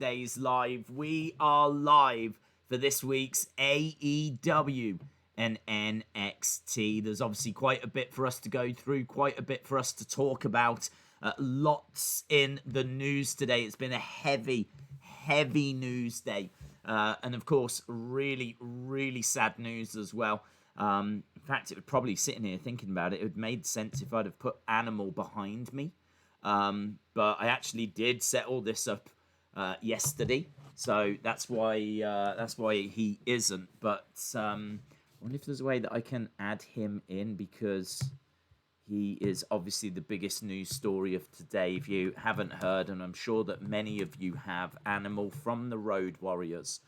Days Live. We are live for this week's AEW and NXT. There's obviously quite a bit for us to go through, quite a bit for us to talk about. Lots in the news today. It's been a heavy news day. And of course, really sad news as well. In fact, it would probably, sitting here thinking about it, it would have made sense if I'd have put Animal behind me. But I actually did set all this up yesterday, so that's why he isn't. But I wonder if there's a way that I can add him in, because he is obviously the biggest news story of today. If you haven't heard, and I'm sure that many of you have, Animal from the Road Warriors,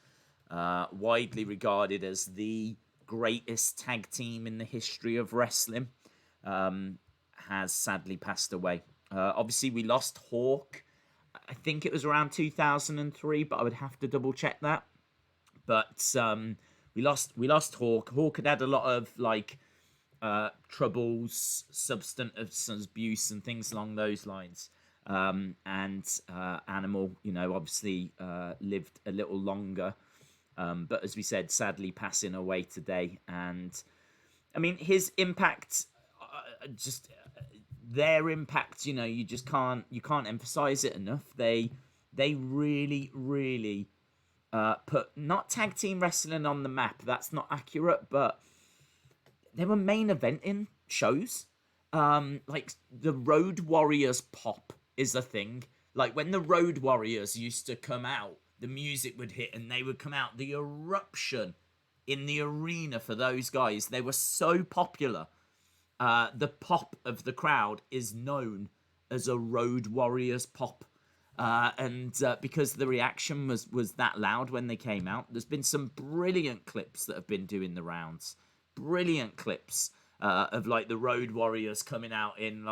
widely regarded as the greatest tag team in the history of wrestling, has sadly passed away. Obviously, we lost Hawk. I think it was around 2003, but I would have to double check that. But we lost Hawk. Hawk had a lot of troubles, substance abuse, and things along those lines. And Animal, obviously lived a little longer. But as we said, sadly passing away today. And I mean, his impact, their impact, you just can't emphasize it enough. They really put not tag team wrestling on the map. That's not accurate, but they were main eventing shows. Like the Road Warriors pop is a thing. Like when the Road Warriors used to come out, the music would hit and they would come out. The eruption in the arena for those guys, they were so popular. The pop of the crowd is known as a Road Warriors pop. And because the reaction was that loud when they came out, there's been some brilliant clips that have been doing the rounds. Brilliant clips of the Road Warriors coming out in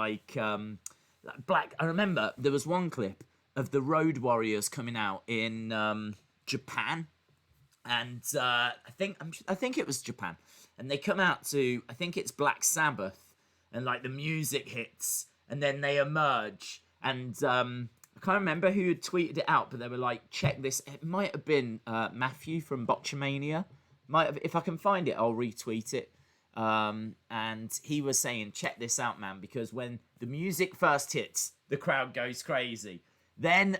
black. I remember there was one clip of the Road Warriors coming out in Japan. And I think it was Japan. And they come out to, I think it's Black Sabbath, and the music hits, and then they emerge. And I can't remember who had tweeted it out, but they were like, check this. It might have been Matthew from Botchamania. Might have, if I can find it, I'll retweet it. And he was saying, check this out, man, because when the music first hits, the crowd goes crazy. Then,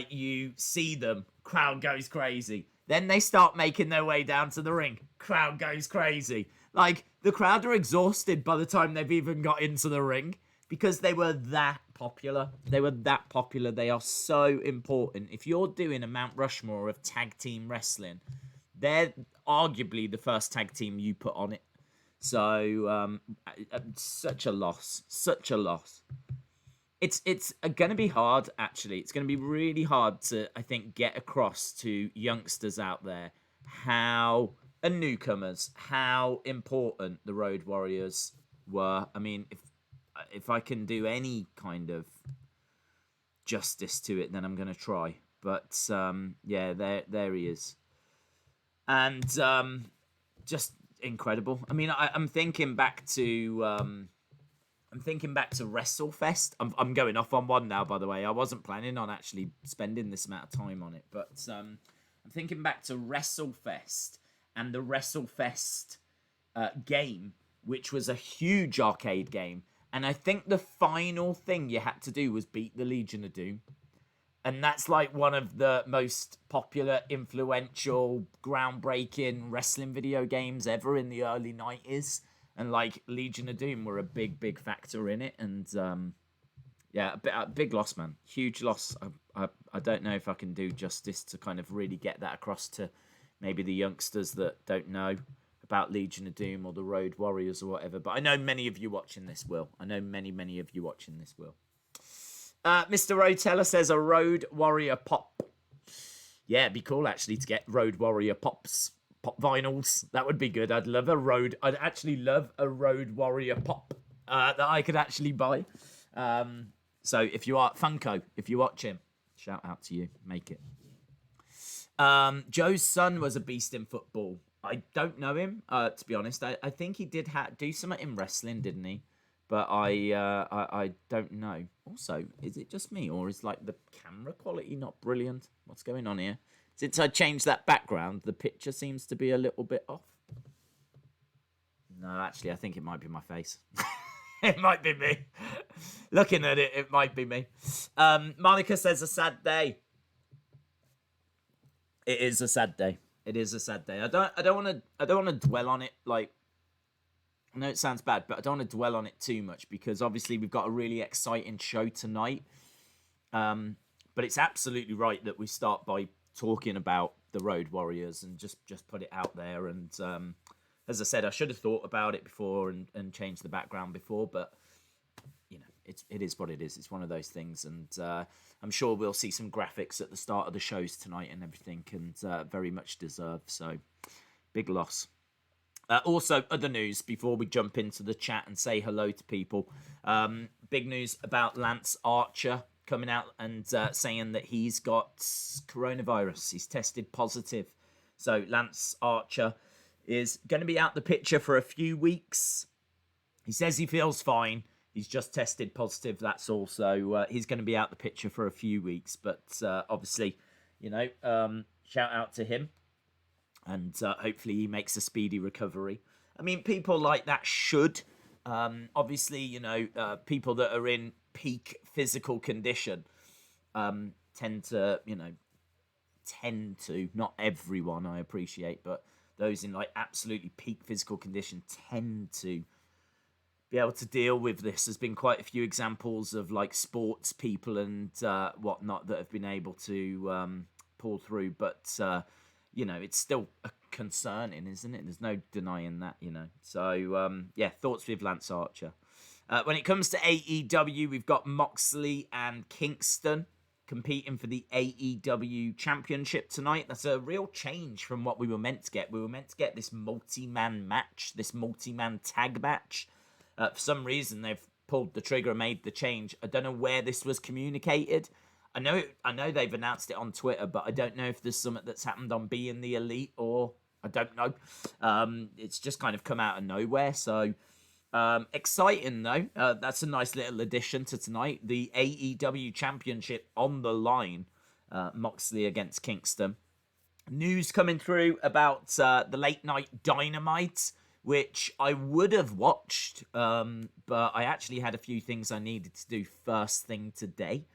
you see them, crowd goes crazy. Then they start making their way down to the ring. Crowd goes crazy. The crowd are exhausted by the time they've even got into the ring, because they were that popular. They were that popular. They are so important. If you're doing a Mount Rushmore of tag team wrestling, they're arguably the first tag team you put on it. So, such a loss. Such a loss. It's going to be hard, actually. It's going to be really hard to, I think, get across to youngsters out there and newcomers how important the Road Warriors were. I mean, if I can do any kind of justice to it, then I'm going to try. But, yeah, there he is. And just incredible. I mean, I'm thinking back to... WrestleFest. I'm going off on one now, by the way. I wasn't planning on actually spending this amount of time on it. But I'm thinking back to WrestleFest and the WrestleFest game, which was a huge arcade game. And I think the final thing you had to do was beat the Legion of Doom. And that's one of the most popular, influential, groundbreaking wrestling video games ever in the early 90s. And Legion of Doom were a big factor in it. And yeah, a big loss, man. Huge loss. I don't know if I can do justice to kind of really get that across to maybe the youngsters that don't know about Legion of Doom or the Road Warriors or whatever. But I know many of you watching this will. Many of you watching this will. Mr. Roteller says a Road Warrior pop. Yeah, it'd be cool actually to get Road Warrior pop vinyls. That would be good. I'd actually love a Road Warrior pop that I could actually buy. So if you are Funko, if you watch him, shout out to you. Make it. Joe's son was a beast in football. I don't know him, to be honest. I think he did do something in wrestling, didn't he? but I don't know. Also, is it just me, or is like the camera quality not brilliant? What's going on here? Since I changed that background, the picture seems to be a little bit off. No, actually, I think it might be my face. It might be me. Looking at it, it might be me. Monica says a sad day. It is a sad day. It is a sad day. I don't want to dwell on it. Like, I know it sounds bad, but I don't want to dwell on it too much because obviously we've got a really exciting show tonight. But it's absolutely right that we start by talking about the Road Warriors and just put it out there. And as I said, I should have thought about it before and changed the background before, but you know, it is what it is. It's one of those things, and I'm sure we'll see some graphics at the start of the shows tonight and everything, and very much deserved. So, big loss. Also, other news before we jump into the chat and say hello to people. Big news about Lance Archer coming out and saying that he's got coronavirus. He's tested positive. So Lance Archer is going to be out the picture for a few weeks. He says he feels fine. He's just tested positive, that's all. So he's going to be out the picture for a few weeks. But obviously, you know, shout out to him. And hopefully he makes a speedy recovery. I mean, people like that should. Obviously, you know, people that are in peak physical condition tend to, not everyone I appreciate, but those in like absolutely peak physical condition tend to be able to deal with this. There's been quite a few examples of like sports people and whatnot that have been able to pull through, but it's still concerning, isn't it? There's no denying that, So, thoughts with Lance Archer. When it comes to AEW, we've got Moxley and Kingston competing for the AEW Championship tonight. That's a real change from what we were meant to get. We were meant to get this multi-man match, this multi-man tag match. For some reason, they've pulled the trigger and made the change. I don't know where this was communicated. I know they've announced it on Twitter, but I don't know if there's something that's happened on Being the Elite or I don't know. It's just kind of come out of nowhere. So exciting though. That's a nice little addition to tonight. The AEW Championship on the line. Moxley against Kingston. News coming through about the late night Dynamite, which I would have watched, but I actually had a few things I needed to do first thing today.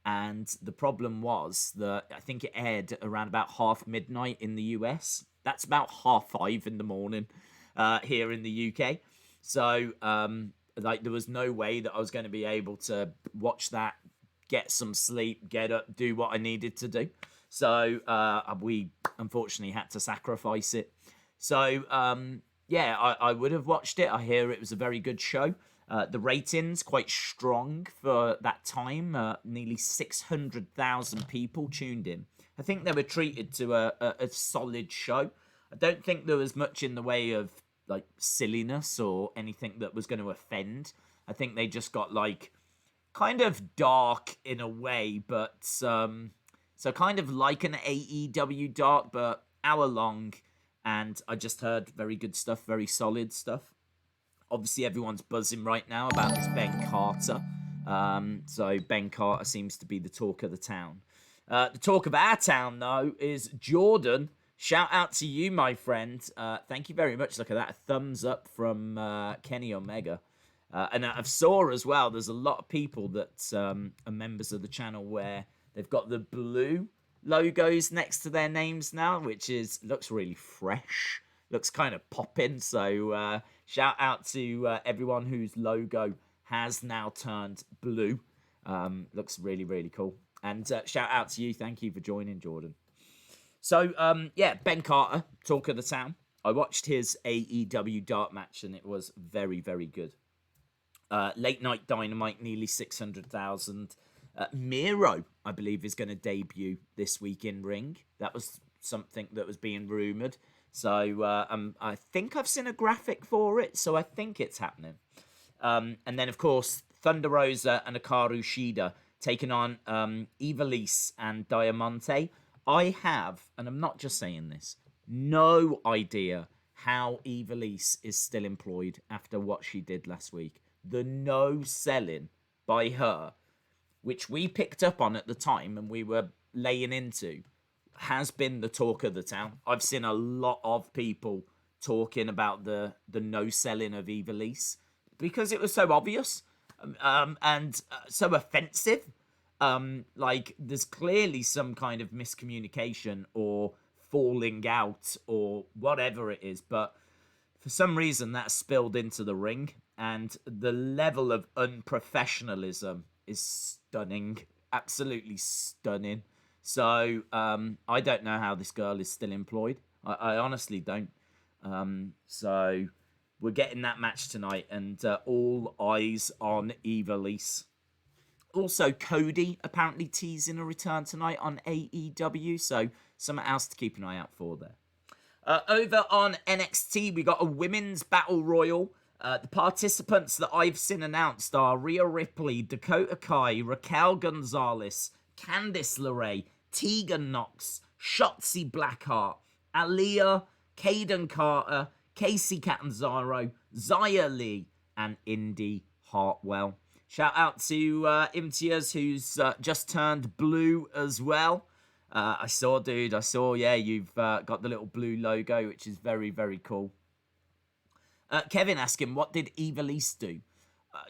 And the problem was that I think it aired around about midnight in the US. That's about 5:30 in the morning here in the UK. So, there was no way that I was going to be able to watch that, get some sleep, get up, do what I needed to do. So, we unfortunately had to sacrifice it. So, I would have watched it. I hear it was a very good show. The ratings quite strong for that time. Nearly 600,000 people tuned in. I think they were treated to a solid show. I don't think there was much in the way of like silliness or anything that was going to offend. I think they just got like kind of dark in a way, but so kind of like an AEW dark, but hour long. And I just heard very good stuff, very solid stuff. Obviously, everyone's buzzing right now about this Ben Carter. So Ben Carter seems to be the talk of the town. The talk of our town, though, is Jordan. Shout out to you, my friend. Thank you very much. Look at that. A thumbs up from Kenny Omega. And I saw as well, there's a lot of people that are members of the channel where they've got the blue logos next to their names now, which looks really fresh. Looks kind of popping. So shout out to everyone whose logo has now turned blue. Looks really, really cool. And shout out to you. Thank you for joining, Jordan. So, Ben Carter, talk of the town. I watched his AEW Dark match and it was very, very good. Late Night Dynamite, nearly 600,000. Miro, I believe, is going to debut this week in Ring. That was something that was being rumoured. So I think I've seen a graphic for it, so I think it's happening. And then, of course, Thunder Rosa and Hikaru Shida taking on Ivelisse and Diamante. I have, and I'm not just saying this, no idea how Ivelisse is still employed after what she did last week. the no selling by her, which we picked up on at the time and we were laying into, has been the talk of the town. I've seen a lot of people talking about the no selling of Ivelisse because it was so obvious and so offensive. Like there's clearly some kind of miscommunication or falling out or whatever it is, but for some reason that spilled into the ring, and the level of unprofessionalism is stunning, absolutely stunning. So I don't know how this girl is still employed. I honestly don't. So we're getting that match tonight, and all eyes on Ivelisse. Also, Cody apparently teasing a return tonight on AEW, so something else to keep an eye out for there. Over on NXT, we got a women's battle royal. The participants that I've seen announced are Rhea Ripley, Dakota Kai, Raquel Gonzalez, Candice LeRae, Tegan Nox, Shotzi Blackheart, Aaliyah, Kaden Carter, Casey Catanzaro, Xia Li, and Indy Hartwell. Shout out to Imtiaz, who's just turned blue as well. I saw, yeah, you've got the little blue logo, which is very, very cool. Kevin asking, what did Ivelisse do?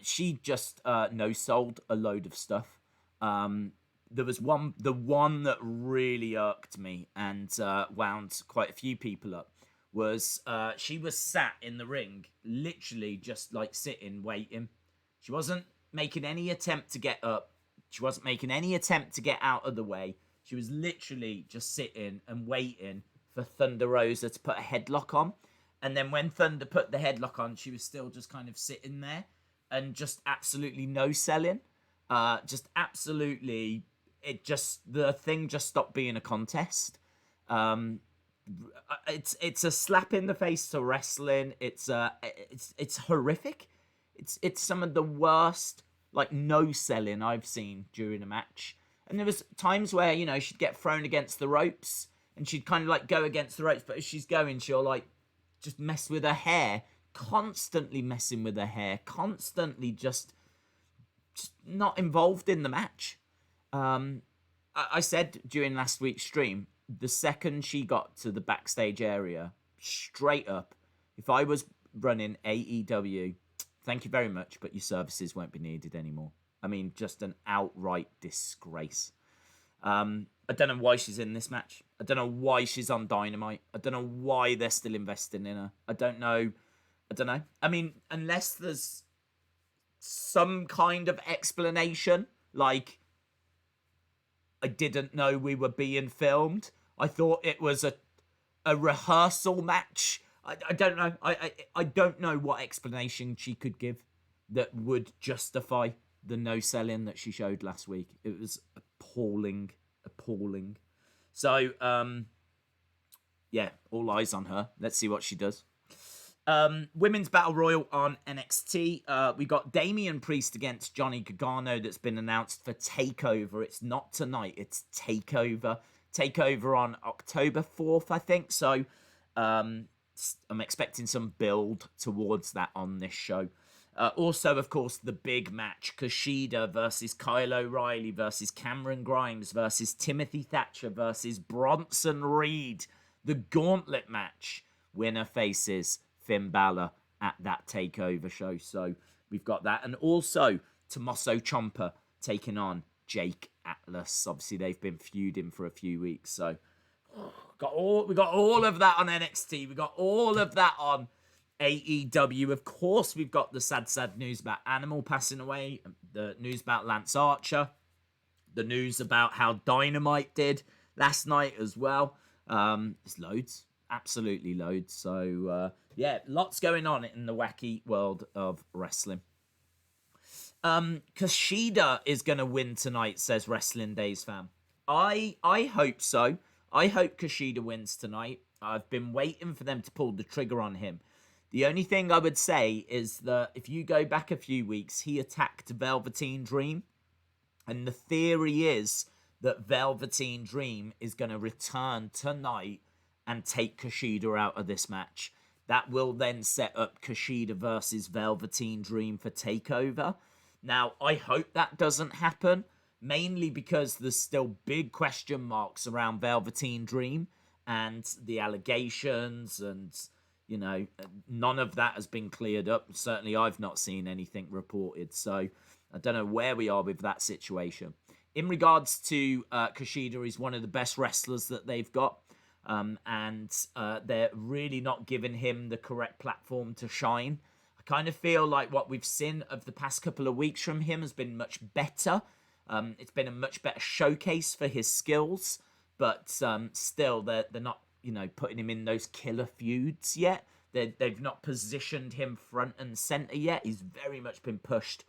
She just no-sold a load of stuff. There was the one that really irked me and wound quite a few people up, was she was sat in the ring, literally just like sitting, waiting. She wasn't making any attempt to get up. She wasn't making any attempt to get out of the way. She was literally just sitting and waiting for Thunder Rosa to put a headlock on. And then when Thunder put the headlock on, she was still just kind of sitting there and just absolutely no selling. Just absolutely, the thing just stopped being a contest. It's a slap in the face to wrestling. It's horrific. It's some of the worst like no selling I've seen during a match. And there was times where, you know, she'd get thrown against the ropes and she'd kind of like go against the ropes, but as she's going, she'll like just mess with her hair, constantly messing with her hair, constantly just not involved in the match. I said during last week's stream, the second she got to the backstage area, straight up, if I was running AEW, thank you very much, but your services won't be needed anymore. I mean, just an outright disgrace. I don't know why she's in this match. I don't know why she's on Dynamite. I don't know why they're still investing in her. I don't know. I mean, unless there's some kind of explanation, like, I didn't know we were being filmed. I thought it was a rehearsal match. I don't know. I don't know what explanation she could give that would justify the no selling that she showed last week. It was appalling. So, yeah, all eyes on her. Let's see what she does. Women's Battle Royal on NXT. We got Damian Priest against Johnny Gargano that's been announced for TakeOver. It's not tonight, it's TakeOver. TakeOver on October 4th, I think. So, I'm expecting some build towards that on this show. Also, of course, the big match, Kushida versus Kyle O'Reilly versus Cameron Grimes versus Timothy Thatcher versus Bronson Reed. The gauntlet match. Winner faces Finn Balor at that TakeOver show. So we've got that. And also, Tommaso Ciampa taking on Jake Atlas. Obviously, they've been feuding for a few weeks. So we got all of that on NXT. We got all of that on AEW. Of course, we've got the sad news about Animal passing away, the news about Lance Archer, the news about how Dynamite did last night as well. There's loads, absolutely loads. So, yeah, lots going on in the wacky world of wrestling. Kushida is going to win tonight, says Wrestling Days fam. I hope so. I hope Kushida wins tonight. I've been waiting for them to pull the trigger on him. The only thing I would say is that if you go back a few weeks, he attacked Velveteen Dream. And the theory is that Velveteen Dream is going to return tonight and take Kushida out of this match. That will then set up Kushida versus Velveteen Dream for TakeOver. Now, I hope that doesn't happen, mainly because there's still big question marks around Velveteen Dream and the allegations, and, you know, none of that has been cleared up. Certainly, I've not seen anything reported, so I don't know where we are with that situation. In regards to Kushida, he's one of the best wrestlers that they've got, and they're really not giving him the correct platform to shine. I kind of feel like what we've seen of the past couple of weeks from him has been much better. It's been a much better showcase for his skills, but still, they're not, you know, putting him in those killer feuds yet. They've not positioned him front and center yet. He's very much been pushed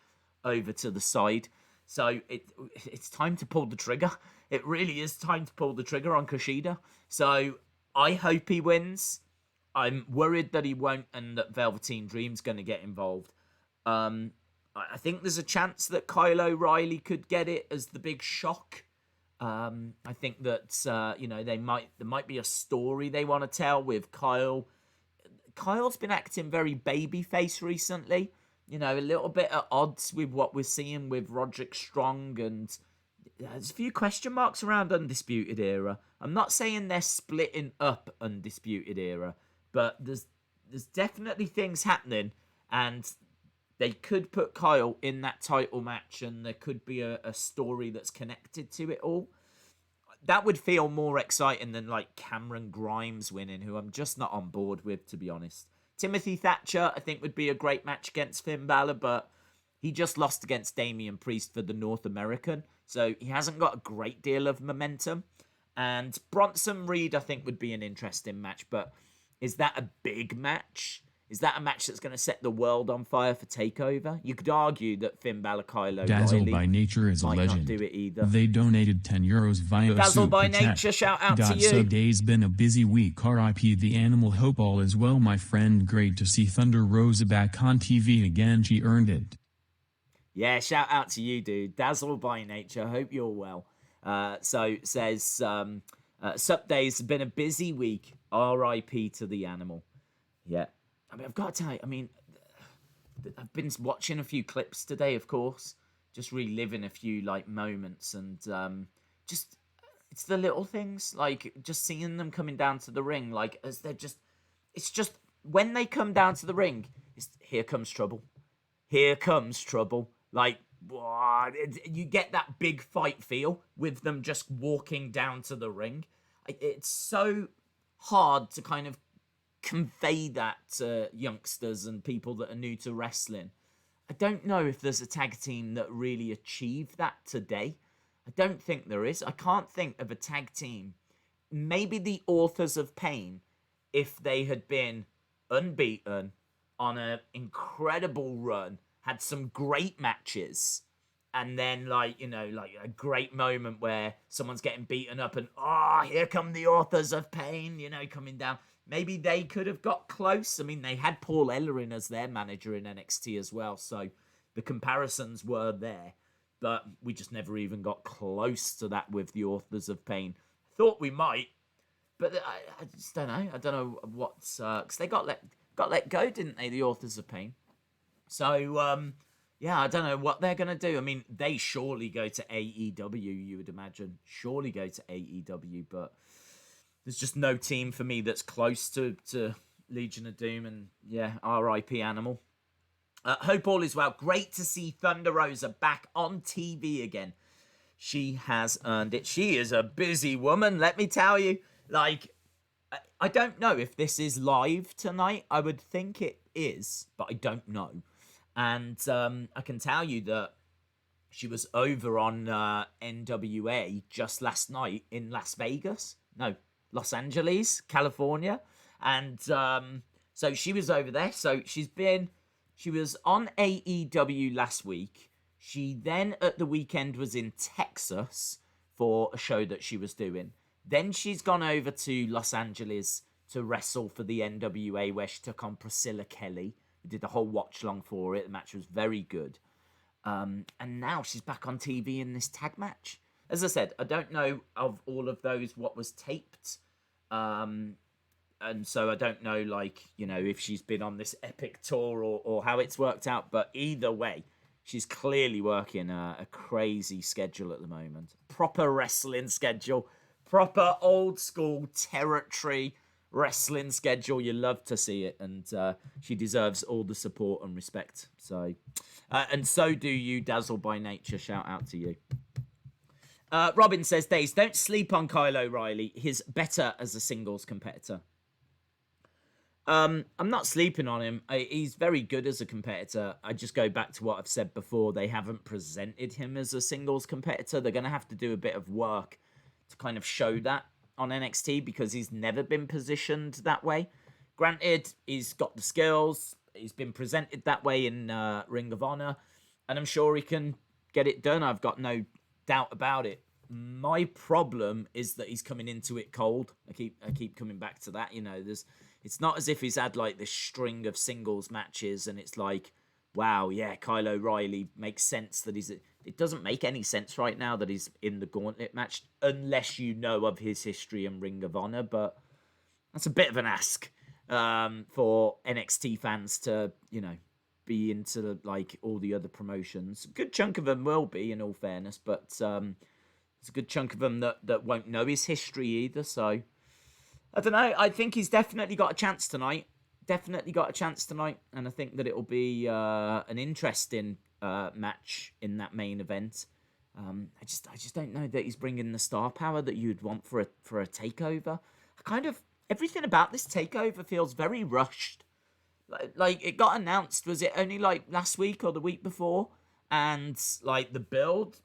over to the side. So it's time to pull the trigger. It really is time to pull the trigger on Kushida. So I hope he wins. I'm worried that he won't and that Velveteen Dream's going to get involved. I think there's a chance that Kyle O'Reilly could get it as the big shock. I think that you know, there might be a story they want to tell with Kyle. Kyle's been acting very babyface recently. You know, a little bit at odds with what we're seeing with Roderick Strong, and there's a few question marks around Undisputed Era. I'm not saying they're splitting up Undisputed Era, but there's definitely things happening, and they could put Kyle in that title match, and there could be a story that's connected to it all. That would feel more exciting than, like, Cameron Grimes winning, who I'm just not on board with, to be honest. Timothy Thatcher, I think, would be a great match against Finn Balor, but he just lost against Damian Priest for the North American, so he hasn't got a great deal of momentum. And Bronson Reed, I think, would be an interesting match, but is that a big match? Is that a match that's going to set the world on fire for TakeOver? You could argue that Finn Balor, Kyle Dazzle O'Reilly by Nature is a might legend. not do it either. They donated €10 via Dazzle Super by Chat. Nature, shout out to you. Sunday's been a busy week. R.I.P. the animal. Hope all is well, my friend. Great to see Thunder Rosa back on TV again. She earned it. Yeah, shout out to you, dude. Dazzle by Nature. Hope you're well. So says, Sup Days, been a busy week. R.I.P. to the animal. Yeah. I mean, I've got to tell you, I mean, I've been watching a few clips today, of course, just reliving a few, like, moments, and just, it's the little things, like, just seeing them coming down to the ring, like, as they're just, it's just, when they come down to the ring, it's, here comes trouble. Here comes trouble. Like, what? You get that big fight feel with them just walking down to the ring. It's so hard to kind of convey that to youngsters and people that are new to wrestling. I don't know if there's a tag team that really achieved that today. I don't think there is. I can't think of a tag team. Maybe the Authors of Pain, if they had been unbeaten on an incredible run, had some great matches, and then, like, you know, like a great moment where someone's getting beaten up and, oh, here come the Authors of Pain, you know, coming down. Maybe they could have got close. I mean, they had Paul Ellering as their manager in NXT as well, so the comparisons were there. But we just never even got close to that with the Authors of Pain. Thought we might, but I just don't know. I don't know what's... because they got let go, didn't they, the Authors of Pain? So, yeah, I don't know what they're going to do. I mean, they surely go to AEW, you would imagine. Surely go to AEW, but... there's just no team for me that's close to Legion of Doom, and yeah, R.I.P. Animal. Hope all is well. Great to see Thunder Rosa back on TV again. She has earned it. She is a busy woman, let me tell you. Like, I don't know if this is live tonight. I would think it is, but I don't know. And I can tell you that she was over on NWA just last night in Las Vegas. No, Los Angeles, California. And so she was over there. So she was on AEW last week. She then at the weekend was in Texas for a show that she was doing. Then she's gone over to Los Angeles to wrestle for the NWA, where she took on Priscilla Kelly. We did the whole watch long for it. The match was very good. And now she's back on TV in this tag match. As I said, I don't know of all of those what was taped. and so I don't know, like, you know, if she's been on this epic tour or how it's worked out. But either way, she's clearly working a crazy schedule at the moment. Proper wrestling schedule. Proper old school territory wrestling schedule. You love to see it. And she deserves all the support and respect. So, and so do you, Dazzle by Nature. Shout out to you. Robin says, Days, don't sleep on Kyle O'Reilly. He's better as a singles competitor. I'm not sleeping on him. He's very good as a competitor. I just go back to what I've said before. They haven't presented him as a singles competitor. They're going to have to do a bit of work to kind of show that on NXT because he's never been positioned that way. Granted, he's got the skills. He's been presented that way in Ring of Honor. And I'm sure he can get it done. I've got no doubt about it. My problem is that he's coming into it cold. I keep coming back to that. You know, it's not as if he's had like this string of singles matches and it's like, wow, yeah, Kyle O'Reilly makes sense that it doesn't make any sense right now that he's in the gauntlet match unless you know of his history in Ring of Honor, but that's a bit of an ask for NXT fans to, you know, be into like all the other promotions. A good chunk of them will be, in all fairness, but there's a good chunk of them that won't know his history either. So I don't know. I think he's definitely got a chance tonight. And I think that it'll be an interesting match in that main event. I just don't know that he's bringing the star power that you'd want for a takeover. Everything about this takeover feels very rushed. Like it got announced, was it only like last week or the week before? And like the build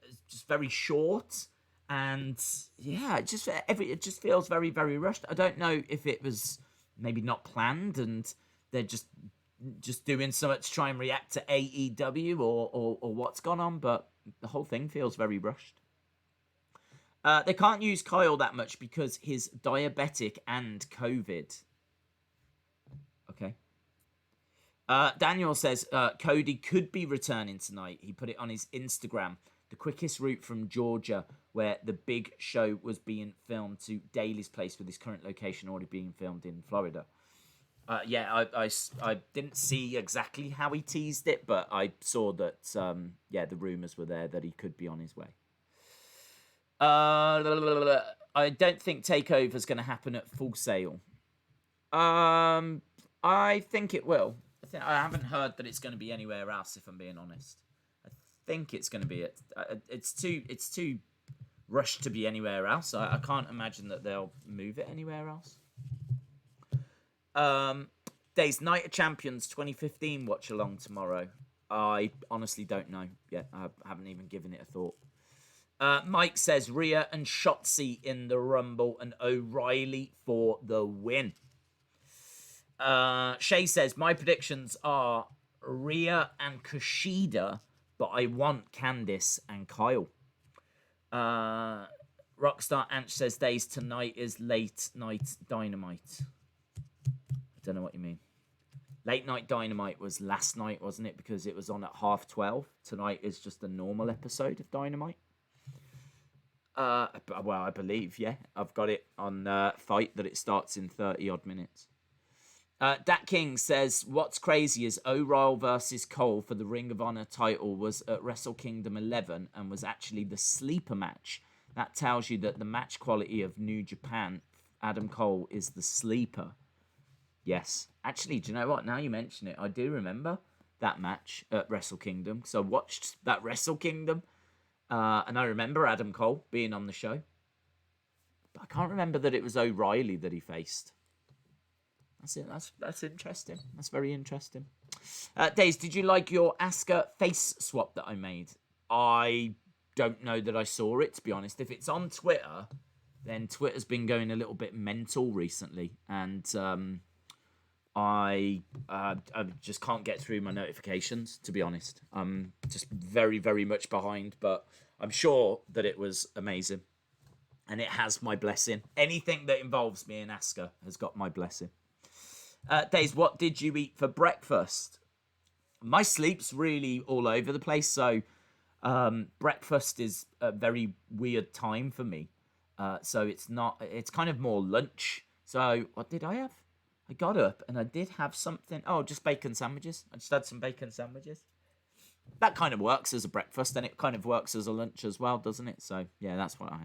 is just very short. And yeah, it just feels very, very rushed. I don't know if it was maybe not planned and they're just doing so much to try and react to AEW or what's gone on, but the whole thing feels very rushed. They can't use Kyle that much because he's diabetic and COVID. Okay. Daniel says Cody could be returning tonight. He put it on his Instagram. The quickest route from Georgia, where the big show was being filmed, to Daly's place with his current location already being filmed in Florida. I didn't see exactly how he teased it, but I saw that, the rumours were there that he could be on his way. I don't think TakeOver's going to happen at Full Sail. I think it will. I haven't heard that it's going to be anywhere else, if I'm being honest. I think it's going to be it's too rushed to be anywhere else. I can't imagine that they'll move it anywhere else. Days Night of Champions 2015 watch along tomorrow. I honestly don't know yet. I haven't even given it a thought. Mike says Rhea and Shotzi in the Rumble and O'Reilly for the win. Shay says, my predictions are Rhea and Kushida, but I want Candice and Kyle. Rockstar Anch says, Days, tonight is late night Dynamite. I don't know what you mean. Late night Dynamite was last night, wasn't it? Because it was on at 12:30. Tonight is just a normal episode of Dynamite. Well, I believe, yeah. I've got it on Fight that it starts in 30 odd minutes. Dat King says, what's crazy is O'Reilly versus Cole for the Ring of Honor title was at Wrestle Kingdom 11 and was actually the sleeper match. That tells you that the match quality of New Japan, Adam Cole, is the sleeper. Yes. Actually, do you know what? Now you mention it, I do remember that match at Wrestle Kingdom. So I watched that Wrestle Kingdom, and I remember Adam Cole being on the show. But I can't remember that it was O'Reilly that he faced. That's it. That's interesting. That's very interesting. Days, did you like your Asuka face swap that I made? I don't know that I saw it, to be honest. If it's on Twitter, then Twitter's been going a little bit mental recently, and I just can't get through my notifications, to be honest. I'm just very, very much behind, but I'm sure that it was amazing, and it has my blessing. Anything that involves me and Asuka has got my blessing. Days, what did you eat for breakfast? My sleep's really all over the place, so breakfast is a very weird time for me. So it's kind of more lunch. So what did I have? I got up and I did have something. Oh, just bacon sandwiches. I just had some bacon sandwiches. That kind of works as a breakfast, and it kind of works as a lunch as well, doesn't it? So yeah, that's what I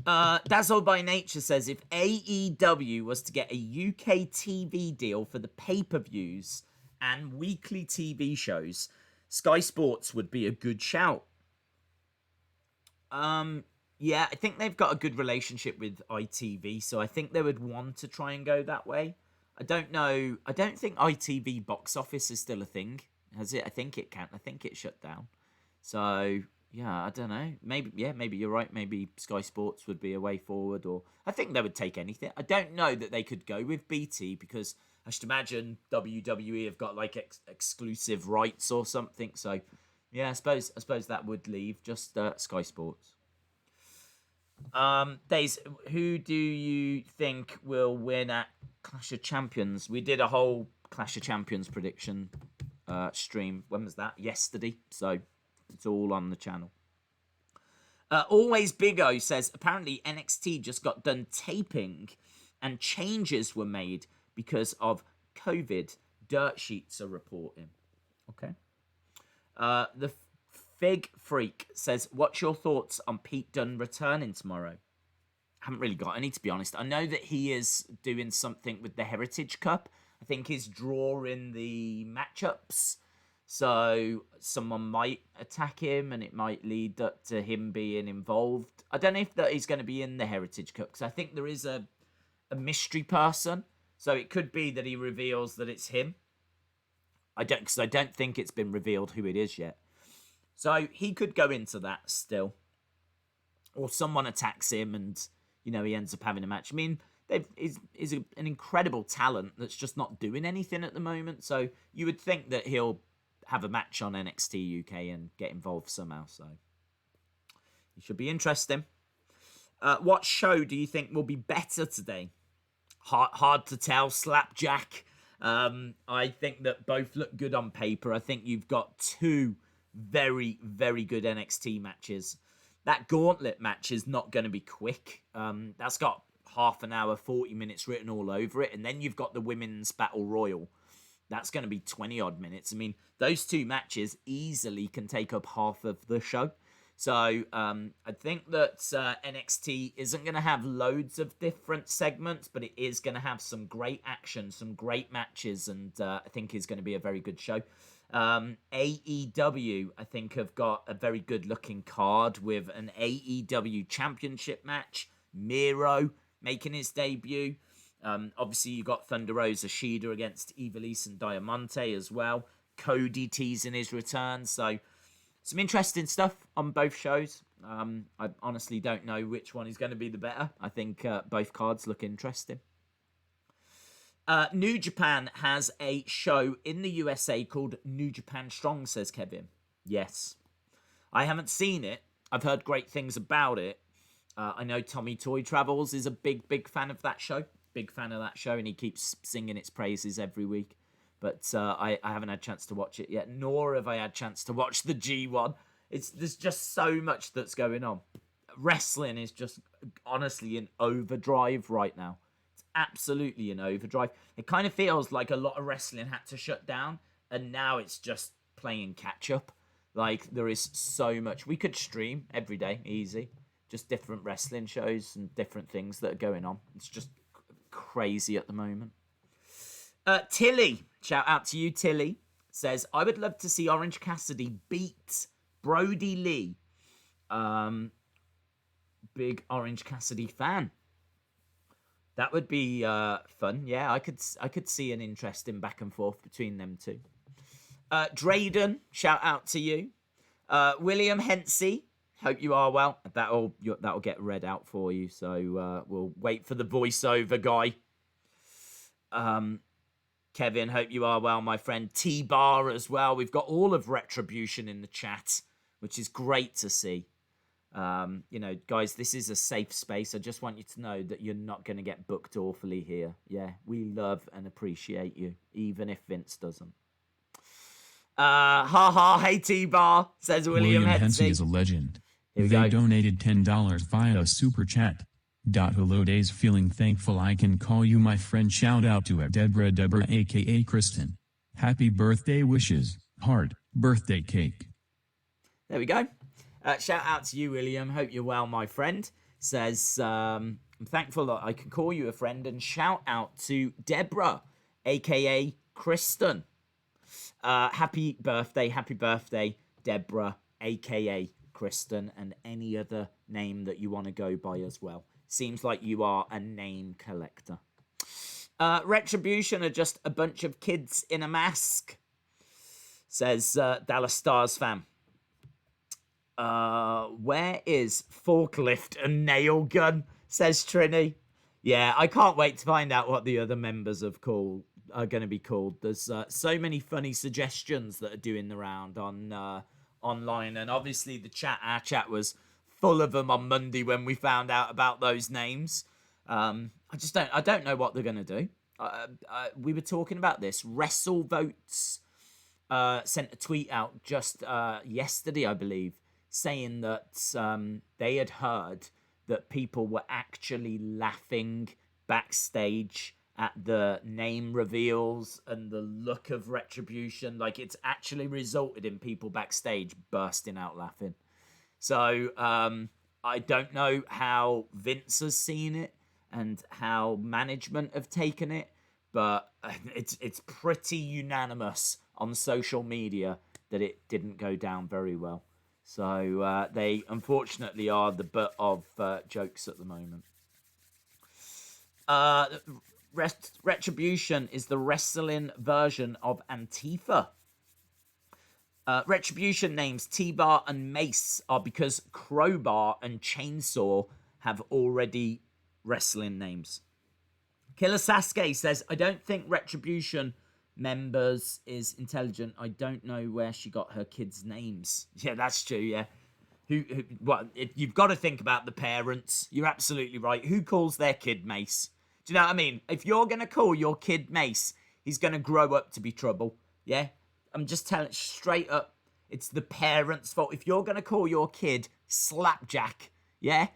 had. Dazzle by Nature says, if AEW was to get a UK TV deal for the pay-per-views and weekly TV shows, Sky Sports would be a good shout. Yeah, I think they've got a good relationship with ITV, so I think they would want to try and go that way. I don't know. I don't think ITV box office is still a thing. Has it? I think it can. I think it shut down. So yeah, I don't know. Maybe you're right. Maybe Sky Sports would be a way forward, or I think they would take anything. I don't know that they could go with BT because I should imagine WWE have got like exclusive rights or something. So yeah, I suppose that would leave just Sky Sports. Days, who do you think will win at Clash of Champions? We did a whole Clash of Champions prediction stream. When was that? Yesterday. So it's all on the channel. Always Big O says, apparently NXT just got done taping and changes were made because of COVID. Dirt sheets are reporting. Okay. The Fig Freak says, what's your thoughts on Pete Dunne returning tomorrow? Haven't really got any, to be honest. I know that he is doing something with the Heritage Cup. I think he's drawing the matchups. So someone might attack him and it might lead up to him being involved. I don't know if that he's going to be in the Heritage Cup because I think there is a mystery person. So it could be that he reveals that it's him. I don't think it's been revealed who it is yet. So he could go into that still. Or someone attacks him and, you know, he ends up having a match. I mean, he's an incredible talent that's just not doing anything at the moment. So you would think that he'll have a match on NXT UK and get involved somehow. So it should be interesting. What show do you think will be better today? Hard to tell. Slapjack. I think that both look good on paper. I think you've got two very, very good NXT matches. That gauntlet match is not going to be quick. That's got half an hour, 40 minutes written all over it. And then you've got the Women's Battle Royal. That's going to be 20-odd minutes. I mean, those two matches easily can take up half of the show. So I think that NXT isn't going to have loads of different segments, but it is going to have some great action, some great matches, and I think is going to be a very good show. AEW, I think, have got a very good-looking card with an AEW Championship match. Miro making his debut. Obviously, you got Thunder Rosa Shida against Ivelisse and Diamante as well. Cody teasing his return. So, some interesting stuff on both shows. I honestly don't know which one is going to be the better. I think both cards look interesting. New Japan has a show in the USA called New Japan Strong, says Kevin. Yes. I haven't seen it. I've heard great things about it. I know Tommy Toy Travels is a big fan of that show. Big fan of that show, and he keeps singing its praises every week. But I haven't had a chance to watch it yet, nor have I had a chance to watch the G1. There's just so much that's going on. Wrestling is just honestly in overdrive right now. It's absolutely in overdrive. It kind of feels like a lot of wrestling had to shut down, and now it's just playing catch up. Like, there is so much. We could stream every day, easy. Just different wrestling shows and different things that are going on. It's just crazy at the moment. Tilly, shout out to you, Tilly, says, I would love to see Orange Cassidy beat Brodie Lee. Big Orange Cassidy fan. That would be fun. Yeah, I could see an interesting back and forth between them two. Drayden, shout out to you. William Hensey, hope you are well. That'll get read out for you. So we'll wait for the voiceover guy. Kevin, hope you are well, my friend. T-Bar as well. We've got all of Retribution in the chat, which is great to see. Guys, this is a safe space. I just want you to know that you're not going to get booked awfully here. Yeah, we love and appreciate you, even if Vince doesn't. Hey T-Bar, says William Hensey Hensey is a legend. Here we They go. donated $10 via a super chat. Hello days, feeling thankful I can call you my friend. Shout out to Deborah aka Kristen. Happy birthday wishes. Heart. Birthday cake. There we go. Shout out to you, William. Hope you're well, my friend. Says, I'm thankful that I can call you a friend. And shout out to Deborah, aka Kristen. Happy birthday, Deborah, aka Kristen, and any other name that you want to go by as well. Seems like you are a name collector. Retribution are just a bunch of kids in a mask, says Dallas Stars fan. Where is forklift and nail gun, says Trini. Yeah, I can't wait to find out what the other members of Cool are going to be called. There's so many funny suggestions that are doing the round on online, and obviously our chat was full of them on Monday when we found out about those names. I don't know what they're going to do. We were talking about this. WrestleVotes sent a tweet out just yesterday, I believe, saying that they had heard that people were actually laughing backstage at the name reveals and the look of Retribution. Like, it's actually resulted in people backstage bursting out laughing. So I don't know how Vince has seen it and how management have taken it, but it's pretty unanimous on social media that it didn't go down very well. So they unfortunately are the butt of jokes at the moment. Retribution is the wrestling version of Antifa. Retribution names T-Bar and Mace are because Crowbar and Chainsaw have already wrestling names. Killer Sasuke says, I don't think Retribution members is intelligent. I don't know where she got her kids' names. Yeah, that's true, yeah. You've got to think about the parents. You're absolutely right. Who calls their kid Mace? Do you know what I mean? If you're going to call your kid Mace, he's going to grow up to be trouble. Yeah? I'm just telling straight up. It's the parents' fault. If you're going to call your kid Slapjack, yeah?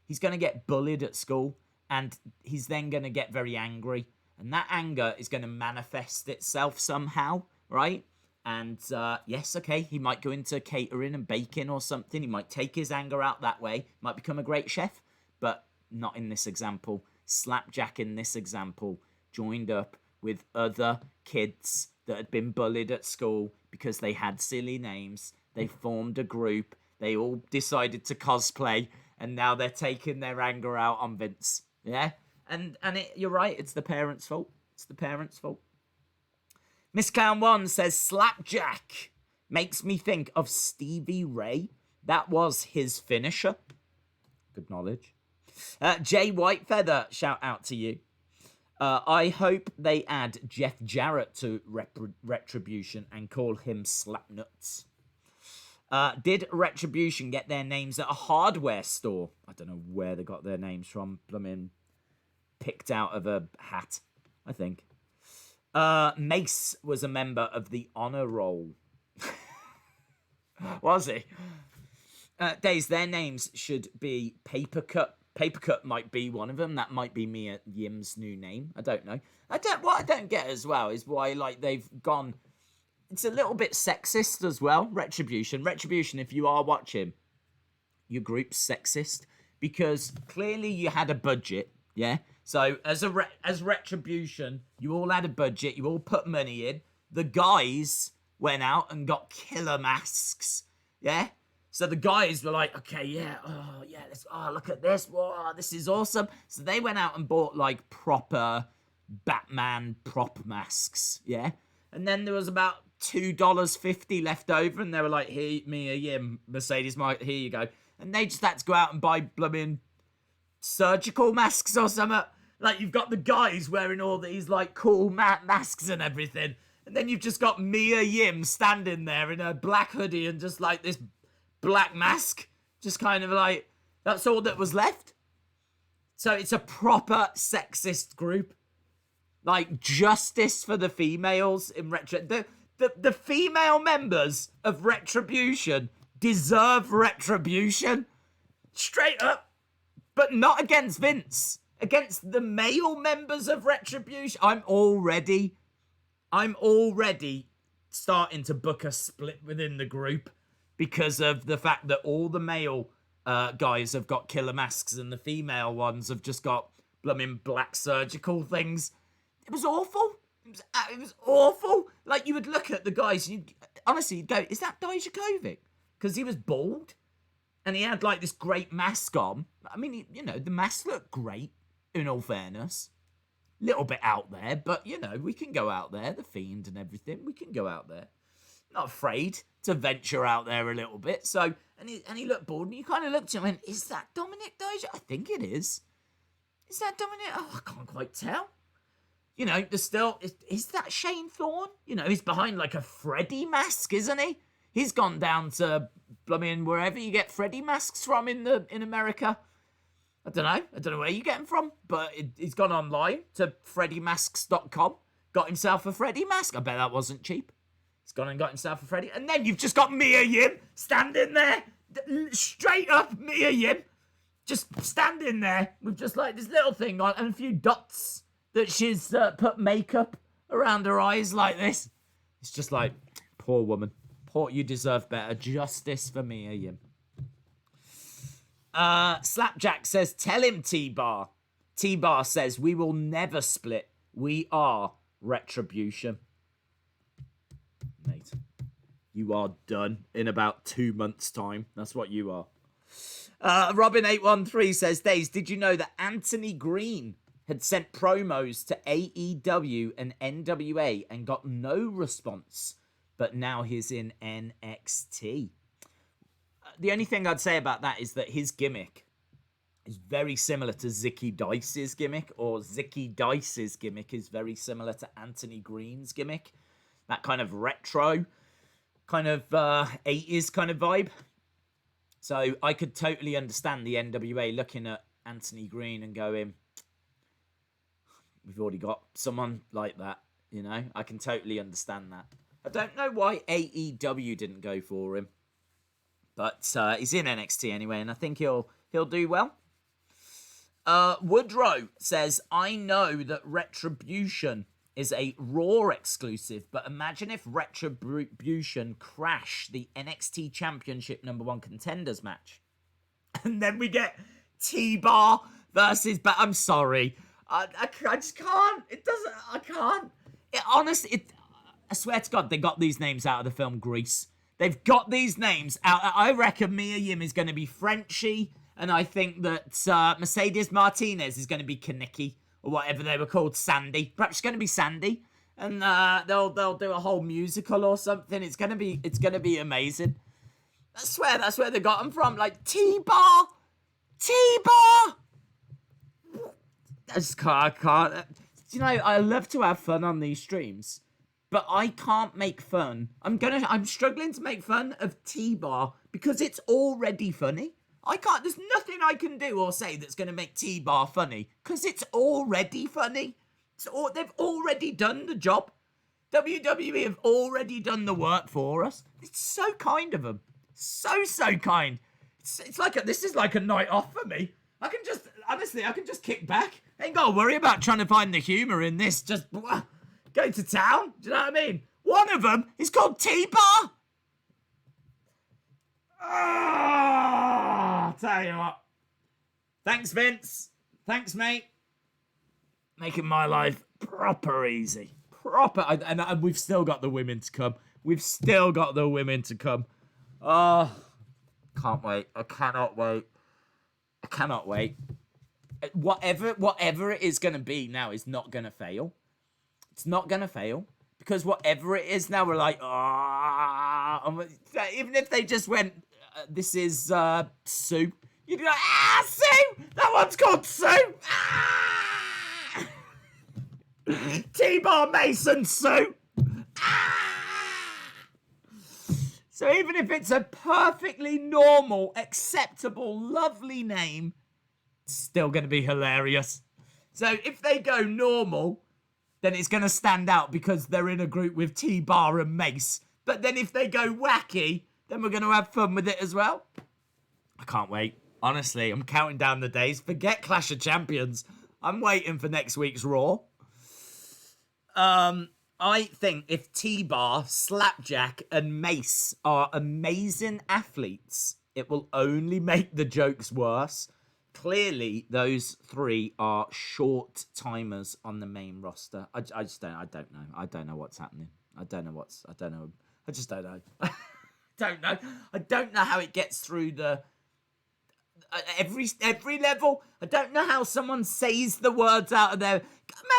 He's going to get bullied at school, and he's then going to get very angry. And that anger is going to manifest itself somehow, right? And yes, okay, he might go into catering and baking or something. He might take his anger out that way. Might become a great chef, but not in this example. Slapjack in this example joined up with other kids that had been bullied at school because they had silly names. They formed a group. They all decided to cosplay, and now they're taking their anger out on Vince. Yeah? And you're right, it's the parents' fault. It's the parents' fault. Miss Clown 1 says, Slapjack makes me think of Stevie Ray. That was his finisher. Good knowledge. Jay Whitefeather, shout out to you. I hope they add Jeff Jarrett to Retribution and call him Slapnuts. Did Retribution get their names at a hardware store? I don't know where they got their names from. I mean, picked out of a hat, I think. Mace was a member of the Honor Roll. Was he? Days, their names should be Papercut. Papercut might be one of them. That might be Mia Yim's new name. I don't know. What I don't get as well is why, like, they've gone... It's a little bit sexist as well, Retribution. Retribution, if you are watching, your group's sexist. Because clearly you had a budget, yeah? So as Retribution, you all had a budget. You all put money in. The guys went out and got killer masks, yeah? So the guys were like, okay, yeah, look at this. Whoa, this is awesome. So they went out and bought, like, proper Batman prop masks, yeah? And then there was about $2.50 left over, and they were like, here, Mia Yim, Mercedes, here you go. And they just had to go out and buy blooming surgical masks or something. Like, you've got the guys wearing all these, like, cool masks and everything. And then you've just got Mia Yim standing there in a black hoodie and just, like, this black mask. Just kind of like, that's all that was left. So it's a proper sexist group. Like, justice for the females in the female members of Retribution deserve retribution. Straight up. But not against Vince. Against the male members of Retribution. I'm already starting to book a split within the group because of the fact that all the male guys have got killer masks and the female ones have just got blooming black surgical things. It was awful. It was awful. Like, you would look at the guys and you'd go, is that Dijakovic? Because he was bald and he had like this great mask on. I mean, the mask looked great, in all fairness. Little bit out there, but, we can go out there. The Fiend and everything, we can go out there. Not afraid to venture out there a little bit. So, and he looked bored, and you kind of looked at him and went, is that Dominic Dijak? I think it is. Is that Dominic? Oh, I can't quite tell. There's still, is that Shane Thorne? He's behind like a Freddy mask, isn't he? He's gone down to, wherever you get Freddy masks from in America. I don't know where you get them from, but he's gone online to freddymasks.com, got himself a Freddy mask. I bet that wasn't cheap. He's gone and got himself a Freddy. And then you've just got Mia Yim standing there, straight up Mia Yim, just standing there with just like this little thing on and a few dots that she's put makeup around her eyes like this. It's just like, poor woman. You deserve better. Justice for Mia Yim. Slapjack says, tell him, T-Bar. T-Bar says, we will never split. We are Retribution. Mate, you are done in about 2 months' time. That's what you are. Robin813 says, Days, did you know that Anthony Green had sent promos to AEW and NWA and got no response, but now he's in NXT? The only thing I'd say about that is that his gimmick is very similar to Zicky Dice's gimmick, or Zicky Dice's gimmick is very similar to Anthony Green's gimmick. That kind of retro, kind of 80s kind of vibe. So I could totally understand the NWA looking at Anthony Green and going, we've already got someone like that, I can totally understand that. I don't know why AEW didn't go for him. But he's in NXT anyway, and I think he'll do well. Woodrow says, I know that Retribution is a Raw exclusive, but imagine if Retribution crash the NXT Championship #1 contenders match. And then we get T-Bar versus... But I'm sorry. I just can't. I can't. I swear to God, they got these names out of the film Grease. They've got these names out. I reckon Mia Yim is going to be Frenchie, and I think that Mercedes Martinez is going to be Kaniki, or whatever they were called, Sandy. Perhaps it's going to be Sandy, and they'll do a whole musical or something. It's going to be amazing. I swear that's where they got them from. Like T-Bar. I can't. I love to have fun on these streams. But I can't make fun. I'm struggling to make fun of T-Bar because it's already funny. There's nothing I can do or say that's going to make T-Bar funny because it's already funny. They've already done the job. WWE have already done the work for us. It's so kind of them. So kind. It's like this is like a night off for me. I can just kick back. Ain't got to worry about trying to find the humour in this. Just... go to town? Do you know what I mean? One of them is called T-Bar. I'll tell you what. Thanks, Vince. Thanks, mate. Making my life proper easy. And we've still got the women to come. Oh, can't wait. I cannot wait. Whatever it is going to be now is not going to fail. It's not going to fail. Because whatever it is now, we're like, even if they just went, this is Sue. You'd be like, Sue! That one's called Sue! T-Bar Mason Sue! So even if it's a perfectly normal, acceptable, lovely name, it's still going to be hilarious. So if they go normal, then it's going to stand out because they're in a group with T-Bar and Mace. But then if they go wacky, then we're going to have fun with it as well. I can't wait. Honestly, I'm counting down the days. Forget Clash of Champions. I'm waiting for next week's Raw. I think if T-Bar, Slapjack, and Mace are amazing athletes, it will only make the jokes worse. Clearly, those three are short timers on the main roster. I just don't. I don't know. I don't know what's happening. I don't know. I just don't know. Don't know. I don't know how it gets through the every level. I don't know how someone says the words out of there.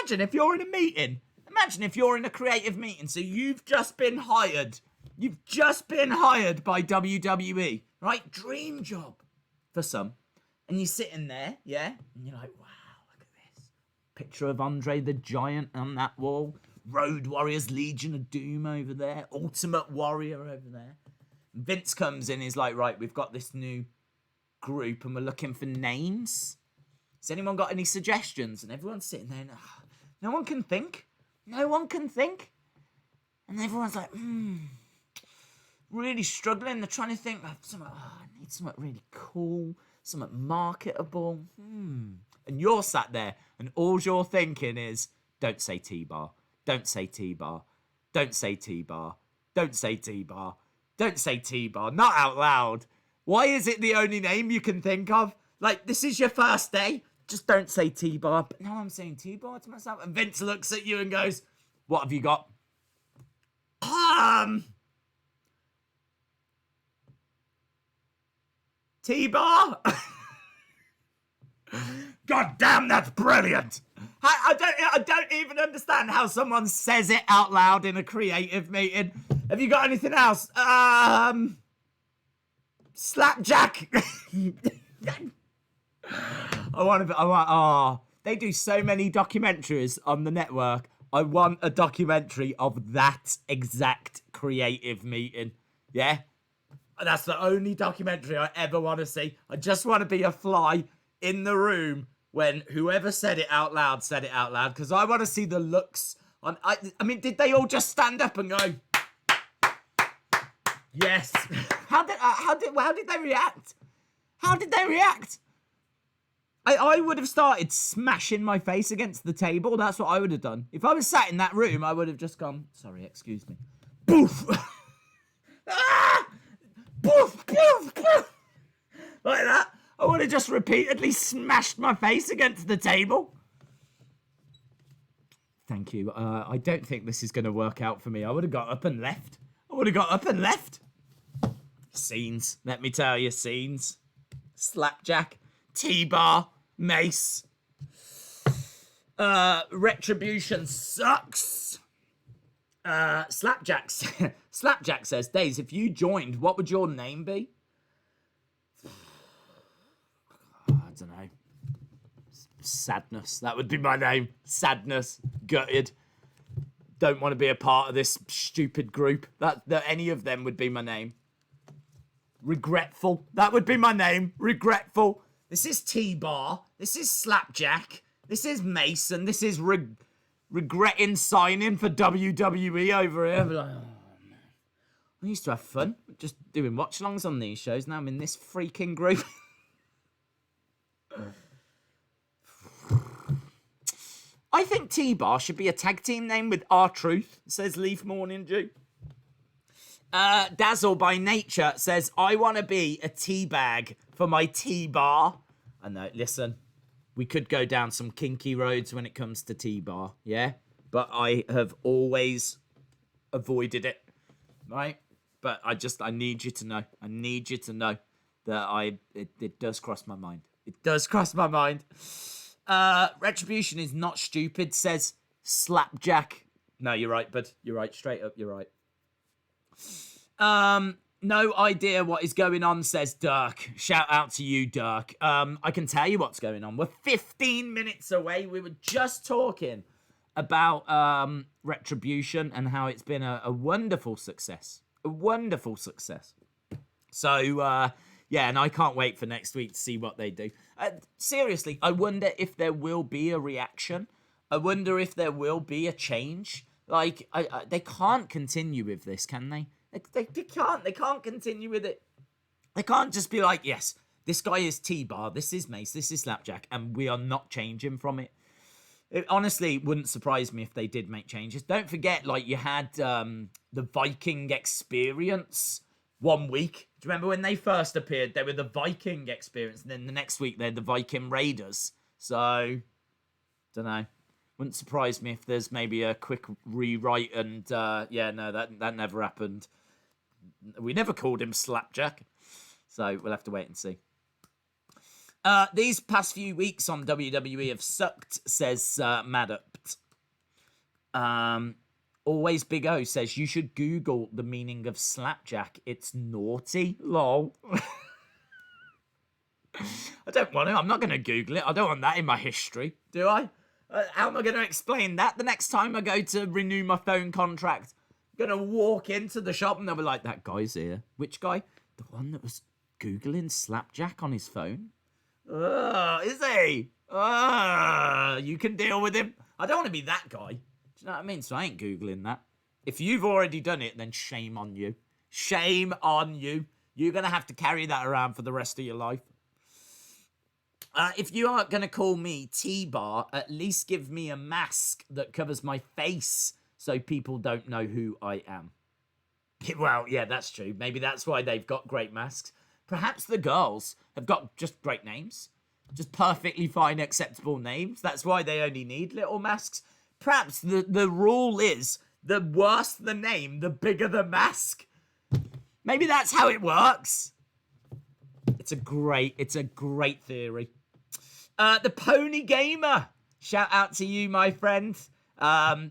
Imagine if you're in a meeting. Imagine if you're in a creative meeting. So you've just been hired. You've just been hired by WWE, right? Dream job for some. And you're sitting there, yeah? And you're like, wow, look at this. Picture of Andre the Giant on that wall. Road Warriors, Legion of Doom over there. Ultimate Warrior over there. And Vince comes in, he's like, right, we've got this new group and we're looking for names. Has anyone got any suggestions? And everyone's sitting there and no one can think. No one can think. And everyone's like, really struggling. They're trying to think of something. I need something really cool. Something marketable. And you're sat there and all you're thinking is, don't say T-Bar. Don't say T-Bar. Don't say T-Bar. Don't say T-Bar. Don't say T-Bar. Not out loud. Why is it the only name you can think of? Like, this is your first day. Just don't say T-Bar. But now I'm saying T-Bar to myself. And Vince looks at you and goes, what have you got? T-Bar? God damn, that's brilliant. I don't even understand how someone says it out loud in a creative meeting. Have you got anything else? Slapjack. They do so many documentaries on the network. I want a documentary of that exact creative meeting. Yeah? That's the only documentary I ever want to see. I just want to be a fly in the room when whoever said it out loud, because I want to see the looks on. I mean, did they all just stand up and go, yes? How did they react? How did they react? I would have started smashing my face against the table. That's what I would have done. If I was sat in that room, I would have just gone, sorry, excuse me. Boof! Ah! Boof, boof, boof. Like that. I would have just repeatedly smashed my face against the table. Thank you. I don't think this is going to work out for me. I would have got up and left. Scenes. Let me tell you, scenes. Slapjack. T-Bar. Mace. Retribution sucks. Slapjack says, Days, if you joined, what would your name be? I don't know. Sadness. That would be my name. Sadness. Gutted. Don't want to be a part of this stupid group. That any of them would be my name. Regretful. That would be my name. Regretful. This is T-Bar. This is Slapjack. This is Mason. This is regretting signing for WWE over here. Like, oh, man. I used to have fun just doing watch-alongs on these shows. Now I'm in this freaking group. I think T-Bar should be a tag team name with R-Truth, says Leaf Morning Dew. Dazzle by Nature says, I want to be a teabag for my T-Bar. I know, listen. We could go down some kinky roads when it comes to T-Bar, yeah? But I have always avoided it, right? But I need you to know. I need you to know that it does cross my mind. It does cross my mind. Retribution is not stupid, says Slapjack. No, you're right, bud. You're right. Straight up, you're right. No idea what is going on, says Dirk. Shout out to you, Dirk. I can tell you what's going on. We're 15 minutes away. We were just talking about Retribution and how it's been a wonderful success. A wonderful success. So, yeah, and I can't wait for next week to see what they do. Seriously, I wonder if there will be a reaction. I wonder if there will be a change. Like, they can't continue with this, can they? They can't continue with it. They can't just be like, yes, This guy is T-Bar, this is Mace, this is Slapjack, and we are not changing from it. It honestly wouldn't surprise me if they did make changes. Don't forget, like, you had the Viking Experience 1 week. Do you remember when they first appeared? They were the Viking Experience, and then the next week they're the Viking Raiders. So, don't know. Wouldn't surprise me if there's maybe a quick rewrite and, yeah, no, that never happened. We never called him Slapjack. So, we'll have to wait and see. These past few weeks on WWE have sucked, says Madapt. Always Big O says, you should Google the meaning of slapjack. It's naughty. Lol. I don't want to. I'm not going to Google it. I don't want that in my history, do I? How am I going to explain that the next time I go to renew my phone contract? I'm going to walk into the shop and they'll be like, that guy's here. Which guy? The one that was Googling slapjack on his phone? Is he? You can deal with him. I don't want to be that guy. Do you know what I mean? So I ain't Googling that. If you've already done it, then shame on you. Shame on you. You're going to have to carry that around for the rest of your life. If you aren't going to call me T-Bar, at least give me a mask that covers my face so people don't know who I am. Well, yeah, that's true. Maybe that's why they've got great masks. Perhaps the girls have got just great names. Just perfectly fine, acceptable names. That's why they only need little masks. Perhaps the rule is, the worse the name, the bigger the mask. Maybe that's how it works. It's a great theory. The Pony Gamer. Shout out to you, my friend.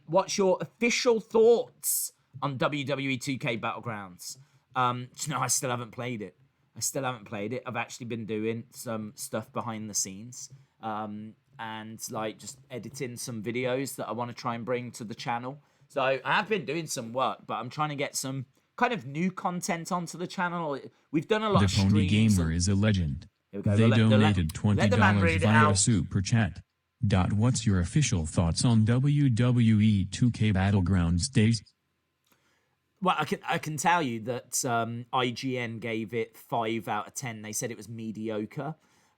What's your official thoughts on WWE 2K Battlegrounds? No, I still haven't played it. I've actually been doing some stuff behind the scenes. And like just editing some videos that I want to try and bring to the channel. So I have been doing some work, but I'm trying to get some kind of new content onto the channel. We've done a lot of streams. The Pony Gamer is a legend. Here we go. They donated $20 via Super Chat. What's your official thoughts on WWE 2K Battlegrounds days? Well, I can tell you that IGN gave it 5 out of 10. They said it was mediocre.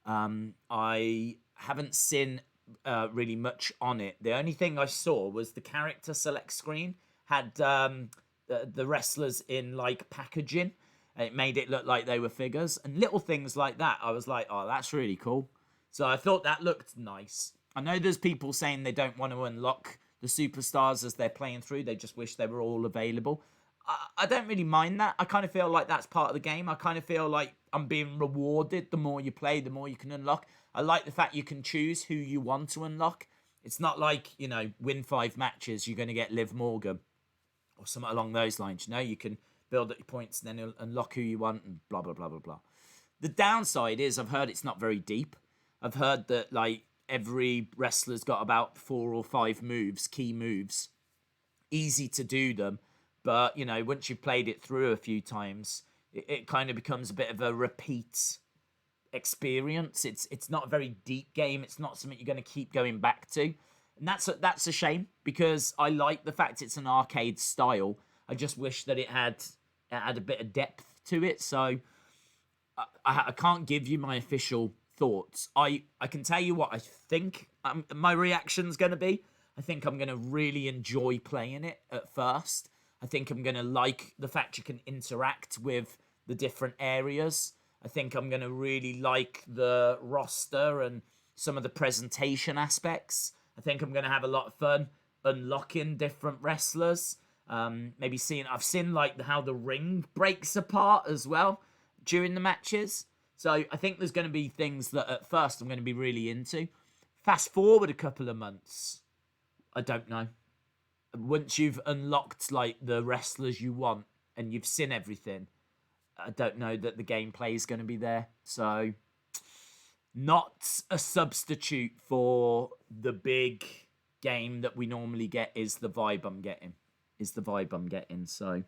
I haven't seen really much on it. The only thing I saw was the character select screen had the wrestlers in like packaging. It made it look like they were figures and little things like that. I was like, oh, that's really cool. So I thought that looked nice. I know there's people saying they don't want to unlock the superstars as they're playing through. They just wish they were all available. I don't really mind that. I kind of feel like that's part of the game. I kind of feel like I'm being rewarded. The more you play, the more you can unlock. I like the fact you can choose who you want to unlock. It's not like, you know, win 5 matches, you're going to get Liv Morgan or something along those lines. You know, you can build up your points and then unlock who you want and blah, blah, blah, blah, blah. The downside is I've heard it's not very deep. I've heard that, like, every wrestler's got about 4 or 5 moves, key moves. Easy to do them. But, you know, once you've played it through a few times, it kind of becomes a bit of a repeat experience. It's not a very deep game. It's not something you're going to keep going back to. And that's a shame because I like the fact it's an arcade style. I just wish that it had a bit of depth to it. So I can't give you my official thoughts. I can tell you what I think my reaction's going to be. I think I'm going to really enjoy playing it at first. I think I'm going to like the fact you can interact with the different areas. I think I'm going to really like the roster and some of the presentation aspects. I think I'm going to have a lot of fun unlocking different wrestlers. I've seen like how the ring breaks apart as well during the matches. So I think there's going to be things that at first I'm going to be really into. Fast forward a couple of months, I don't know. Once you've unlocked like the wrestlers you want and you've seen everything, I don't know that the gameplay is going to be there. So not a substitute for the big game that we normally get is the vibe I'm getting. So,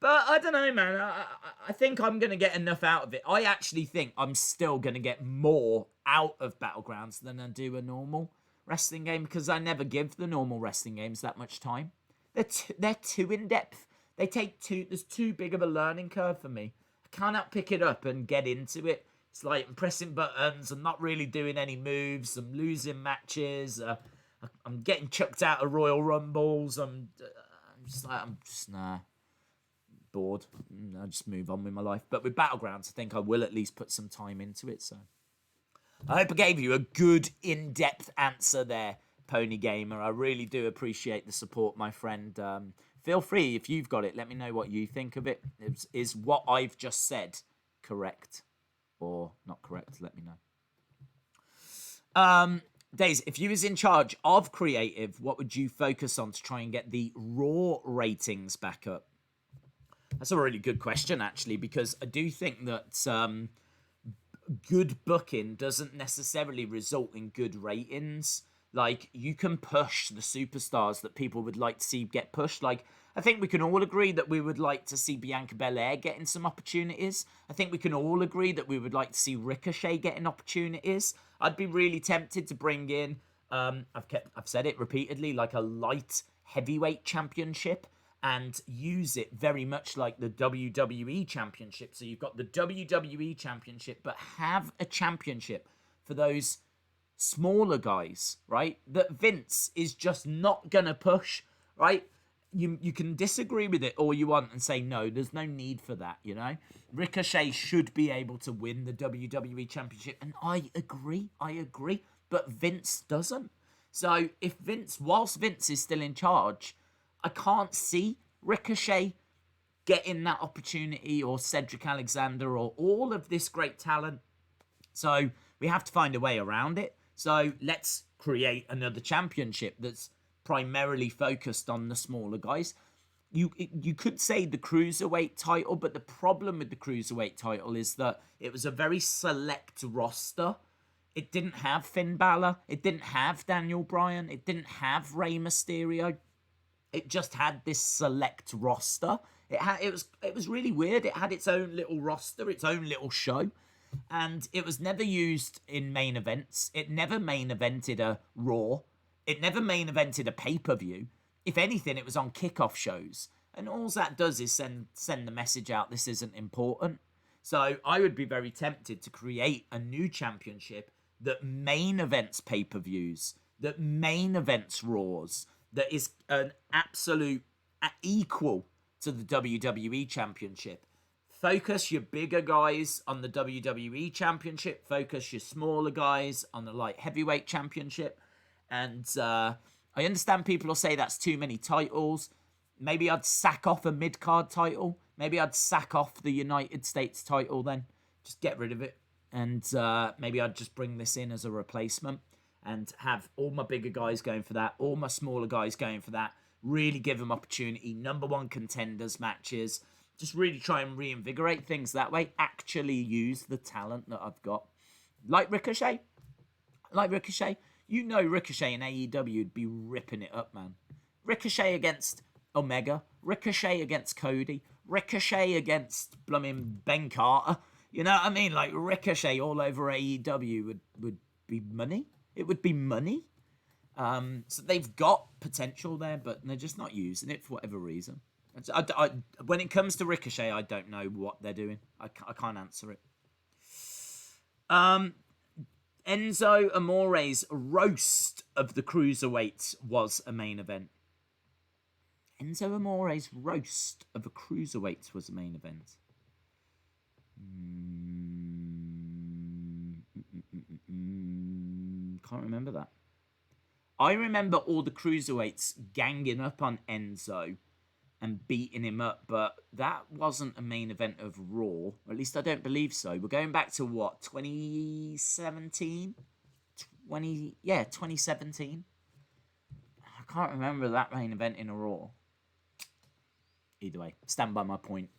but I don't know, man. I think I'm going to get enough out of it. I actually think I'm still going to get more out of Battlegrounds than I do a normal wrestling game because I never give the normal wrestling games that much time. They're too in depth. There's too big of a learning curve for me. I cannot pick it up and get into it. It's like I'm pressing buttons. I'm not really doing any moves. I'm losing matches. I'm getting chucked out of Royal Rumbles. I'm just nah, bored. I'll just move on with my life. But with Battlegrounds, I think I will at least put some time into it. So I hope I gave you a good, in-depth answer there, Pony Gamer. I really do appreciate the support, my friend. Feel free, if you've got it, let me know what you think of it. Is what I've just said correct or not correct? Let me know. Days, if you was in charge of creative, what would you focus on to try and get the Raw ratings back up? That's a really good question, actually, because I do think that good booking doesn't necessarily result in good ratings. Like, you can push the superstars that people would like to see get pushed. Like, I think we can all agree that we would like to see Bianca Belair getting some opportunities. I think we can all agree that we would like to see Ricochet getting opportunities. I'd be really tempted to bring in, I've said it repeatedly, like a light heavyweight championship and use it very much like the WWE championship. So you've got the WWE championship, but have a championship for those smaller guys, right? That Vince is just not gonna push, right? You can disagree with it all you want and say, no, there's no need for that, you know? Ricochet should be able to win the WWE Championship, and I agree, but Vince doesn't. So whilst Vince is still in charge, I can't see Ricochet getting that opportunity, or Cedric Alexander, or all of this great talent. So we have to find a way around it. So let's create another championship that's primarily focused on the smaller guys. You could say the Cruiserweight title, but the problem with the Cruiserweight title is that it was a very select roster. It didn't have Finn Balor. It didn't have Daniel Bryan. It didn't have Rey Mysterio. It just had this select roster. It was really weird. It had its own little roster, its own little show. And it was never used in main events. It never main evented a Raw. It never main evented a pay-per-view. If anything, it was on kickoff shows. And all that does is send the message out, this isn't important. So I would be very tempted to create a new championship that main events pay-per-views, that main events Raws, that is an absolute equal to the WWE Championship. Focus your bigger guys on the WWE Championship. Focus your smaller guys on the light heavyweight championship. And I understand people will say that's too many titles. Maybe I'd sack off a mid-card title. Maybe I'd sack off the United States title then. Just get rid of it. And maybe I'd just bring this in as a replacement and have all my bigger guys going for that, all my smaller guys going for that. Really give them opportunity. Number one contenders matches. Just really try and reinvigorate things that way. Actually use the talent that I've got. Like Ricochet. You know Ricochet in AEW would be ripping it up, man. Ricochet against Omega. Ricochet against Cody. Ricochet against blooming Ben Carter. You know what I mean? Like, Ricochet all over AEW would be money. It would be money. So they've got potential there, but they're just not using it for whatever reason. When it comes to Ricochet, I don't know what they're doing. I can't answer it. Enzo Amore's roast of the Cruiserweights was a main event. Enzo Amore's roast of the Cruiserweights was a main event. Can't remember that. I remember all the Cruiserweights ganging up on Enzo and beating him up, but that wasn't a main event of Raw. Or at least I don't believe so. We're going back to what, 2017? 2017. I can't remember that main event in a Raw. Either way, stand by my point.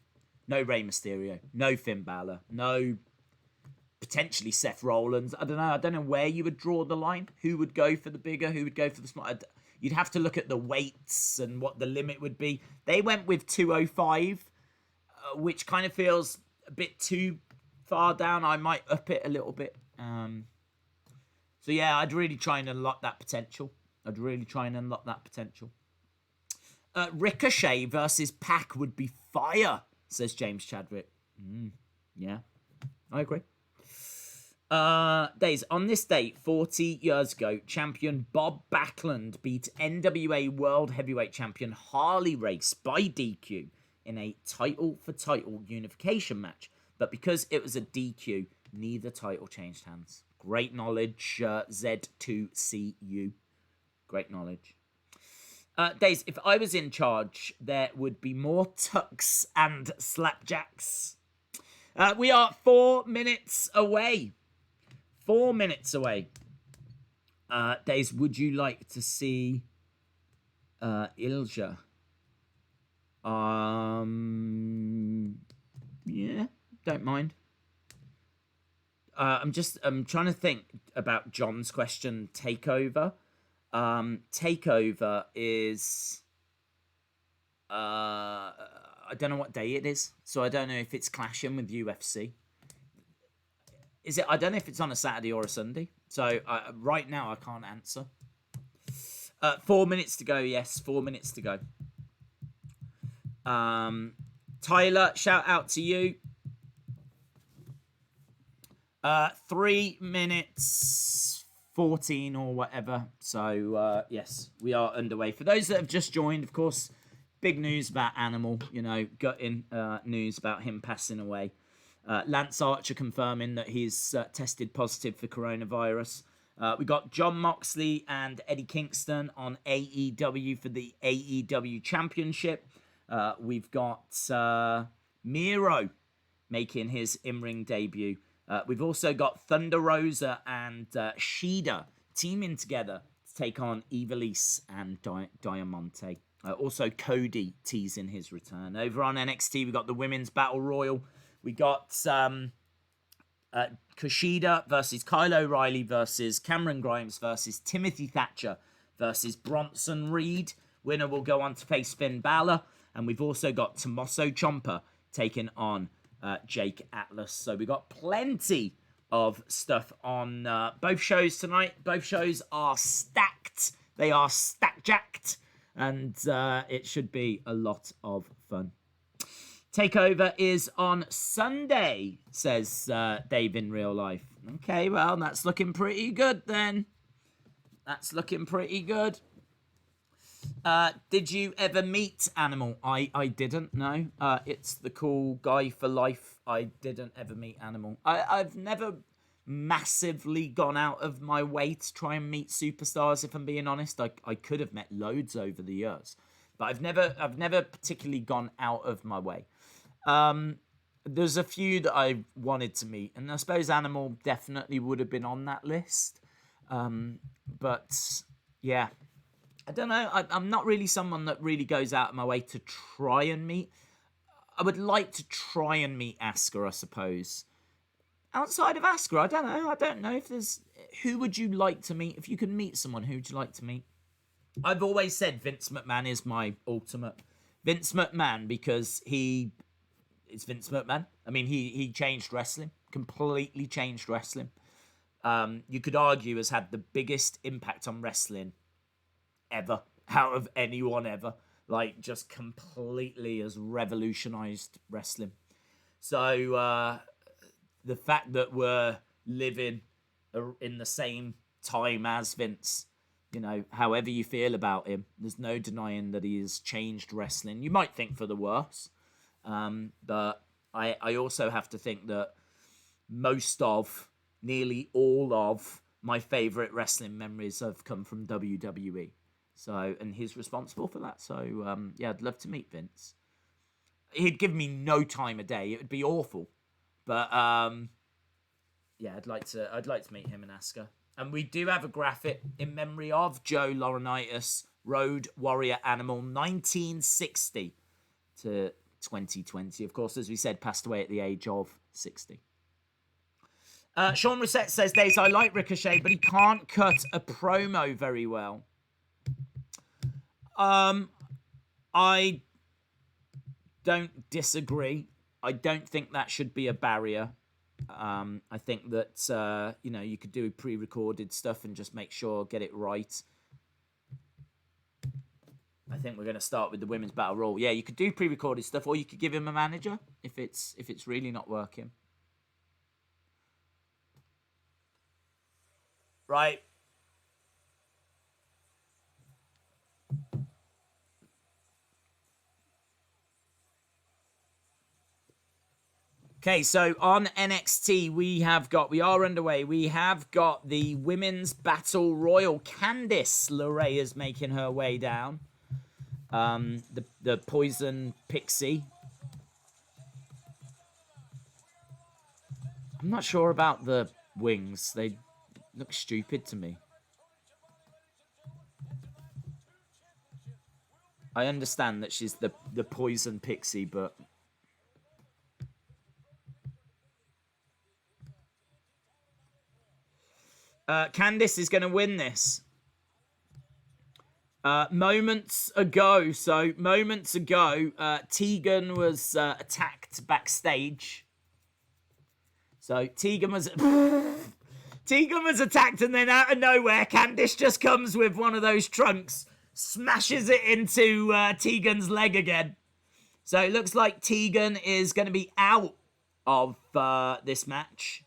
No Rey Mysterio, no Finn Balor, no potentially Seth Rollins. I don't know where you would draw the line. Who would go for the bigger? Who would go for the smaller? You'd have to look at the weights and what the limit would be. They went with 205, which kind of feels a bit too far down. I might up it a little bit. So yeah, I'd really try and unlock that potential. Ricochet versus Pac would be fire, says James Chadwick. Yeah, I agree. Days, on this date, 40 years ago, champion Bob Backlund beat NWA World Heavyweight Champion Harley Race by DQ in a title-for-title unification match. But because it was a DQ, neither title changed hands. Great knowledge, Z2CU. Great knowledge. Days, if I was in charge, there would be more tucks and slapjacks. We are 4 minutes away. 4 minutes away. Days, would you like to see Ilja? Yeah, don't mind. I'm trying to think about John's question. Takeover. Takeover is I don't know what day it is, so I don't know if it's clashing with UFC. Is it? I don't know if it's on a Saturday or a Sunday. So right now I can't answer. 4 minutes to go. Yes, 4 minutes to go. Tyler, shout out to you. 3 minutes 14 or whatever. So yes, we are underway. For those that have just joined, of course, big news about Animal. You know, gutting news about him passing away. Lance Archer confirming that he's tested positive for coronavirus. We got John Moxley and Eddie Kingston on AEW for the AEW Championship. We've got Miro making his in-ring debut. We've also got Thunder Rosa and Shida teaming together to take on Ivelisse and Diamante. Also, Cody teasing his return. Over on NXT, we got the Women's Battle Royal. We got Kushida versus Kyle O'Reilly versus Cameron Grimes versus Timothy Thatcher versus Bronson Reed. Winner will go on to face Finn Balor. And we've also got Tommaso Ciampa taking on Jake Atlas. So we got plenty of stuff on both shows tonight. Both shows are stacked. They are stack-jacked. And it should be a lot of fun. Takeover is on Sunday, says Dave in real life. Okay, well, that's looking pretty good then. That's looking pretty good. Did you ever meet Animal? I didn't, no. It's the cool guy for life. I didn't ever meet Animal. I've never massively gone out of my way to try and meet superstars, if I'm being honest. I could have met loads over the years. But I've never particularly gone out of my way. There's a few that I wanted to meet, and I suppose Animal definitely would have been on that list. But yeah, I don't know. I'm not really someone that really goes out of my way to try and meet. I would like to try and meet Asuka, I suppose. Outside of Asuka, I don't know. I don't know if there's... Who would you like to meet? If you could meet someone, who would you like to meet? I've always said Vince McMahon is my ultimate. Vince McMahon, because it's Vince McMahon. I mean, he changed wrestling. Completely changed wrestling. You could argue has had the biggest impact on wrestling ever, out of anyone ever. Like, just completely has revolutionized wrestling. So, the fact that we're living in the same time as Vince, you know, however you feel about him, there's no denying that he has changed wrestling. You might think for the worse, but I also have to think that nearly all of my favourite wrestling memories have come from WWE. So, and he's responsible for that. So, yeah, I'd love to meet Vince. He'd give me no time of day. It would be awful. But, yeah, I'd like to meet him and Asuka. And we do have a graphic in memory of Joe Laurinaitis, Road Warrior Animal, 1960 to 2020. Of course, as we said, passed away at the age of 60. Sean Reset says, Days, I like Ricochet, but he can't cut a promo very well. I don't disagree. I don't think that should be a barrier. I think that, you know, you could do pre-recorded stuff and just make sure, get it right. I think we're going to start with the Women's Battle Royal. Yeah, you could do pre-recorded stuff, or you could give him a manager if it's really not working. right? Okay, so on NXT, we are underway. We have got the Women's Battle Royal. Candice LeRae is making her way down. The Poison Pixie. I'm not sure about the wings. They look stupid to me. I understand that she's the Poison Pixie, but... Candice is going to win this. Moments ago, Tegan was attacked backstage. So Tegan was attacked, and then out of nowhere, Candice just comes with one of those trunks, smashes it into Tegan's leg again. So it looks like Tegan is going to be out of this match.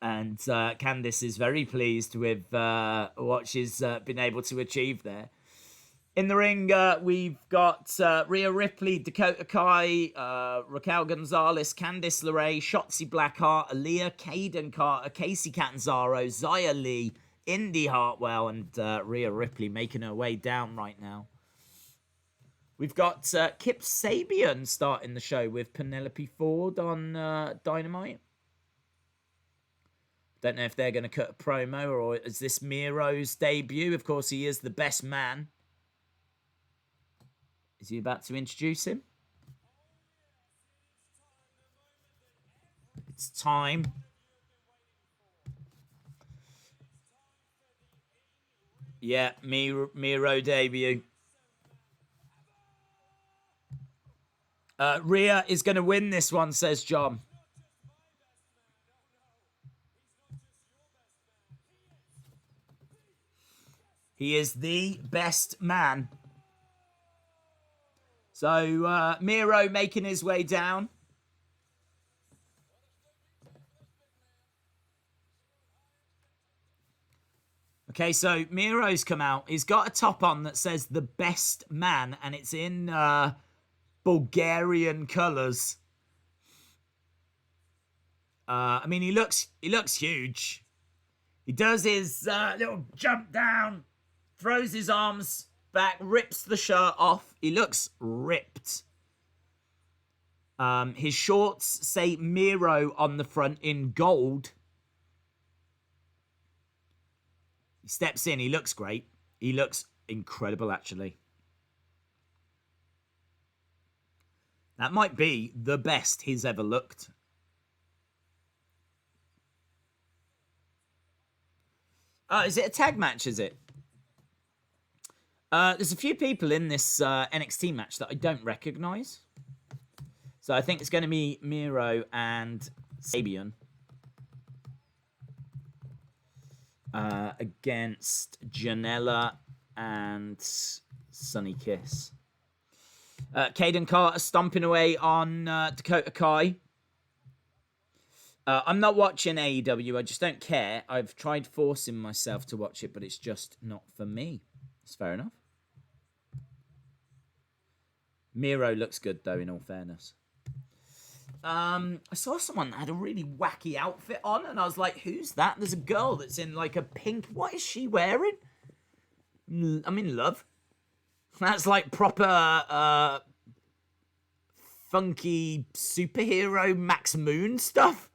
And Candice is very pleased with what she's been able to achieve there. In the ring, we've got Rhea Ripley, Dakota Kai, Raquel Gonzalez, Candice LeRae, Shotzi Blackheart, Aaliyah, Kaden Carter, Kacy Catanzaro, Xia Li, Indy Hartwell, and Rhea Ripley making her way down right now. We've got Kip Sabian starting the show with Penelope Ford on Dynamite. Don't know if they're going to cut a promo, or is this Miro's debut? Of course, he is the best man. Is he about to introduce him? It's time. Yeah, Miro debut. Rhea is going to win this one, says John. He is the best man. So, Miro making his way down. Okay, so Miro's come out. He's got a top on that says the best man, and it's in Bulgarian colours. I mean, he looks huge. He does his little jump down. Throws his arms back, rips the shirt off. He looks ripped. His shorts say Miro on the front in gold. He steps in. He looks great. He looks incredible, actually. That might be the best he's ever looked. Is it a tag match, is it? There's a few people in this NXT match that I don't recognise. So I think it's going to be Miro and Sabian against Janela and Sunny Kiss. Kaden Carter stomping away on Dakota Kai. I'm not watching AEW. I just don't care. I've tried forcing myself to watch it, but it's just not for me. It's fair enough. Miro looks good, though, in all fairness. I saw someone that had a really wacky outfit on, and I was like, who's that? There's a girl that's in, like, a pink... What is she wearing? I'm in love. That's, like, proper, funky superhero Max Moon stuff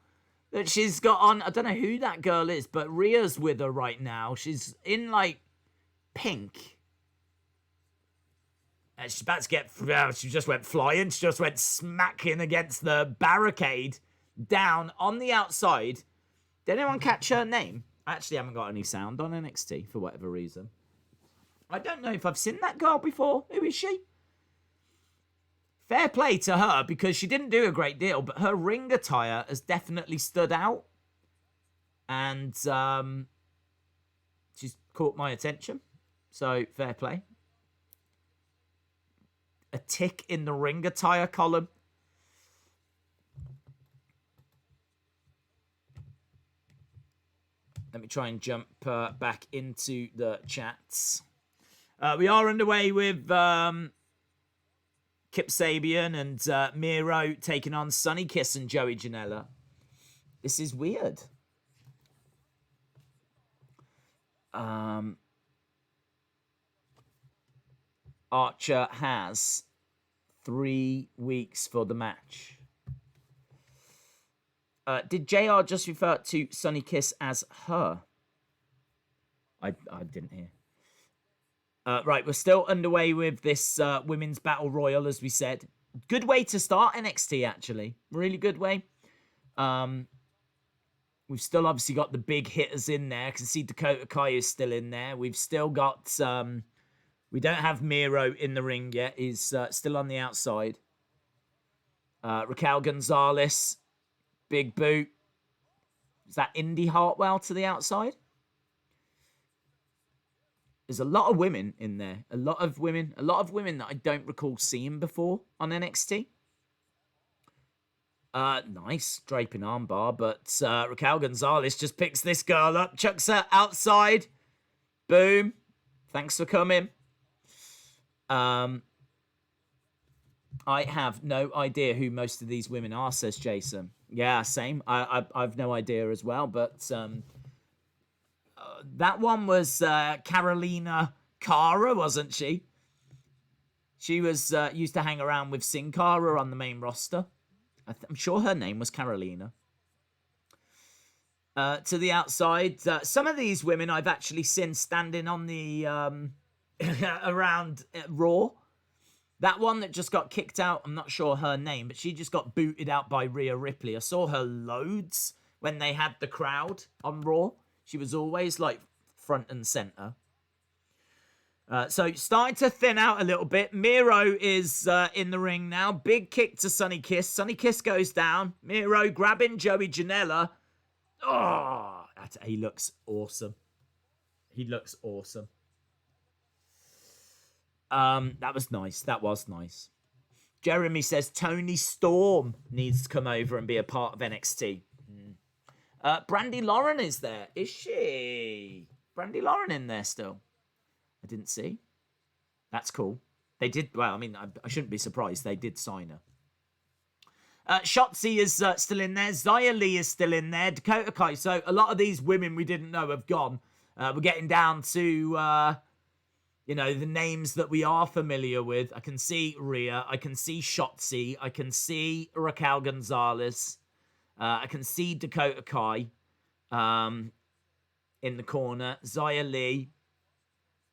that she's got on. I don't know who that girl is, but Rhea's with her right now. She's in, like, pink. She's about to get... she just went flying. She just went smacking against the barricade down on the outside. Did anyone catch her name? I actually haven't got any sound on NXT for whatever reason. I don't know if I've seen that girl before. Who is she? Fair play to her, because she didn't do a great deal, but her ring attire has definitely stood out. And she's caught my attention. So, fair play. A tick in the ring attire column. Let me try and jump back into the chats. We are underway with Kip Sabian and Miro taking on Sonny Kiss and Joey Janela. This is weird. Archer has 3 weeks for the match. Did JR just refer to Sonny Kiss as her? I didn't hear. Right, we're still underway with this Women's Battle Royal, as we said. Good way to start NXT, actually. Really good way. We've still obviously got the big hitters in there. I can see Dakota Kai is still in there. We've still got... we don't have Miro in the ring yet. He's still on the outside. Raquel Gonzalez. Big boot. Is that Indy Hartwell to the outside? There's a lot of women in there. A lot of women that I don't recall seeing before on NXT. Nice draping armbar, but Raquel Gonzalez just picks this girl up, chucks her outside. Boom. Thanks for coming. I have no idea who most of these women are, says Jason. Yeah, same. I've no idea as well, but that one was Carolina Cara, wasn't she? She was used to hang around with Sin Cara on the main roster. I'm sure her name was Carolina. To the outside, some of these women I've actually seen standing on the around Raw. That one that just got kicked out, I'm not sure her name, but she just got booted out by Rhea Ripley. I saw her loads when they had the crowd on Raw. She was always like front and center. So starting to thin out a little bit. Miro is in the ring now. Big kick to Sonny Kiss. Sonny Kiss goes down. Miro grabbing Joey Janela. Oh, he looks awesome. He looks awesome. That was nice. That was nice. Jeremy says Tony Storm needs to come over and be a part of NXT. Brandy Lauren is there. Is she? Brandy Lauren in there still? I didn't see. That's cool. They did, well, I mean, I shouldn't be surprised. They did sign her. Shotzi is still in there. Xia Li is still in there. Dakota Kai. So a lot of these women we didn't know have gone. We're getting down to... you know, the names that we are familiar with. I can see Rhea. I can see Shotzi. I can see Raquel Gonzalez. I can see Dakota Kai in the corner. Xia Li.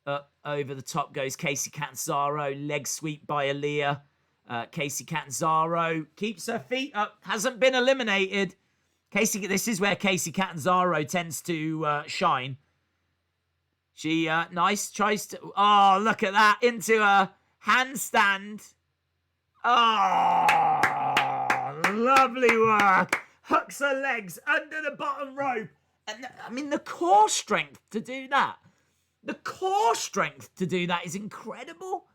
Up over the top goes Kacy Catanzaro. Leg sweep by Aaliyah. Kacy Catanzaro keeps her feet up. Hasn't been eliminated. This is where Kacy Catanzaro tends to shine. She, nice, tries to... Oh, look at that. Into a handstand. Oh, lovely work. Hooks her legs under the bottom rope. And, I mean, the core strength to do that. The core strength to do that is incredible.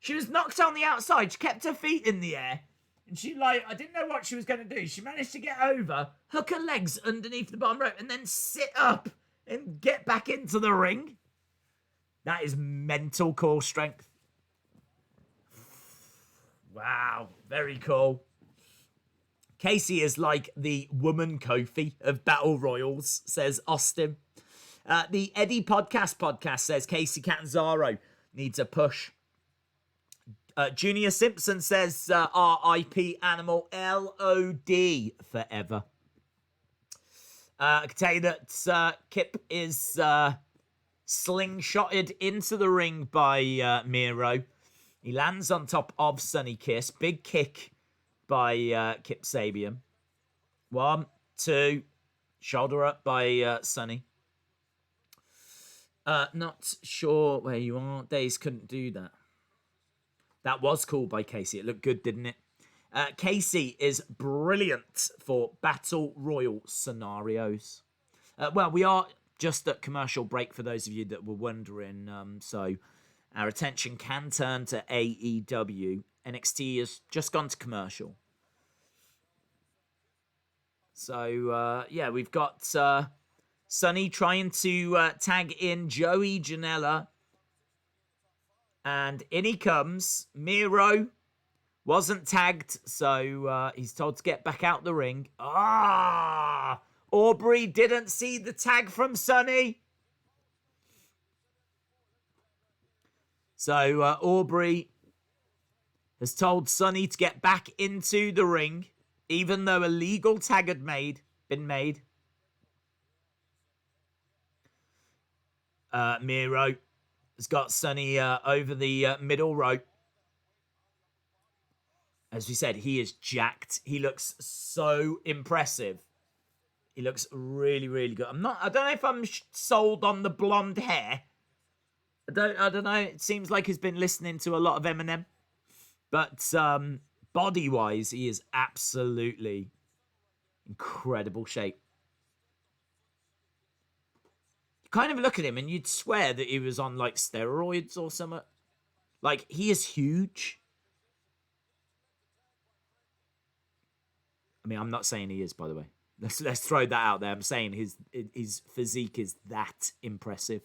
She was knocked on the outside. She kept her feet in the air. And she, I didn't know what she was going to do. She managed to get over, hook her legs underneath the bottom rope, and then sit up and get back into the ring. That is mental core strength. Wow, very cool. Kacy is like the woman Kofi of Battle Royals, says Austin. The Eddie podcast says Kacy Catanzaro needs a push. Junior Simpson says RIP Animal LOD forever. I can tell you that Kip is slingshotted into the ring by Miro. He lands on top of Sonny Kiss. Big kick by Kip Sabian. 1, 2. Shoulder up by Sonny. Not sure where you are. Days couldn't do that. That was cool by Kacy. It looked good, didn't it? Kacy is brilliant for Battle Royal scenarios. Well, we are just at commercial break for those of you that were wondering. So our attention can turn to AEW. NXT has just gone to commercial. So, yeah, we've got Sonny trying to tag in Joey Janela. And in he comes. Miro wasn't tagged, so he's told to get back out the ring. Aubrey didn't see the tag from Sonny. So Aubrey has told Sonny to get back into the ring, even though a legal tag had been made. Miro has got Sonny over the middle rope. As we said, he is jacked. He looks so impressive. He looks really, really good. I don't know if I'm sold on the blonde hair. I don't know. It seems like he's been listening to a lot of Eminem. But body-wise, he is absolutely incredible shape. You kind of look at him and you'd swear that he was on like steroids or something. Like, he is huge. I mean, I'm not saying he is, by the way. Let's throw that out there. I'm saying his physique is that impressive.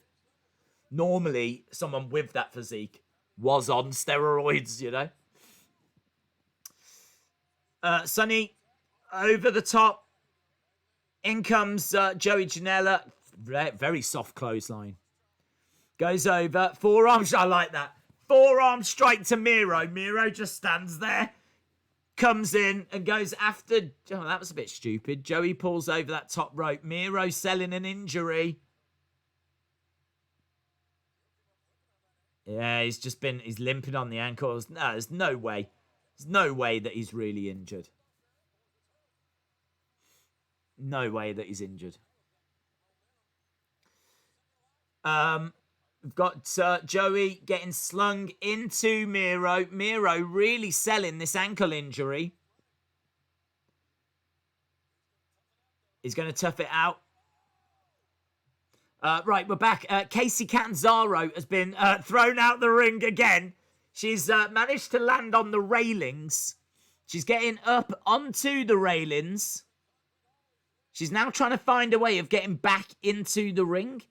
Normally, someone with that physique was on steroids, you know. Sonny, over the top. In comes Joey Janela. Very soft clothesline. Goes over. Forearms. I like that. Forearm strike to Miro. Miro just stands there. Comes in and goes after... Oh, that was a bit stupid. Joey pulls over that top rope. Miro selling an injury. Yeah, he's limping on the ankles. No, there's no way. There's no way that he's really injured. No way that he's injured. We've got Joey getting slung into Miro. Miro really selling this ankle injury. He's going to tough it out. Right, we're back. Kacy Catanzaro has been thrown out the ring again. She's managed to land on the railings. She's getting up onto the railings. She's now trying to find a way of getting back into the ring.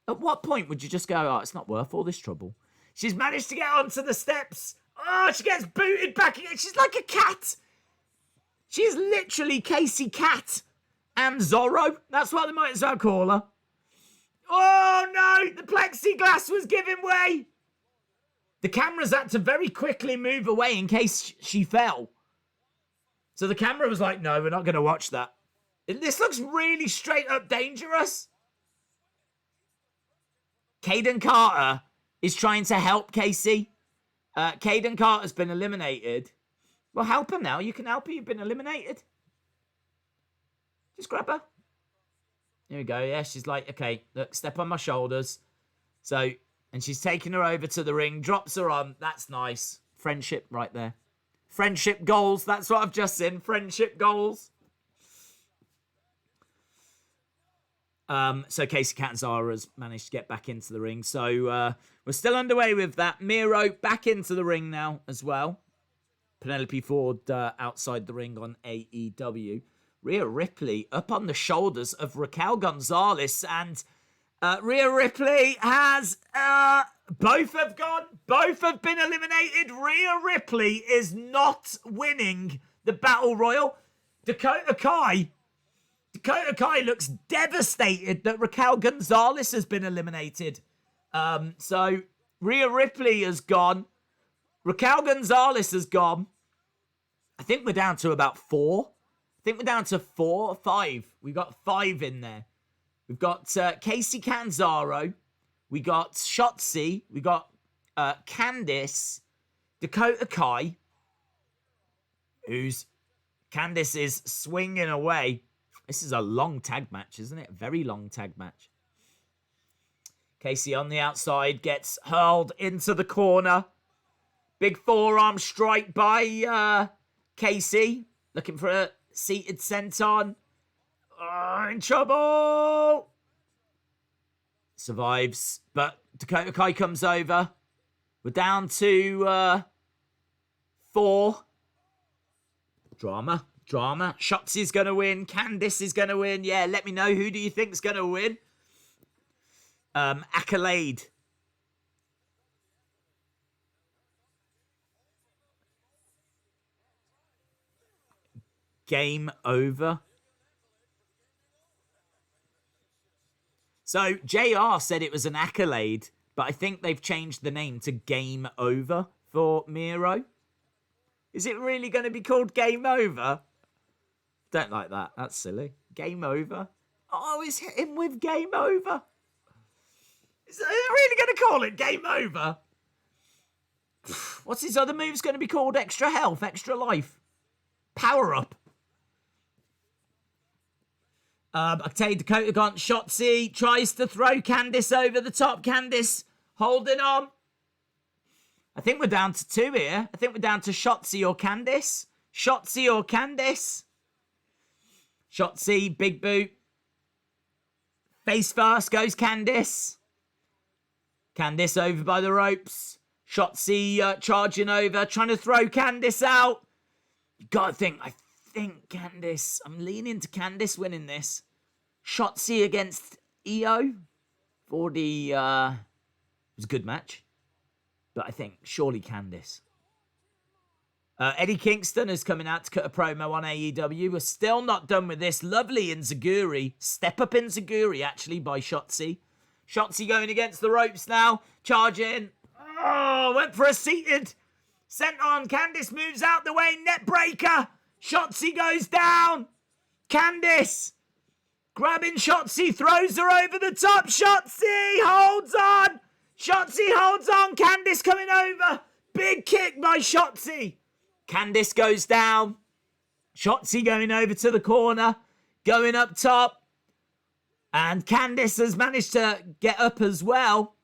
At what point would you just go, oh, it's not worth all this trouble? She's managed to get onto the steps. Oh, she gets booted back again. She's like a cat. She's literally Kacy Cat and Zorro. That's what they might as well call her. Oh, no. The plexiglass was giving way. The cameras had to very quickly move away in case she fell. So the camera was like, no, we're not going to watch that. This looks really straight up dangerous. Caden Carter is trying to help Kacy. Caden Carter's been eliminated. Well, help him now. You can help her. You've been eliminated. Just grab her. Here we go. Yeah, she's like, okay, look, step on my shoulders. So, and she's taking her over to the ring, drops her on. That's nice. Friendship right there. Friendship goals. That's what I've just seen. Friendship goals. So Kacy Catanzaro has managed to get back into the ring. So we're still underway with that. Miro back into the ring now as well. Penelope Ford outside the ring on AEW. Rhea Ripley up on the shoulders of Raquel Gonzalez. And Rhea Ripley has... both have gone. Both have been eliminated. Rhea Ripley is not winning the Battle Royal. Dakota Kai looks devastated that Raquel Gonzalez has been eliminated. So Rhea Ripley has gone. Raquel Gonzalez has gone. I think we're down to about 4. I think we're down to 4 or 5. We got 5 in there. We've got Kacy Catanzaro. We got Shotzi. We got Candice. Dakota Kai. Candice is swinging away. This is a long tag match, isn't it? Very long tag match. Kacy on the outside gets hurled into the corner. Big forearm strike by Kacy. Looking for a seated senton. Oh, in trouble. Survives. But Dakota Kai comes over. We're down to 4. Drama. Drama. Shotzi's going to win. Candice is going to win. Yeah, let me know. Who do you think's going to win? Accolade. Game over. So, JR said it was an accolade, but I think they've changed the name to Game Over for Miro. Is it really going to be called Game Over? Don't like that. That's silly. Game Over. Oh, he's hit him with Game Over. Is it really going to call it Game Over? What's his other moves going to be called? Extra Health, Extra Life, Power Up. Octave Dakota gone. Shotzi tries to throw Candice over the top. Candice holding on. I think we're down to 2 here. I think we're down to Shotzi or Candice. Shotzi or Candice. Shotzi, big boot. Face first goes Candice. Candice over by the ropes. Shotzi charging over, trying to throw Candice out. You gotta think, I think Candice, I'm leaning to Candice winning this. Shotzi against Io for the, it was a good match. But I think surely Candice. Eddie Kingston is coming out to cut a promo on AEW. We're still not done with this. Lovely Enziguri. Step up Enziguri, actually, by Shotzi. Shotzi going against the ropes now. Charging. Oh, went for a seated. Sent on. Candice moves out the way. Net breaker. Shotzi goes down. Candice grabbing Shotzi. Throws her over the top. Shotzi holds on. Shotzi holds on. Candice coming over. Big kick by Shotzi. Candice goes down. Shotzi going over to the corner. Going up top. And Candice has managed to get up as well.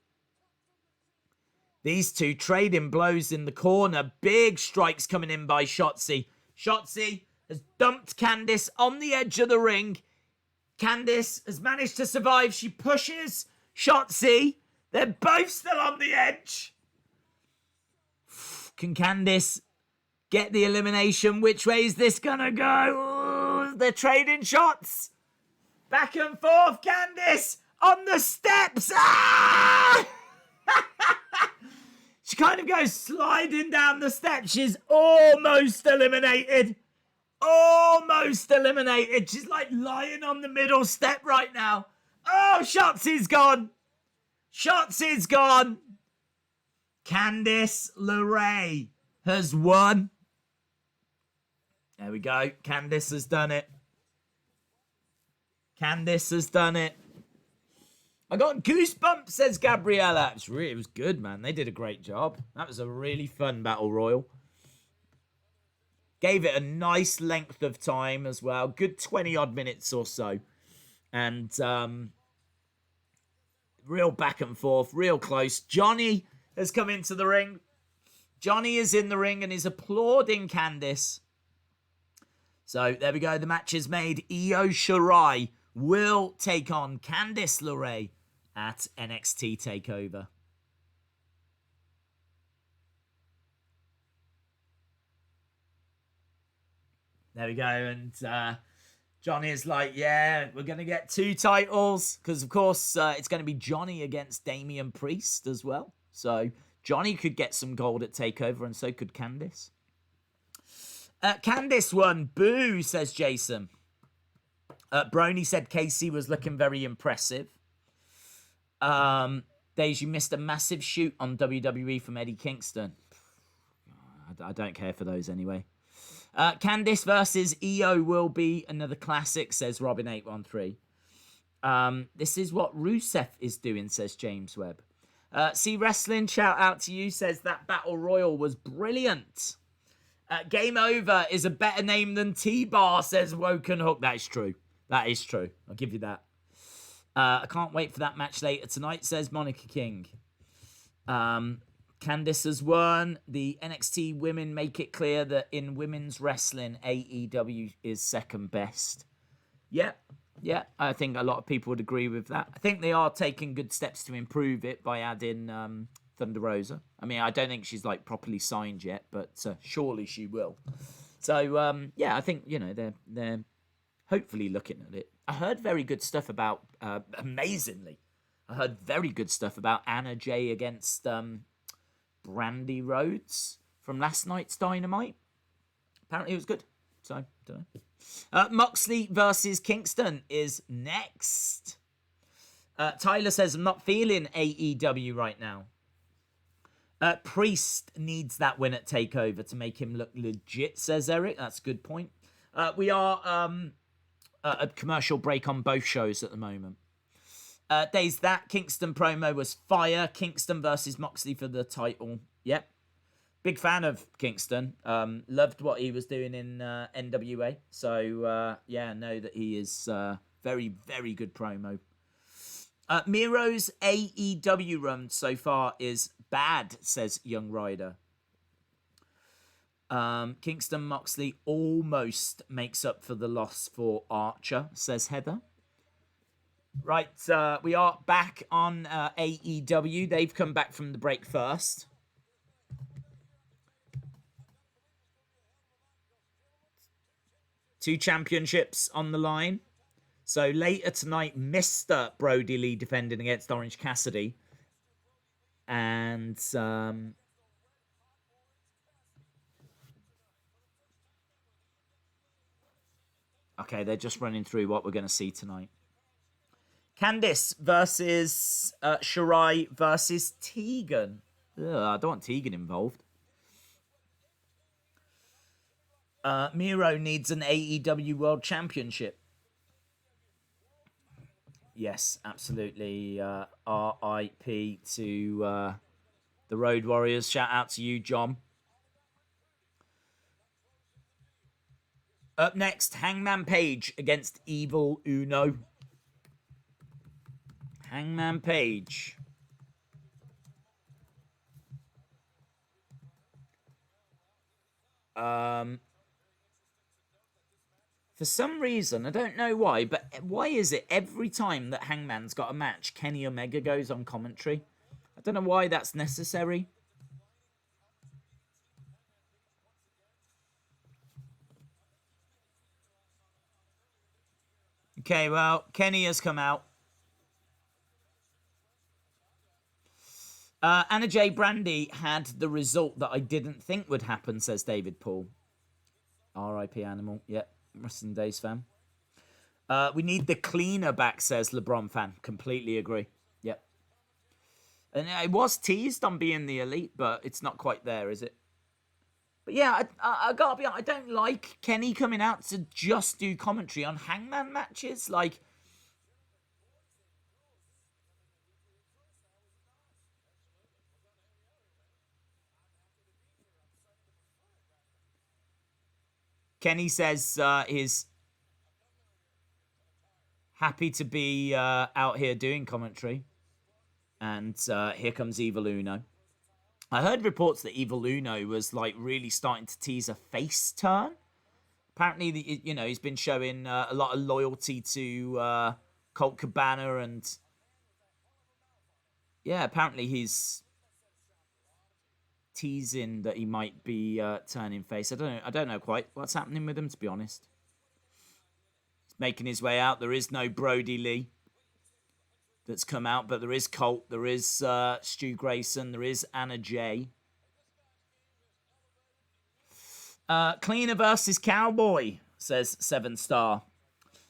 These two trading blows in the corner. Big strikes coming in by Shotzi. Shotzi has dumped Candice on the edge of the ring. Candice has managed to survive. She pushes Shotzi. They're both still on the edge. Can Candice get the elimination? Which way is this gonna go? Ooh, they're trading shots. Back and forth, Candice on the steps. Ah! She kind of goes sliding down the steps. She's almost eliminated. Almost eliminated. She's like lying on the middle step right now. Oh, Shotzi's gone. Shotzi's gone. Candice LeRae has won. There we go. Candice has done it. Candice has done it. I got goosebumps, says Gabriella. It was good, man. They did a great job. That was a really fun battle royal. Gave it a nice length of time as well. Good 20-odd minutes or so. And real back and forth, real close. Johnny has come into the ring. Johnny is in the ring and is applauding Candice. So there we go. The match is made. Io Shirai will take on Candice LeRae at NXT TakeOver. There we go. And Johnny is like, yeah, we're going to get 2 titles. Because, of course, it's going to be Johnny against Damian Priest as well. So Johnny could get some gold at TakeOver, and so could Candice. Candice won. Boo, says Jason. Brony said Casey was looking very impressive. Days, you missed a massive shoot on WWE from Eddie Kingston. I don't care for those anyway. Candice versus Io will be another classic, says Robin813. This is what Rusev is doing, says James Webb. See Wrestling, shout out to you, says that Battle Royal was brilliant. Game Over is a better name than T-Bar, says Woken Hook. That is true. That is true. I'll give you that. I can't wait for that match later tonight, says Monica King. Candice has won. The NXT women make it clear that in women's wrestling, AEW is second best. Yeah, I think a lot of people would agree with that. I think they are taking good steps to improve it by adding Thunder Rosa. I mean, I don't think she's like properly signed yet, but surely she will. So yeah, I think they're hopefully looking at it. I heard very good stuff about amazingly. I heard very good stuff about Anna Jay against Brandy Rhodes from last night's Dynamite. Apparently it was good. So, don't know. Moxley versus Kingston is next. Tyler says, I'm not feeling AEW right now. Priest needs that win at TakeOver to make him look legit, says Eric. That's a good point. We are a commercial break on both shows at the moment. Days that Kingston promo was fire. Kingston versus Moxley for the title. Yep. Big fan of Kingston. Loved what he was doing in NWA. So, yeah, know that he is very, very good promo. Miro's AEW run so far is bad, says Young Rider. Kingston Moxley almost makes up for the loss for Archer, says Heather. Right, we are back on AEW. They've come back from the break first. Two championships on the line. So later tonight, Mr. Brodie Lee defending against Orange Cassidy. And okay, they're just running through what we're going to see tonight. Candice versus Shirai versus Tegan. Ugh, I don't want Tegan involved. Miro needs an AEW World Championship. Yes, absolutely. RIP to the Road Warriors. Shout out to you, John. Up next, Hangman Page against Evil Uno. Hangman Page. For some reason, I don't know why, but why is it every time that Hangman's got a match, Kenny Omega goes on commentary? I don't know why that's necessary. Okay, well, Kenny has come out. Anna J. Brandy had the result that I didn't think would happen, says David Paul. R.I.P. Animal. Yep. Wrestling Days fan. We need the cleaner back, says LeBron fan. Completely agree. Yep. And it was teased on being the elite, but it's not quite there, is it? But yeah, I gotta be honest, I don't like Kenny coming out to just do commentary on Hangman matches. Like, Kenny says he's happy to be out here doing commentary. And here comes Evil Uno. I heard reports that Evil Uno was like really starting to tease a face turn. Apparently, he's been showing a lot of loyalty to Colt Cabana, and yeah, apparently he's teasing that he might be turning face. I don't know quite what's happening with him, to be honest. He's making his way out. There is no Brodie Lee that's come out, but there is Colt, there is Stu Grayson, there is Anna Jay. Cleaner versus Cowboy, says 7 Star.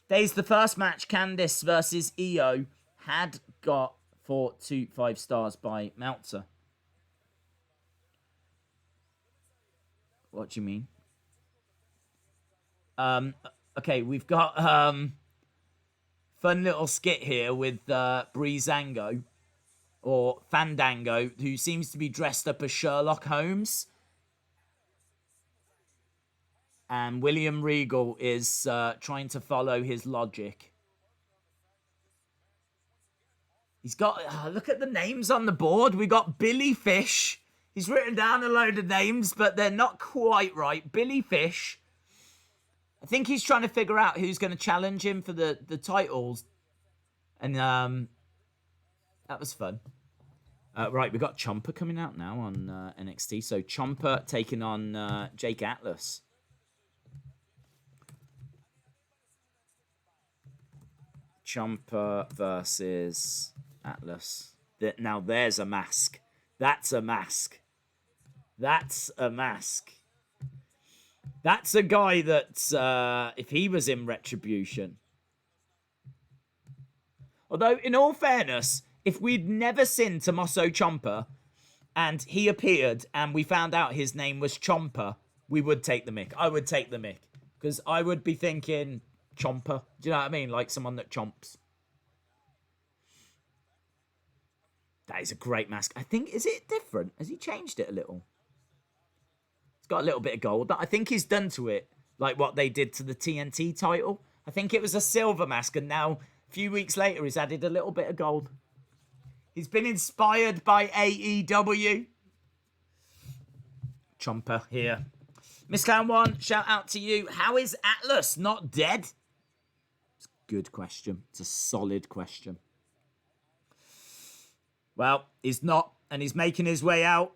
Days the first match, Candice versus EO, had got 4 to 5 stars by Meltzer. What do you mean? Okay, we've got fun little skit here with Breezango, or Fandango, who seems to be dressed up as Sherlock Holmes. And William Regal is trying to follow his logic. He's got... look at the names on the board. We got Billy Fish. He's written down a load of names, but they're not quite right. Billy Fish. I think he's trying to figure out who's going to challenge him for the titles. And that was fun. Right, we've got Ciampa coming out now on NXT. So Ciampa taking on Jake Atlas. Ciampa versus Atlas. Now there's a mask. That's a mask. That's a mask. That's a guy that, if he was in Retribution. Although, in all fairness, if we'd never seen Tommaso Ciampa and he appeared and we found out his name was Ciampa, we would take the mick. I would take the mick. Because I would be thinking Ciampa. Do you know what I mean? Like someone that chomps. That is a great mask. I think, is it different? Has he changed it a little? It's got a little bit of gold. I think he's done to it like what they did to the TNT title. I think it was a silver mask, and now, a few weeks later, he's added a little bit of gold. He's been inspired by AEW. Ciampa here. Miss Clown 1, shout out to you. How is Atlas not dead? It's a good question. It's a solid question. Well, he's not, and he's making his way out.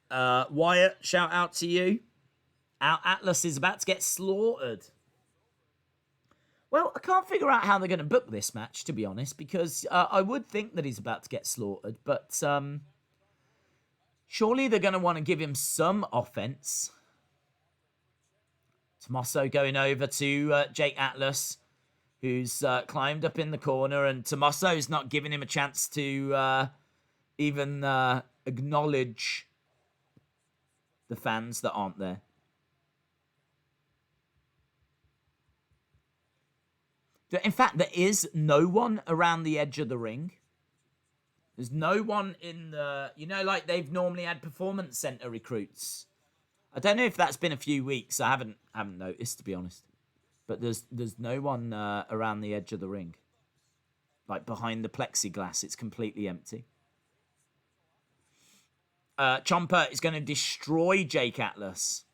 Wyatt, shout out to you. Our Atlas is about to get slaughtered. Well, I can't figure out how they're going to book this match, to be honest, because I would think that he's about to get slaughtered, but surely they're going to want to give him some offense. Tommaso going over to Jake Atlas, who's climbed up in the corner, and Tommaso's not giving him a chance to even acknowledge the fans that aren't there. In fact, there is no one around the edge of the ring. There's no one in the... You know, like they've normally had performance center recruits. I don't know if that's been a few weeks. I haven't noticed, to be honest. But there's no one around the edge of the ring. Like behind the plexiglass, it's completely empty. Ciampa is going to destroy Jake Atlas.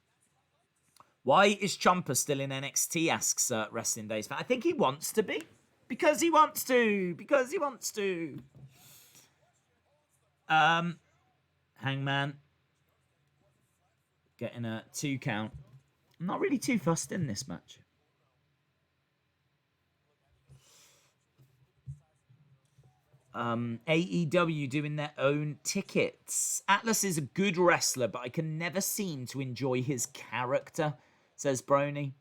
Why is Ciampa still in NXT, asks Wrestling Days fan. I think he wants to be. Because he wants to. Because he wants to. Hangman. Getting a 2 count. I'm not really too fussed in this match. AEW doing their own tickets. Atlas is a good wrestler, but I can never seem to enjoy his character, says Brodie.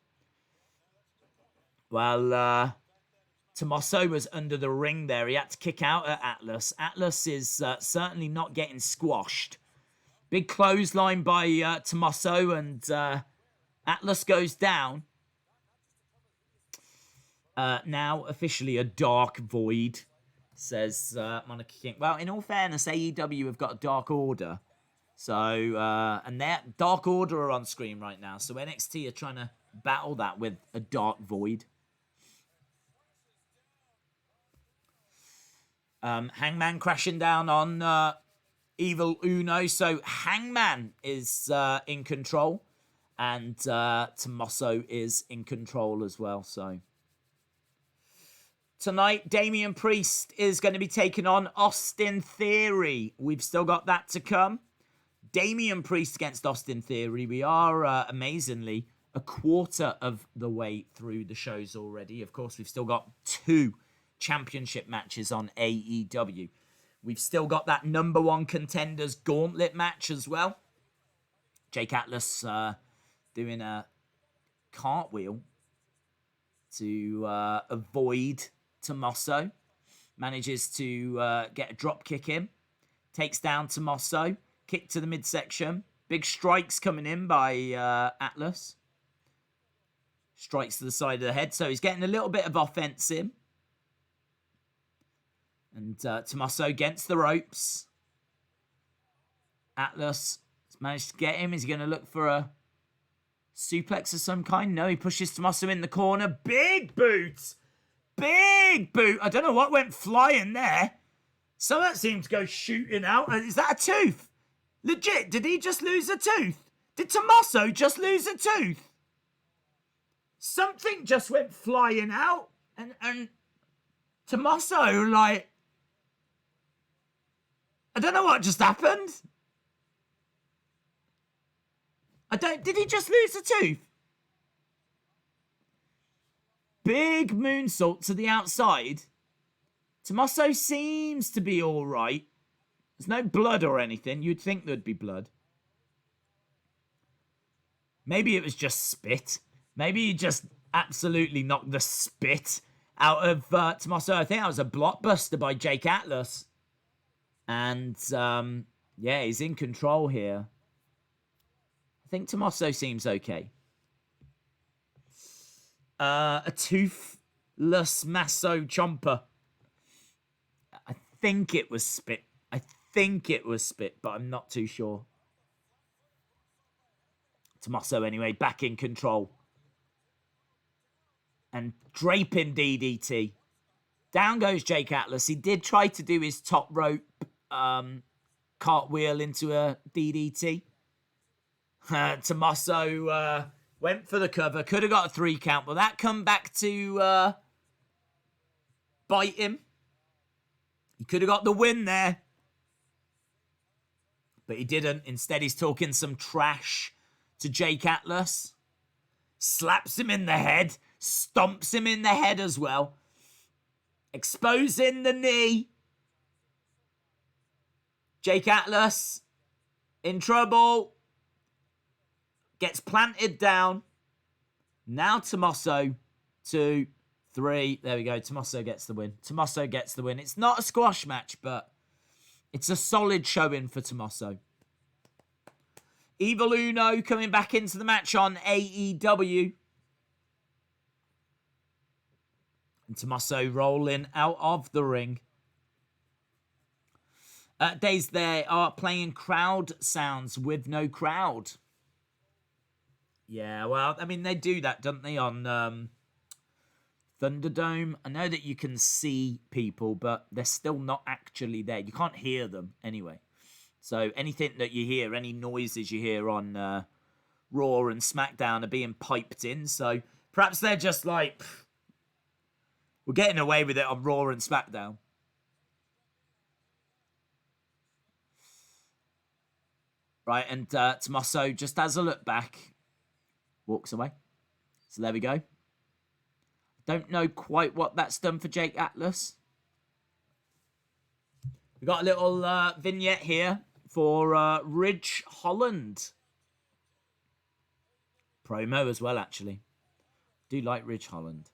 Well, Tommaso was under the ring there. He had to kick out at Atlas. Atlas is certainly not getting squashed. Big clothesline by Tommaso, and Atlas goes down. Now officially a dark void, says Monarchy King. Well, in all fairness, AEW have got a Dark Order. So, and that Dark Order are on screen right now. So NXT are trying to battle that with a Dark Void. Hangman crashing down on Evil Uno. So Hangman is in control. And Tommaso is in control as well. So tonight, Damian Priest is going to be taking on Austin Theory. We've still got that to come. Damian Priest against Austin Theory. We are, amazingly, a quarter of the way through the shows already. Of course, we've still got 2 championship matches on AEW. We've still got that number 1 contenders gauntlet match as well. Jake Atlas doing a cartwheel to avoid Tommaso. Manages to get a drop kick in. Takes down Tommaso. Kick to the midsection. Big strikes coming in by Atlas. Strikes to the side of the head. So he's getting a little bit of offense in. And Tommaso against the ropes. Atlas has managed to get him. Is he going to look for a suplex of some kind? No, he pushes Tommaso in the corner. Big boot! Big boot! I don't know what went flying there. Some of that seemed to go shooting out. Is that a tooth? Legit, did he just lose a tooth? Did Tommaso just lose a tooth? Something just went flying out. And Tommaso, like... I don't know what just happened. Did he just lose a tooth? big moonsault to the outside. Tommaso seems to be all right. There's no blood or anything. You'd think there'd be blood. Maybe it was just spit. Maybe he just absolutely knocked the spit out of Tommaso. I think that was a blockbuster by Jake Atlas. And, yeah, he's in control here. I think Tommaso seems okay. A toothless Masso Ciampa. I think it was spit. But I'm not too sure. Tommaso, anyway, back in control. And draping DDT. Down goes Jake Atlas. He did try to do his top rope cartwheel into a DDT. Tommaso went for the cover. Could have got a 3 count, but that come back to bite him. He could have got the win there. But he didn't. Instead, he's talking some trash to Jake Atlas. Slaps him in the head. Stomps him in the head as well. Exposing the knee. Jake Atlas in trouble. Gets planted down. Now Tommaso. 2, 3. There we go. Tommaso gets the win. Tommaso gets the win. It's not a squash match, but it's a solid showing for Tommaso. Evil Uno coming back into the match on AEW. And Tommaso rolling out of the ring. Days they are playing crowd sounds with no crowd. Yeah, well, I mean, they do that, don't they, on Thunderdome? I know that you can see people, but they're still not actually there. You can't hear them anyway. So anything that you hear, any noises you hear on Raw and SmackDown are being piped in. So perhaps they're just like, we're getting away with it on Raw and SmackDown. Right, and Tommaso just has a look back. Walks away. So there we go. Don't know quite what that's done for Jake Atlas. We got a little vignette here for Ridge Holland. Promo as well, actually. Do like Ridge Holland.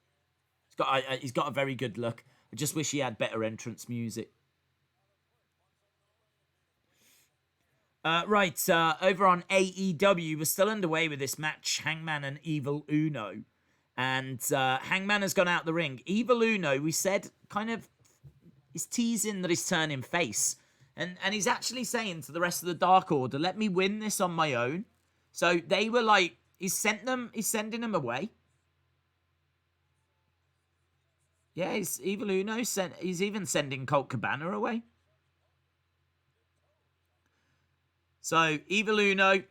He's got a very good look. I just wish he had better entrance music. Right, over on AEW, we're still underway with this match, Hangman and Evil Uno. And Hangman has gone out the ring. Evil Uno, we said, kind of, is teasing that he's turning face. And he's actually saying to the rest of the Dark Order, let me win this on my own. So they were like, he's sending them away. Yeah, Evil Uno, he's even sending Colt Cabana away. So, Evil Uno,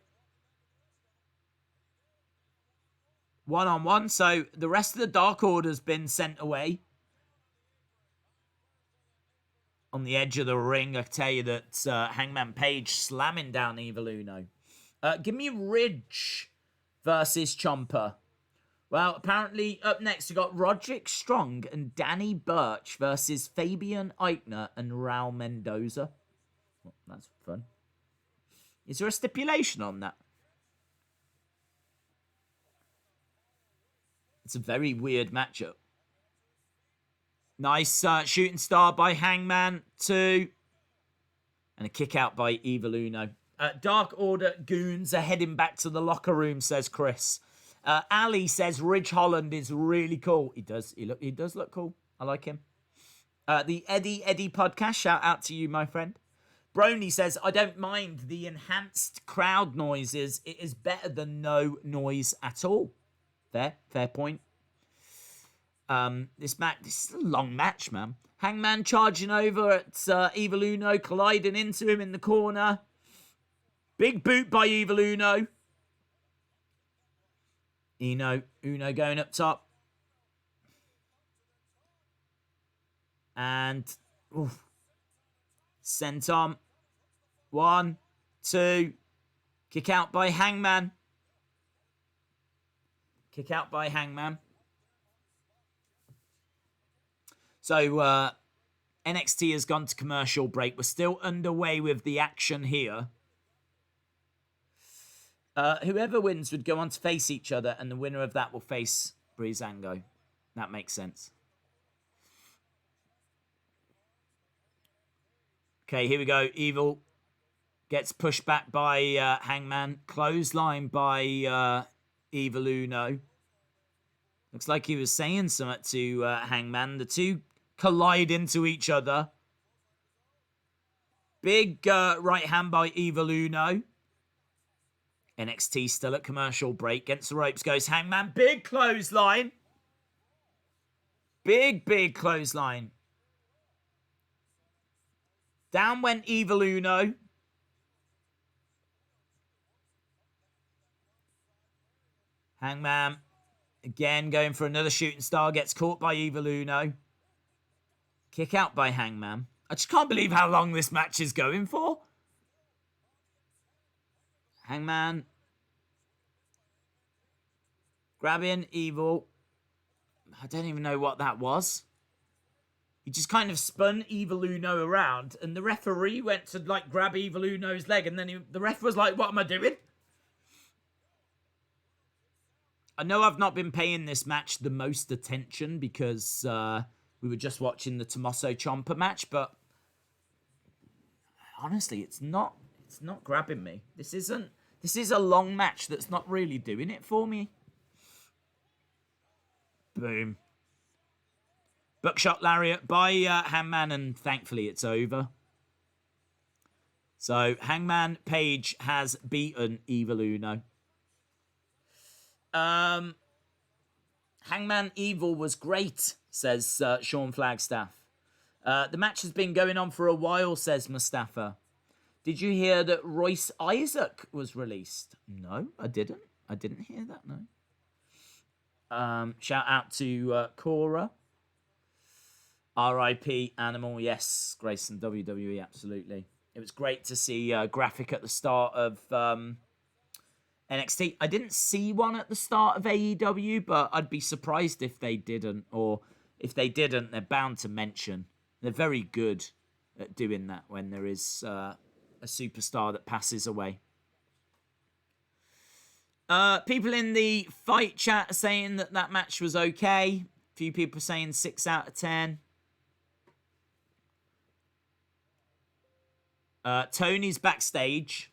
one-on-one. So, the rest of the Dark Order's been sent away. On the edge of the ring, I tell you that Hangman Page slamming down Evil Uno. Give me Ridge versus Ciampa. Well, apparently, up next, we got Roderick Strong and Danny Burch versus Fabian Eichner and Raul Mendoza. Well, that's fun. Is there a stipulation on that? It's a very weird matchup. Nice shooting star by Hangman. 2. And a kick out by Evil Uno. Dark Order goons are heading back to the locker room, says Chris. Ali says Ridge Holland is really cool. He does look cool. I like him. The Eddie podcast. Shout out to you, my friend. Brony says, I don't mind the enhanced crowd noises. It is better than no noise at all. Fair point. This is a long match, man. Hangman charging over at Evil Uno, colliding into him in the corner. Big boot by Evil Uno. Uno going up top. And senton. 1, 2. Kick out by Hangman. So NXT has gone to commercial break. We're still underway with the action here. Whoever wins would go on to face each other, and the winner of that will face Breezango. That makes sense. Okay, here we go. Evil gets pushed back by Hangman. Clothesline by Evil Uno. Looks like he was saying something to Hangman. The two collide into each other. Big right hand by Evil Uno. NXT still at commercial break. Against the ropes goes Hangman. Big clothesline. Big clothesline. Down went Evil Uno. Hangman again going for another shooting star. Gets caught by Evil Uno. Kick out by Hangman. I just can't believe how long this match is going for. Hangman grabbing Evil. I don't even know what that was. He just kind of spun Evil Uno around, and the referee went to like grab Evil Uno's leg, and then the ref was like, "What am I doing?" I know I've not been paying this match the most attention because we were just watching the Tommaso Ciampa match, but honestly, it's not grabbing me. This is a long match that's not really doing it for me. Boom. Buckshot lariat by Hangman, and thankfully it's over. So Hangman Page has beaten Evil Uno. Hangman Evil was great, says Sean Flagstaff. The match has been going on for a while, says Mustafa. Did you hear that Royce Isaac was released? No, I didn't. I didn't hear that, no. Shout out to Cora. R.I.P. Animal, yes. Grayson, WWE, absolutely. It was great to see a graphic at the start of NXT. I didn't see one at the start of AEW, but I'd be surprised if they didn't. Or if they didn't, they're bound to mention. They're very good at doing that when there is a superstar that passes away. People in the fight chat are saying that match was okay. A few people saying 6 out of 10. Tony's backstage.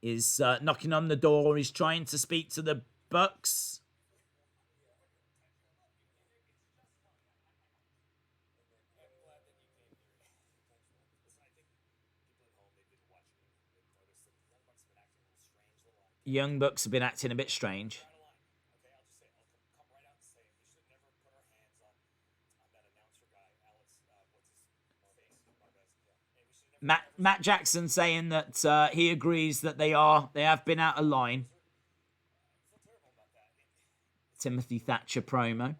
Is knocking on the door. He's trying to speak to the Bucks. Young Bucks have been acting a bit strange. Matt Jackson saying that he agrees that they have been out of line. Timothy Thatcher promo.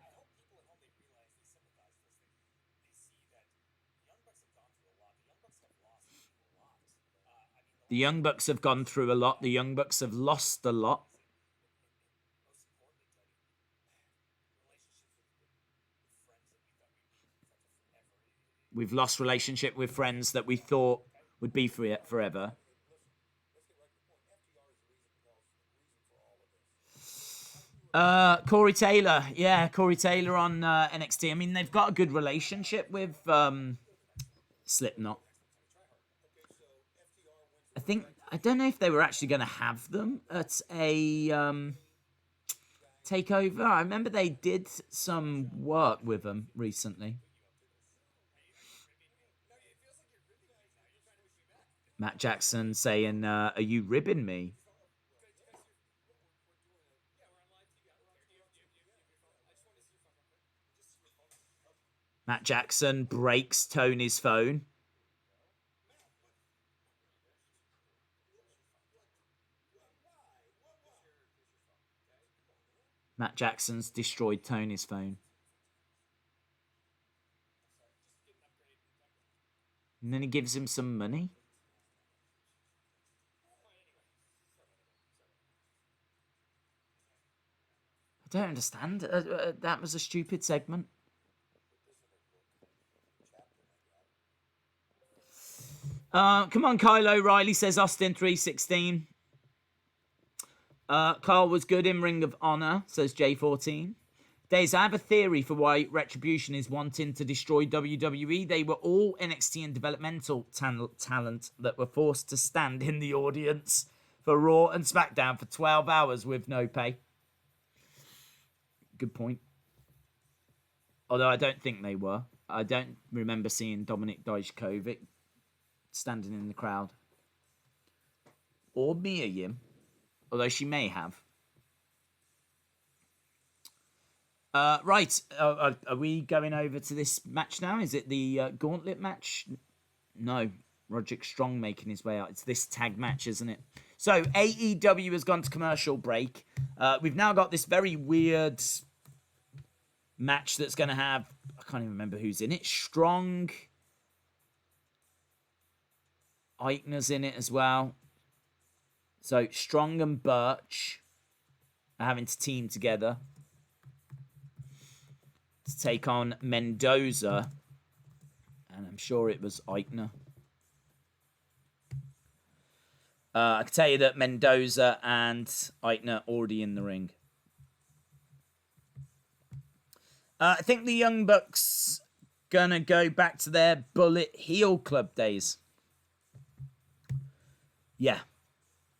The Young Bucks have gone through a lot. The Young Bucks have lost a lot. We've lost relationship with friends that we thought would be forever. Corey Taylor. Yeah, Corey Taylor on NXT. I mean, they've got a good relationship with Slipknot. I don't know if they were actually going to have them at a takeover. I remember they did some work with them recently. Matt Jackson saying, are you ribbing me? Matt Jackson breaks Tony's phone. Matt Jackson's destroyed Tony's phone. And then he gives him some money. I don't understand. That was a stupid segment. Come on, Kyle O'Reilly, says Austin316. Carl was good in Ring of Honor, says J14. Days, I have a theory for why Retribution is wanting to destroy WWE. They were all NXT and developmental talent that were forced to stand in the audience for Raw and SmackDown for 12 hours with no pay. Good point. Although I don't think they were. I don't remember seeing Dominik Dijakovic standing in the crowd. Or Mia Yim. Although she may have. Right. Are we going over to this match now? Is it the gauntlet match? No. Roderick Strong making his way out. It's this tag match, isn't it? So, AEW has gone to commercial break. We've now got this very weird match that's going to have... I can't even remember who's in it. Strong. Eichner's in it as well. So, Strong and Birch are having to team together to take on Mendoza. And I'm sure it was Eichner. I can tell you that Mendoza and Eichner already in the ring. I think the Young Bucks gonna go back to their Bullet heel club days. Yeah.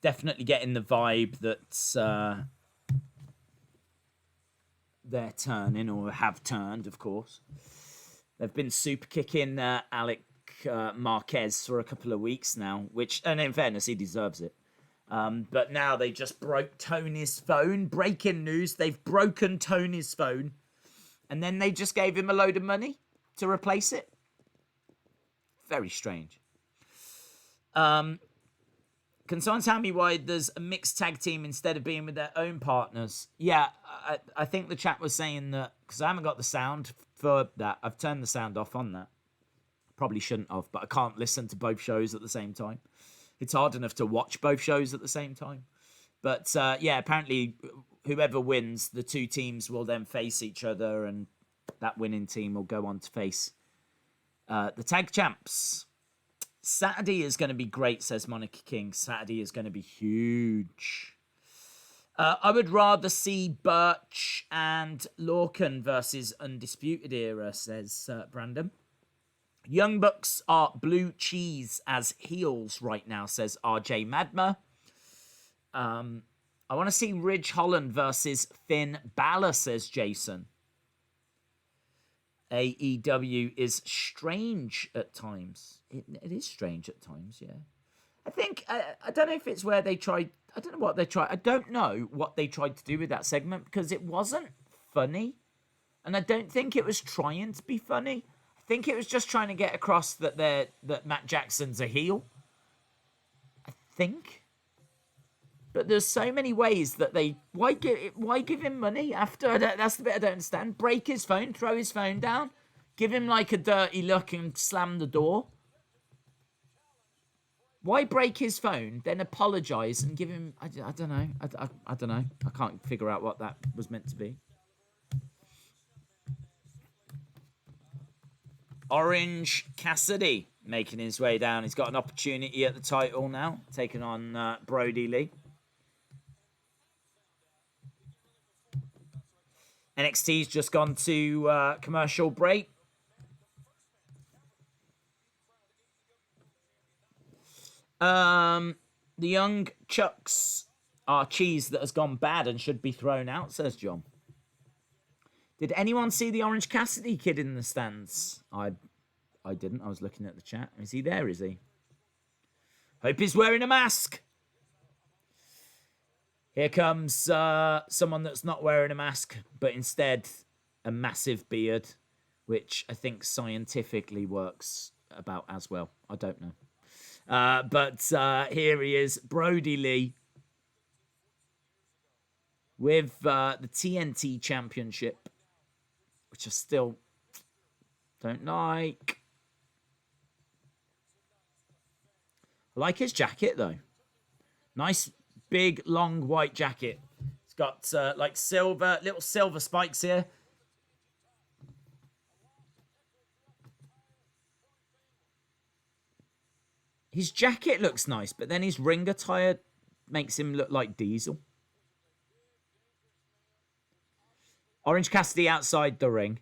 Definitely getting the vibe that they're turning, or have turned, of course. They've been super kicking Alec Marquez for a couple of weeks now, which, and in fairness, he deserves it. But now they just broke Tony's phone. Breaking news, they've broken Tony's phone. And then they just gave him a load of money to replace it. Very strange. Can someone tell me why there's a mixed tag team instead of being with their own partners? Yeah, I think the chat was saying that, because I haven't got the sound for that. I've turned the sound off on that. Probably shouldn't have, but I can't listen to both shows at the same time. It's hard enough to watch both shows at the same time. But yeah, apparently whoever wins, the two teams will then face each other, and that winning team will go on to face the tag champs. Saturday is going to be great, says Monica King. Saturday is going to be huge. I would rather see Birch and Lorcan versus Undisputed Era, says Brandon. Young Bucks are blue cheese as heels right now, says RJ Madma. I want to see Ridge Holland versus Finn Balor, says Jason. AEW is strange at times. It is strange at times, yeah. I think, I don't know if it's where they tried, I don't know what they tried. I don't know what they tried to do with that segment, because it wasn't funny. And I don't think it was trying to be funny. I think it was just trying to get across that Matt Jackson's a heel. I think. But there's so many ways that they... Why give him money after? That's the bit I don't understand. Break his phone, throw his phone down, give him like a dirty look and slam the door. Why break his phone, then apologise and give him... I don't know. I don't know. I can't figure out what that was meant to be. Orange Cassidy making his way down. He's got an opportunity at the title now, taking on Brodie Lee. NXT's just gone to commercial break. The Young Chucks are cheese that has gone bad and should be thrown out, says John. Did anyone see the Orange Cassidy kid in the stands? I didn't. I was looking at the chat. Is he there, is he? Hope he's wearing a mask. Here comes someone that's not wearing a mask, but instead a massive beard, which I think scientifically works about as well. I don't know. But here he is, Brodie Lee, with the TNT Championship, which I still don't like. I like his jacket, though. Nice, big, long, white jacket. It's got, like, little silver spikes here. His jacket looks nice, but then his ring attire makes him look like Diesel. Orange Cassidy outside the ring.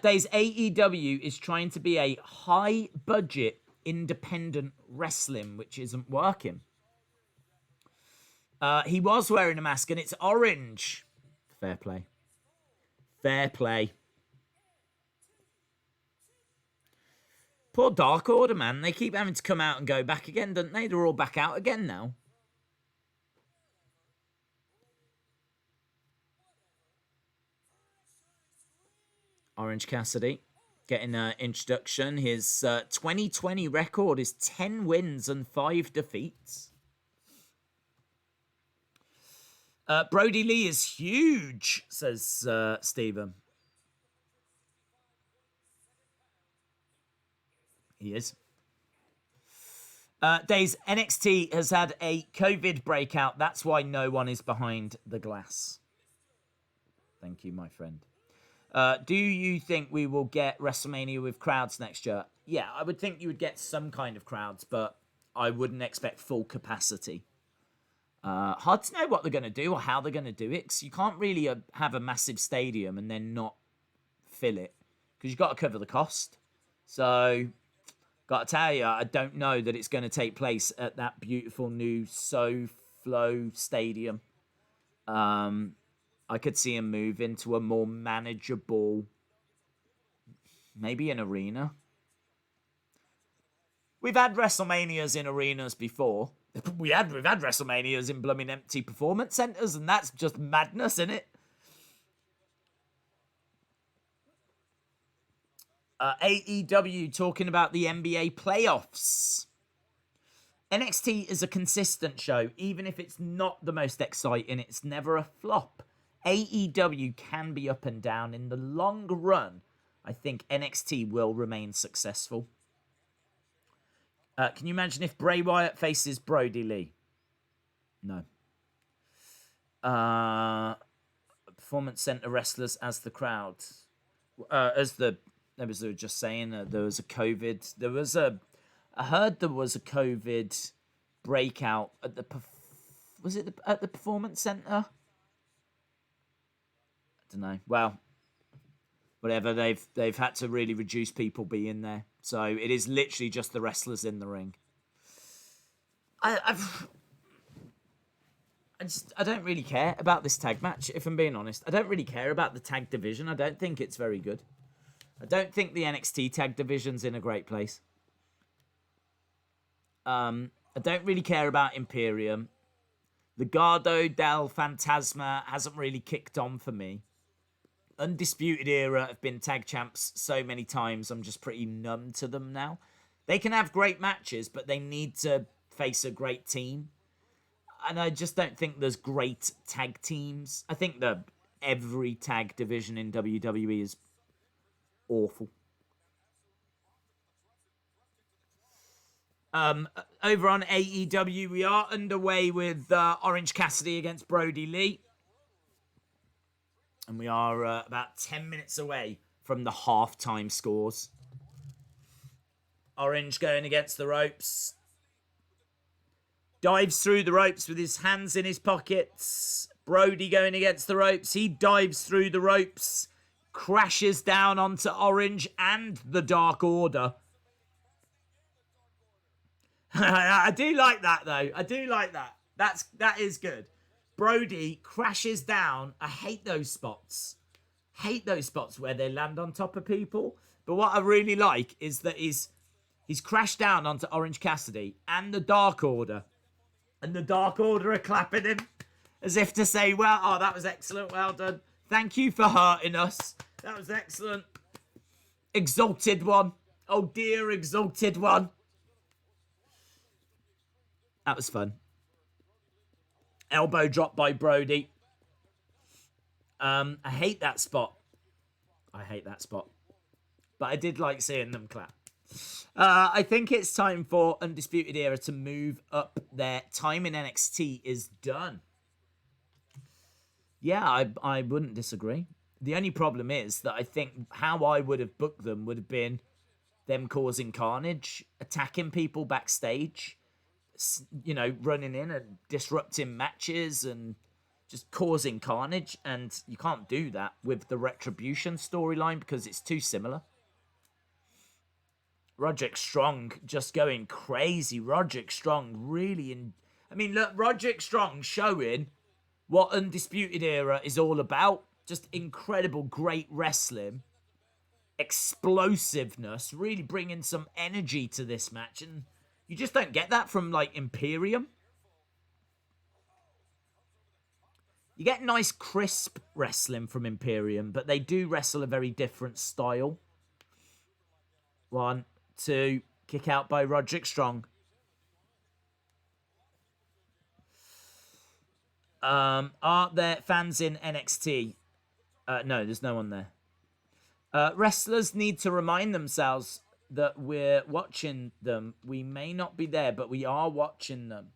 Days AEW is trying to be a high-budget independent wrestling, which isn't working. He was wearing a mask, and it's orange. Fair play. Fair play. Poor Dark Order, man. They keep having to come out and go back again, don't they? They're all back out again now. Orange Cassidy getting an introduction. His 2020 record is 10 wins and 5 defeats. Brodie Lee is huge, says Stephen. He is. Days, NXT has had a COVID breakout. That's why no one is behind the glass. Thank you, my friend. Do you think we will get WrestleMania with crowds next year? Yeah, I would think you would get some kind of crowds, but I wouldn't expect full capacity. Hard to know what they're going to do or how they're going to do it, because you can't really have a massive stadium and then not fill it, because you've got to cover the cost. So, got to tell you, I don't know that it's going to take place at that beautiful new SoFlo Stadium. I could see him move into a more manageable, maybe an arena. We've had WrestleManias in arenas before. We've had WrestleManias in blooming empty performance centers, and that's just madness, isn't it? AEW talking about the NBA playoffs. NXT is a consistent show, even if it's not the most exciting. It's never a flop. AEW can be up and down. In the long run, I think NXT will remain successful. Can you imagine if Bray Wyatt faces Brodie Lee? No. Performance Center wrestlers as the crowd. They were just saying there was a COVID. I heard there was a COVID breakout at the Performance Center? I don't know. Well, whatever. They've had to really reduce people being there, so it is literally just the wrestlers in the ring. I don't really care about this tag match, if I'm being honest. I don't really care about the tag division. I don't think it's very good. I don't think the NXT tag division's in a great place. I don't really care about Imperium. Legado del Fantasma hasn't really kicked on for me. Undisputed Era have been tag champs so many times, I'm just pretty numb to them now. They can have great matches, but they need to face a great team. And I just don't think there's great tag teams. I think every tag division in WWE is awful. Over on AEW, we are underway with Orange Cassidy against Brodie Lee. And we are about 10 minutes away from the halftime scores. Orange going against the ropes. Dives through the ropes with his hands in his pockets. Brodie going against the ropes. He dives through the ropes. Crashes down onto Orange and the Dark Order. I do like that, though. I do like that. That is good. Brodie crashes down. I hate those spots. Hate those spots where they land on top of people. But what I really like is that he's crashed down onto Orange Cassidy and the Dark Order. And the Dark Order are clapping him as if to say, well, oh, that was excellent. Well done. Thank you for hurting us. That was excellent. Exalted One. Oh, dear Exalted One. That was fun. Elbow drop by Brodie. I hate that spot. But I did like seeing them clap. I think it's time for Undisputed Era to move up. Their time in NXT is done. Yeah, I wouldn't disagree. The only problem is that I think how I would have booked them would have been them causing carnage, attacking people backstage, running in and disrupting matches and just causing carnage. And you can't do that with the Retribution storyline because it's too similar. Roderick Strong just going crazy. Roderick Strong really look, Roderick Strong showing what Undisputed Era is all about. Just incredible, great wrestling. Explosiveness. Really bringing some energy to this match. And you just don't get that from, Imperium. You get nice, crisp wrestling from Imperium, but they do wrestle a very different style. 1, 2, kick out by Roderick Strong. Are there fans in NXT? No, there's no one there. Wrestlers need to remind themselves that we're watching them. We may not be there, but we are watching them.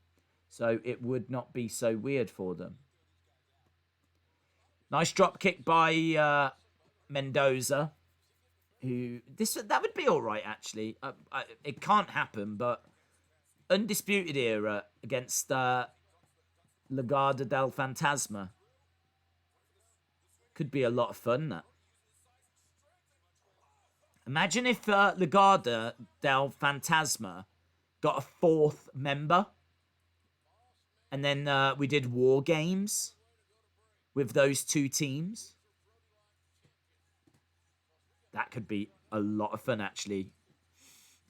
So it would not be so weird for them. Nice drop kick by Mendoza. That would be all right, actually. It can't happen, but Undisputed Era against Legado del Fantasma could be a lot of fun, that. Imagine if Legado del Fantasma got a 4th member and then we did War Games with those 2 teams. That could be a lot of fun, actually.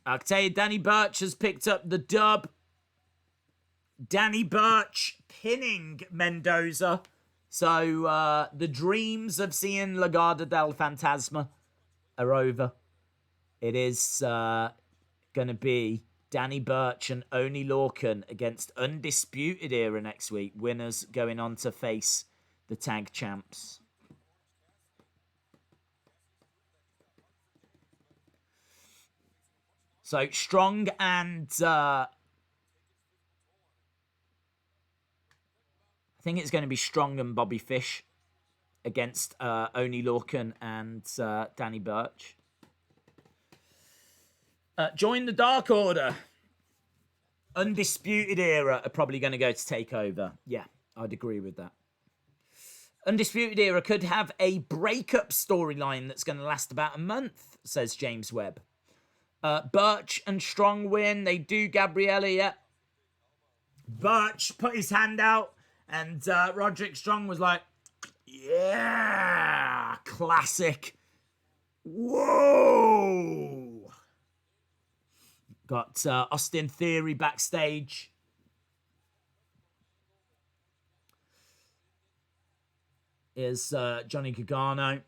I'll tell you, Danny Burch has picked up the dub. Danny Burch pinning Mendoza. So the dreams of seeing Legado del Fantasma are over. It is going to be Danny Burch and Oni Lorcan against Undisputed Era next week. Winners going on to face the tag champs. So Strong and I think it's going to be Strong and Bobby Fish against Oni Lorcan and Danny Burch. Join the Dark Order. Undisputed Era are probably going to go to TakeOver. Yeah, I'd agree with that. Undisputed Era could have a breakup storyline that's going to last about a month, says James Webb. Burch and Strong win. They do Gabriella, yeah. Burch put his hand out and Roderick Strong was like, yeah, classic. Whoa. Got Austin Theory backstage. Is Johnny Gargano.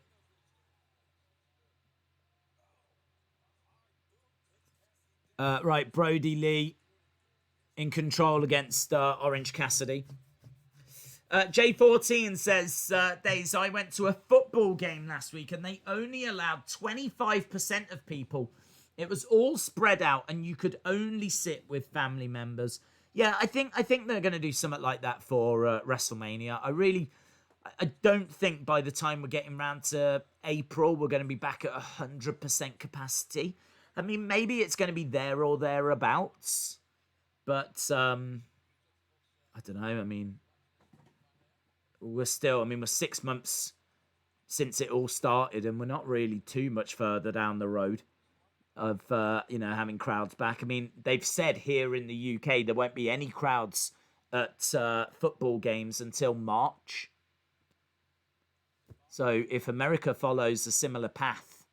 Right, Brodie Lee in control against Orange Cassidy. J14 says, Days, I went to a football game last week and they only allowed 25% of people. It was all spread out and you could only sit with family members. Yeah, I think they're going to do something like that for WrestleMania. I don't think by the time we're getting around to April, we're going to be back at 100% capacity. I mean, maybe it's going to be there or thereabouts. But, I don't know. I mean, we're 6 months since it all started and we're not really too much further down the road of, having crowds back. I mean, they've said here in the UK there won't be any crowds at football games until March. So if America follows a similar path,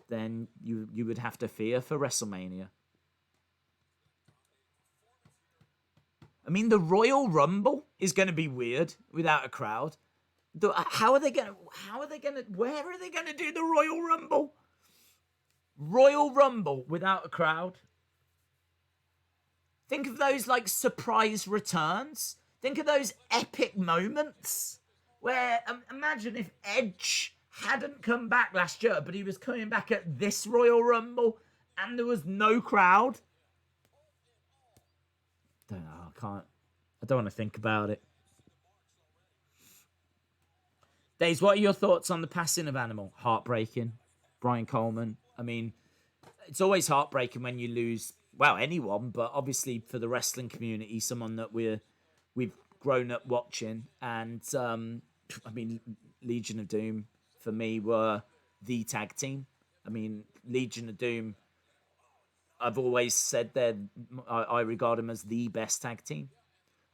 then you would have to fear for WrestleMania. I mean, the Royal Rumble is going to be weird without a crowd. Where are they going to do the Royal Rumble? Royal Rumble without a crowd. Think of those surprise returns. Think of those epic moments where imagine if Edge hadn't come back last year, but he was coming back at this Royal Rumble and there was no crowd. Don't know. I don't want to think about it. Days, what are your thoughts on the passing of Animal? Heartbreaking. Brian Coleman. I mean, it's always heartbreaking when you lose, well, anyone, but obviously for the wrestling community, someone that we've grown up watching. And I mean, Legion of Doom for me were the tag team. I mean, Legion of Doom, I've always said I regard them as the best tag team.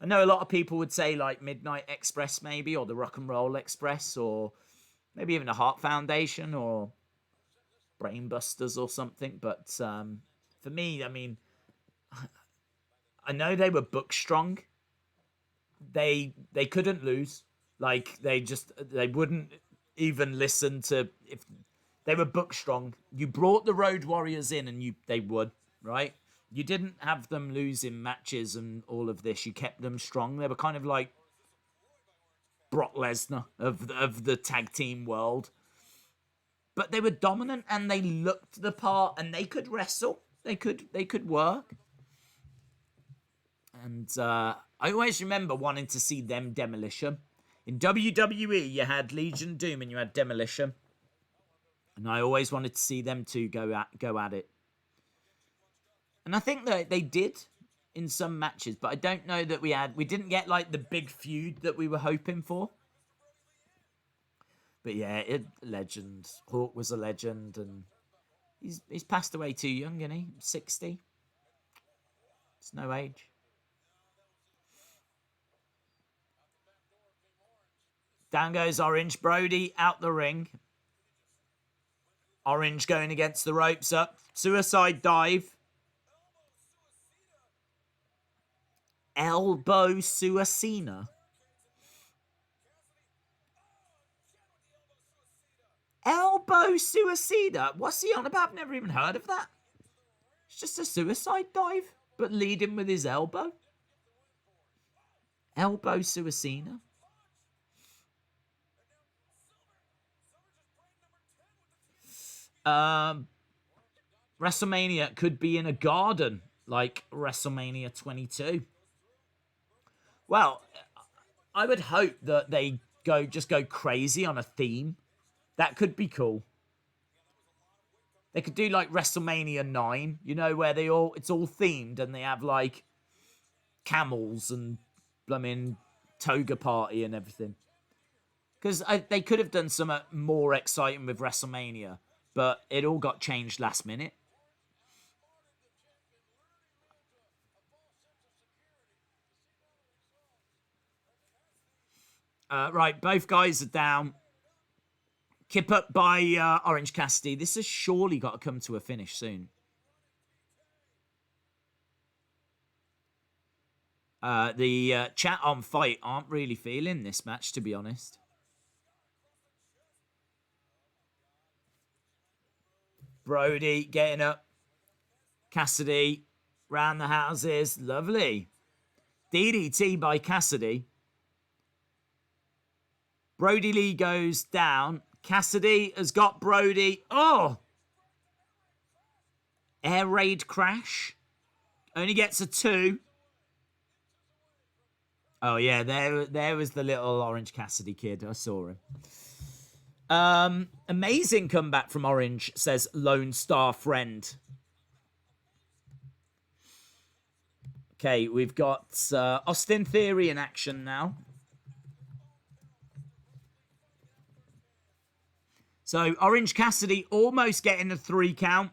I know a lot of people would say like Midnight Express maybe, or the Rock and Roll Express, or maybe even the Heart Foundation, or Brainbusters or something. But for me, I mean, I know they were book strong. They couldn't lose. Like they wouldn't even listen to if they were book strong. You brought the Road Warriors in, and they would, right. You didn't have them losing matches and all of this. You kept them strong. They were kind of like Brock Lesnar of the tag team world. But they were dominant and they looked the part and they could wrestle. They could work. And I always remember wanting to see them Demolition. In WWE, you had Legion Doom and you had Demolition. And I always wanted to see them two go at it. And I think that they did in some matches, but I don't know that we didn't get like the big feud that we were hoping for. But yeah, legend. Hawk was a legend, and he's passed away too young, isn't he? 60. It's no age. Down goes Orange. Brodie out the ring. Orange going against the ropes up. Suicide dive. Elbow Suicina. Elbow Suicida? What's he on about? I've never even heard of that. It's just a suicide dive, but leading with his elbow. Elbow Suicina. WrestleMania could be in a garden like WrestleMania 22. Well, I would hope that they just go crazy on a theme. That could be cool. They could do like WrestleMania 9, you know, where it's all themed and they have like camels and blooming toga party and everything. Because they could have done something more exciting with WrestleMania, but it all got changed last minute. Right, both guys are down. Kip up by Orange Cassidy. This has surely got to come to a finish soon. The chat on Fight aren't really feeling this match, to be honest. Brodie getting up. Cassidy round the houses. Lovely. DDT by Cassidy. Brodie Lee goes down. Cassidy has got Brodie. Oh! Air raid crash. Only gets a 2. Oh, yeah, there was the little Orange Cassidy kid. I saw him. Amazing comeback from Orange, says Lone Star Friend. Okay, we've got Austin Theory in action now. So, Orange Cassidy almost getting a 3 count.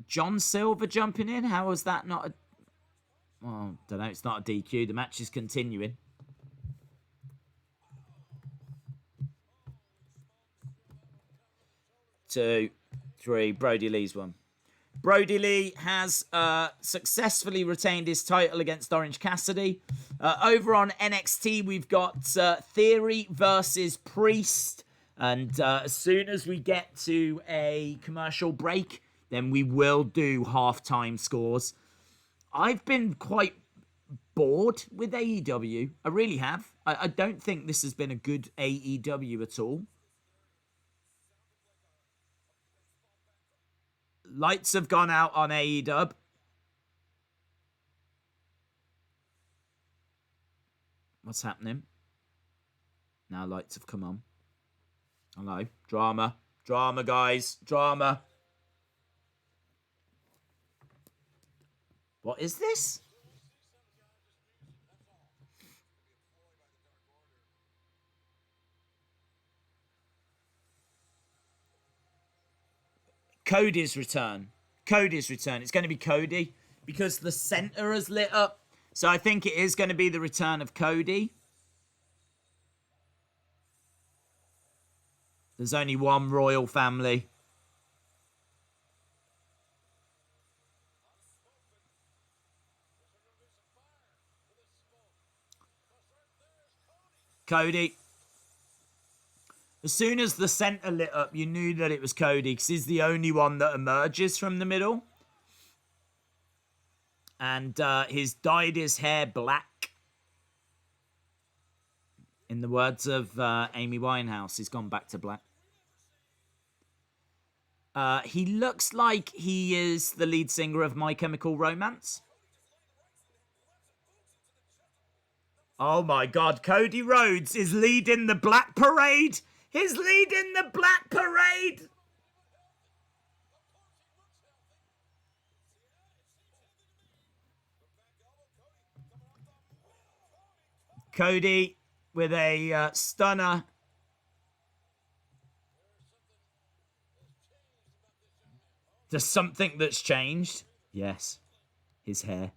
John Silver jumping in. How was that not a... Oh, don't know. It's not a DQ. The match is continuing. Two, three. Brodie Lee's one. Brodie Lee has successfully retained his title against Orange Cassidy. Over on NXT, we've got Theory versus Priest. And as soon as we get to a commercial break, then we will do halftime scores. I've been quite bored with AEW. I really have. I don't think this has been a good AEW at all. Lights have gone out on AEW. What's happening? Now lights have come on. Hello. Drama. Drama, guys. Drama. What is this? Cody's return. Cody's return. It's going to be Cody because the center has lit up. So I think it is going to be the return of Cody. There's only one royal family. Cody. As soon as the center lit up, you knew that it was Cody because he's the only one that emerges from the middle. And he's dyed his hair black. In the words of Amy Winehouse, he's gone back to black. He looks like he is the lead singer of My Chemical Romance. Oh my God, Cody Rhodes is leading the Black Parade. He's leading the Black Parade. Cody with a stunner. There's something that's changed. Yes, his hair.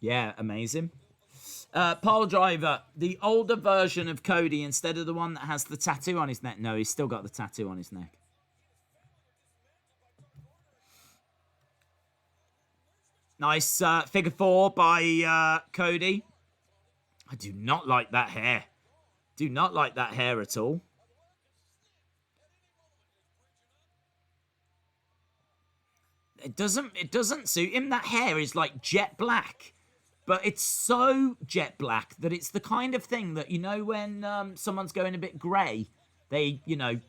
Yeah, amazing. Pile driver, the older version of Cody instead of the one that has the tattoo on his neck. No, he's still got the tattoo on his neck. Nice figure 4 by Cody. I do not like that hair. Do not like that hair at all. It doesn't suit him. That hair is like jet black. But it's so jet black that it's the kind of thing that, you know, when someone's going a bit grey, they, you know,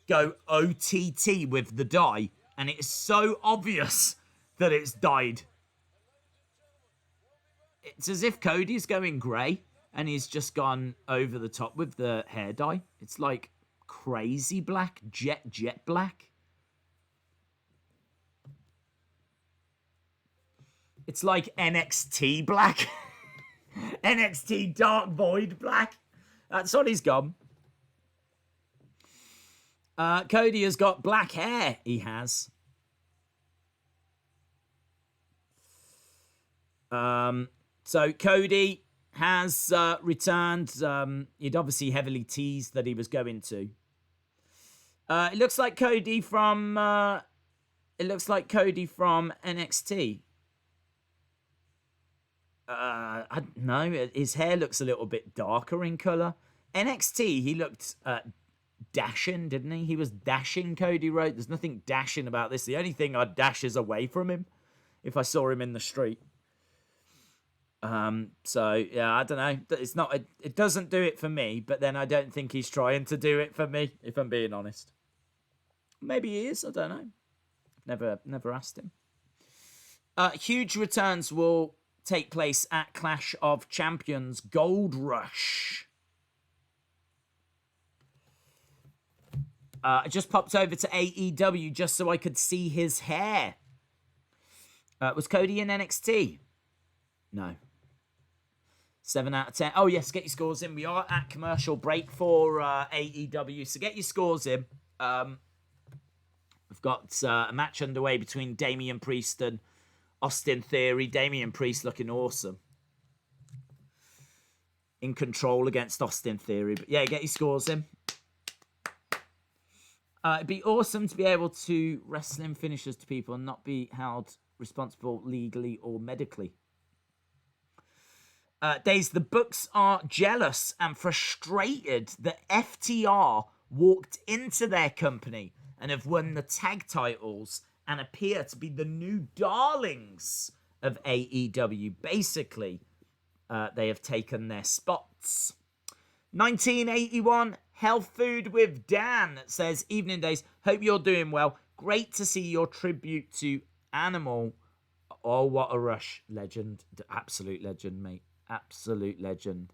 go OTT with the dye. And it's so obvious that it's dyed. It's as if Cody's going grey and he's just gone over the top with the hair dye. It's like crazy black, jet black. It's like NXT black. NXT Dark Void black. That's what he's gone. Cody has got black hair. He has. So Cody has returned. He'd obviously heavily teased that he was going to. It looks like Cody from. It looks like Cody from NXT. I don't know. His hair looks a little bit darker in color. NXT, he looked dashing, didn't he? He was dashing Cody Rhodes. There's nothing dashing about this. The only thing I'd dash is away from him if I saw him in the street. So yeah, I don't know. It's not. It doesn't do it for me. But then I don't think he's trying to do it for me. If I'm being honest, maybe he is. I don't know. Never asked him. Huge returns will take place at Clash of Champions Gold Rush. I just popped over to AEW just so I could see his hair. Was Cody in NXT? No. 7 out of 10. Oh, yes, get your scores in. We are at commercial break for AEW, so get your scores in. We've got a match underway between Damian Priest and Austin Theory. Damian Priest looking awesome. In control against Austin Theory. But yeah, get your scores in. It'd be awesome to be able to wrestling finishes to people and not be held responsible legally or medically. Days, the books are jealous and frustrated that FTR walked into their company and have won the tag titles and appear to be the new darlings of AEW. Basically, they have taken their spots. 1981, Health Food with Dan says, evening days, hope you're doing well. Great to see your tribute to Animal. Oh, what a rush. Legend. Absolute legend, mate. Absolute legend.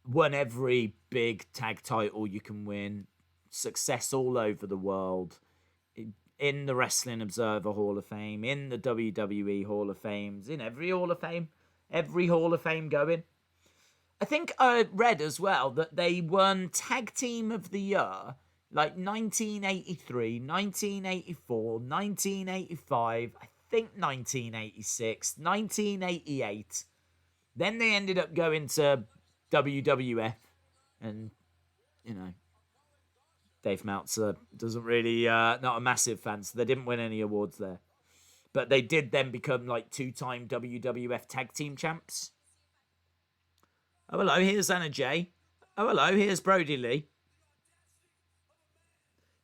Won every big tag title you can win. Success all over the world. In the Wrestling Observer Hall of Fame. In the WWE Hall of Fames. In every Hall of Fame. Every Hall of Fame going. I think I read as well that they won Tag Team of the Year like 1983, 1984, 1985, I think 1986, 1988. Then they ended up going to WWF, and, you know, Dave Meltzer doesn't really, not a massive fan, so they didn't win any awards there. But they did then become like 2-time WWF Tag Team Champs. Oh, hello, here's Anna Jay. Oh, hello, here's Brodie Lee.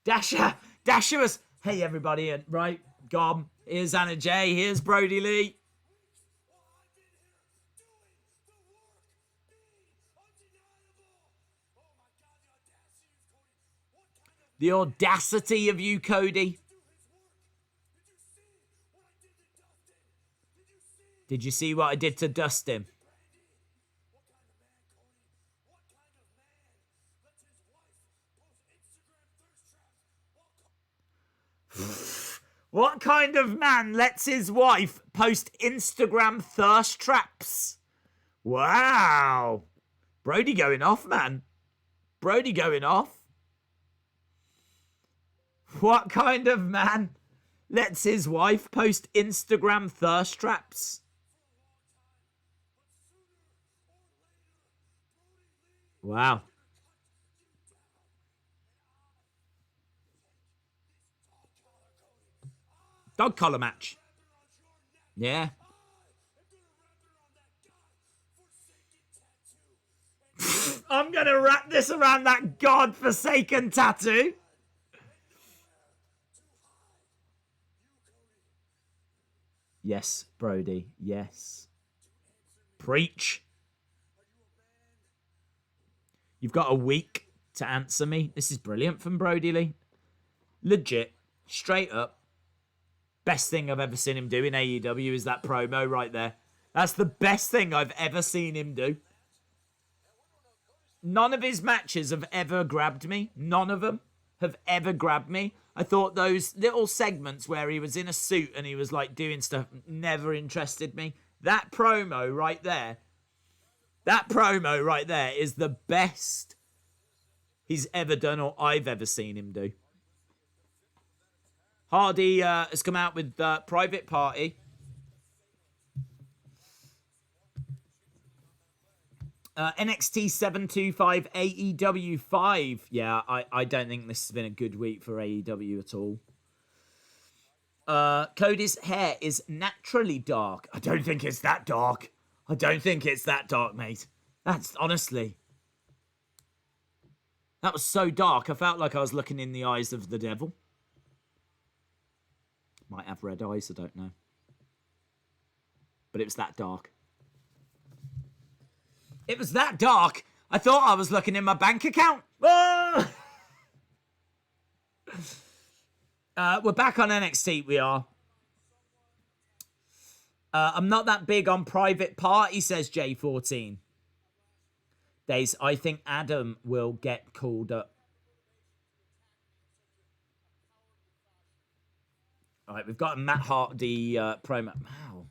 Dasher was, hey everybody, and right, gone. Here's Anna Jay, here's Brodie Lee. The audacity of you, Cody. Did you see what I did to Dustin? What kind of man lets his wife post Instagram thirst traps? Wow. Brodie going off, man. Brodie going off. What kind of man lets his wife post Instagram thirst traps? Wow. Dog collar match. Yeah. I'm going to wrap this around that godforsaken tattoo. Yes, Brodie. Yes. Preach. You've got a week to answer me. This is brilliant from Brodie Lee. Legit. Straight up. Best thing I've ever seen him do in AEW is that promo right there. That's the best thing I've ever seen him do. None of his matches have ever grabbed me. None of them have ever grabbed me. I thought those little segments where he was in a suit and he was like doing stuff never interested me. That promo right there. That promo right there is the best he's ever done or I've ever seen him do. Hardy has come out with Private Party. NXT 725 AEW 5. Yeah, I don't think this has been a good week for AEW at all. Cody's hair is naturally dark. I don't think it's that dark. I don't think it's that dark, mate. That's honestly... That was so dark, I felt like I was looking in the eyes of the devil. Might have red eyes, I don't know. But it was that dark. It was that dark, I thought I was looking in my bank account. Oh! We're back on NXT, we are. I'm not that big on Private Party, says J14. Days, I think Adam will get called up. All right, we've got a Matt Hardy promo. Wow.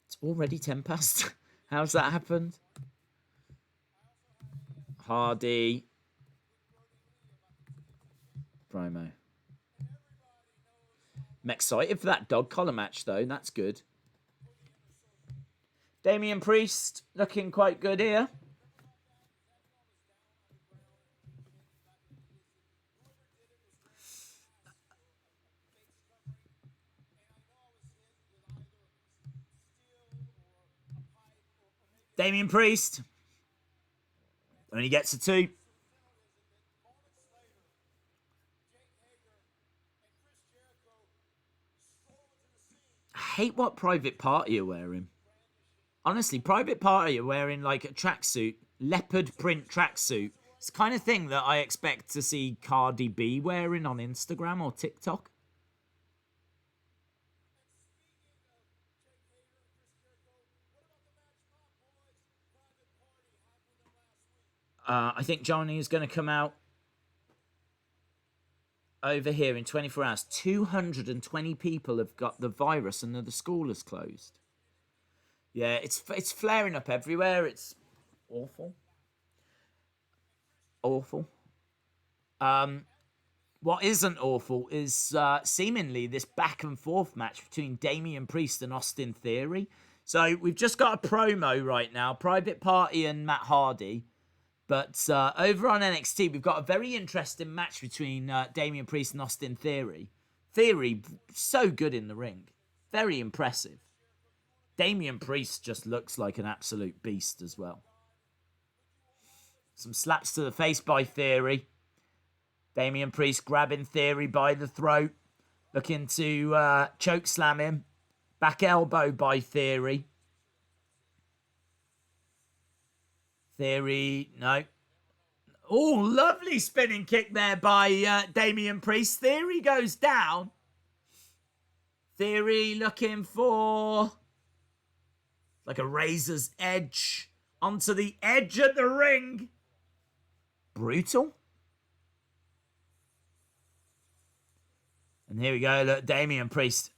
It's already 10 past. How's that happened? Hardy. Promo. I'm excited for that dog collar match, though. That's good. Damian Priest looking quite good here. Damian Priest only gets a 2. I hate what Private Party are wearing. Honestly, Private Party are wearing like a tracksuit, leopard print tracksuit. It's the kind of thing that I expect to see Cardi B wearing on Instagram or TikTok. I think Johnny is going to come out over here in 24 hours. 220 people have got the virus and the school is closed. Yeah, it's flaring up everywhere. It's awful. Awful. What isn't awful is seemingly this back and forth match between Damian Priest and Austin Theory. So we've just got a promo right now, Private Party and Matt Hardy. But over on NXT, we've got a very interesting match between Damian Priest and Austin Theory. Theory, so good in the ring. Very impressive. Damian Priest just looks like an absolute beast as well. Some slaps to the face by Theory. Damian Priest grabbing Theory by the throat. Looking to choke slam him. Back elbow by Theory. Theory, no. Oh, lovely spinning kick there by Damian Priest. Theory goes down. Theory looking for like a razor's edge onto the edge of the ring. Brutal. And here we go. Look, Damian Priest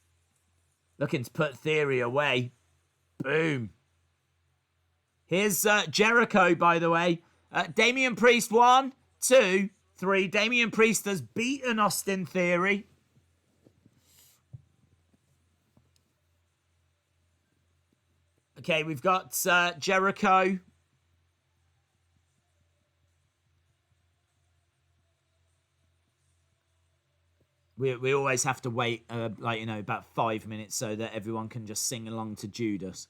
looking to put Theory away. Boom. Here's Jericho, by the way. Damian Priest, 1, 2, 3. Damian Priest has beaten Austin Theory. Okay, we've got Jericho. We always have to wait, about 5 minutes so that everyone can just sing along to Judas.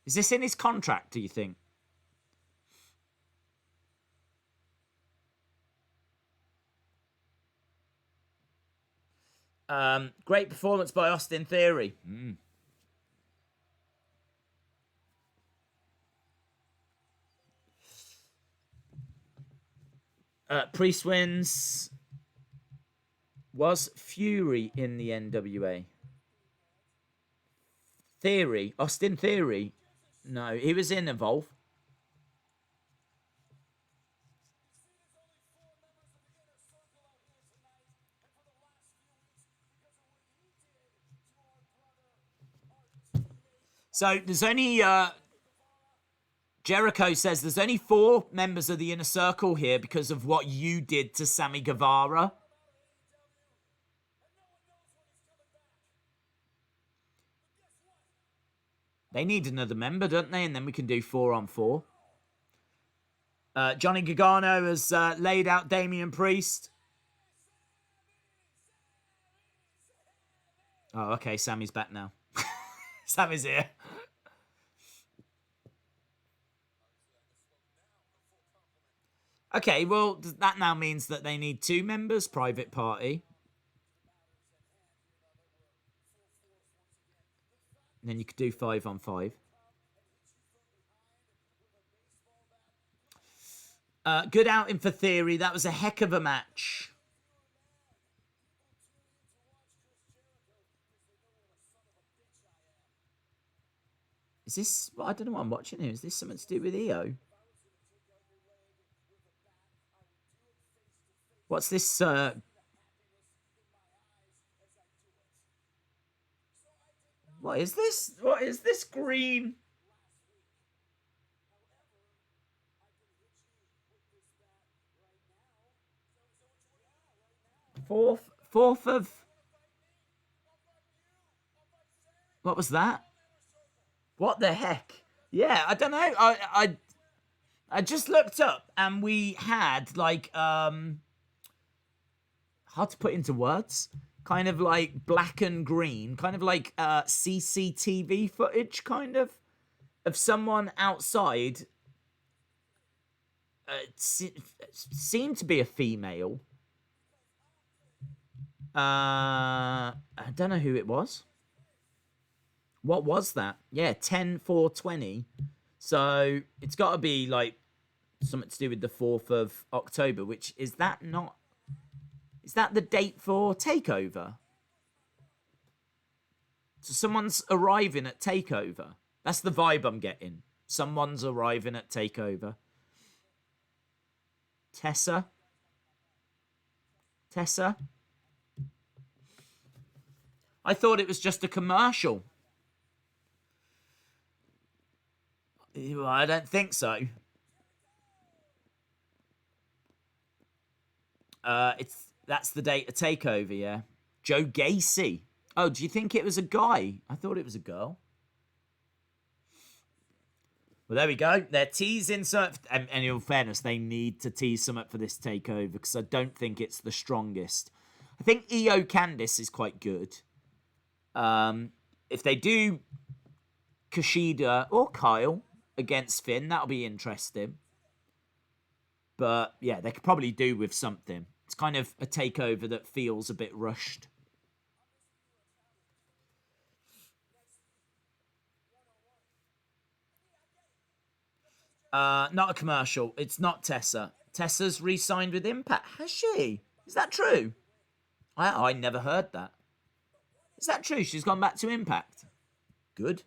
Is this in his contract, do you think? Great performance by Austin Theory. Priest wins. Was Fury in the NWA? Theory. Austin Theory. No, he was in Evolve. So there's only Jericho says there's only 4 members of the Inner Circle here because of what you did to Sammy Guevara. They need another member, don't they? And then we can do 4-on-4. Johnny Gargano has laid out Damian Priest. Oh, okay. Sammy's back now. Sammy's here. Okay, well, that now means that they need 2 members, Private Party. And then you could do 5-on-5. Good outing for Theory. That was a heck of a match. Is this... Well, I don't know what I'm watching here. Is this something to do with EO? What's this... What is this? What is this green? Fourth of... What was that? What the heck? Yeah, I don't know. I just looked up and we had like hard to put into words. Kind of like black and green, kind of like CCTV footage, kind of someone outside. Seemed to be a female. I don't know who it was. What was that? Yeah, 10/4/20. So it's got to be like something to do with the 4th of October, which is that not... Is that the date for TakeOver? So someone's arriving at TakeOver. That's the vibe I'm getting. Someone's arriving at TakeOver. Tessa? I thought it was just a commercial. Well, I don't think so. That's the date of takeover, yeah. Joe Gacy. Oh, do you think it was a guy? I thought it was a girl. Well, there we go. They're teasing something. And in all fairness, they need to tease something for this takeover because I don't think it's the strongest. I think Io Candice is quite good. If they do Kushida or Kyle against Finn, that'll be interesting. But yeah, they could probably do with something. It's kind of a takeover that feels a bit rushed. Not a commercial. It's not Tessa. Tessa's re-signed with Impact. Has she? Is that true? I never heard that. Is that true? She's gone back to Impact. Good.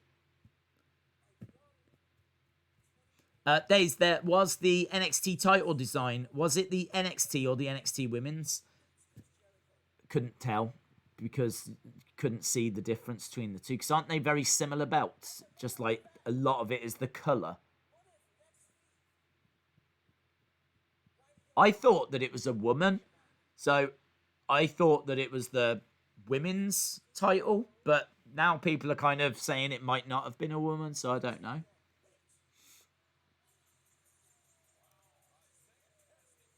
Days, there was the NXT title design. Was it the NXT or the NXT Women's? Couldn't tell because couldn't see the difference between the two. Because aren't they very similar belts? Just like a lot of it is the colour. I thought that it was a woman. So I thought that it was the women's title. But now people are kind of saying it might not have been a woman. So I don't know.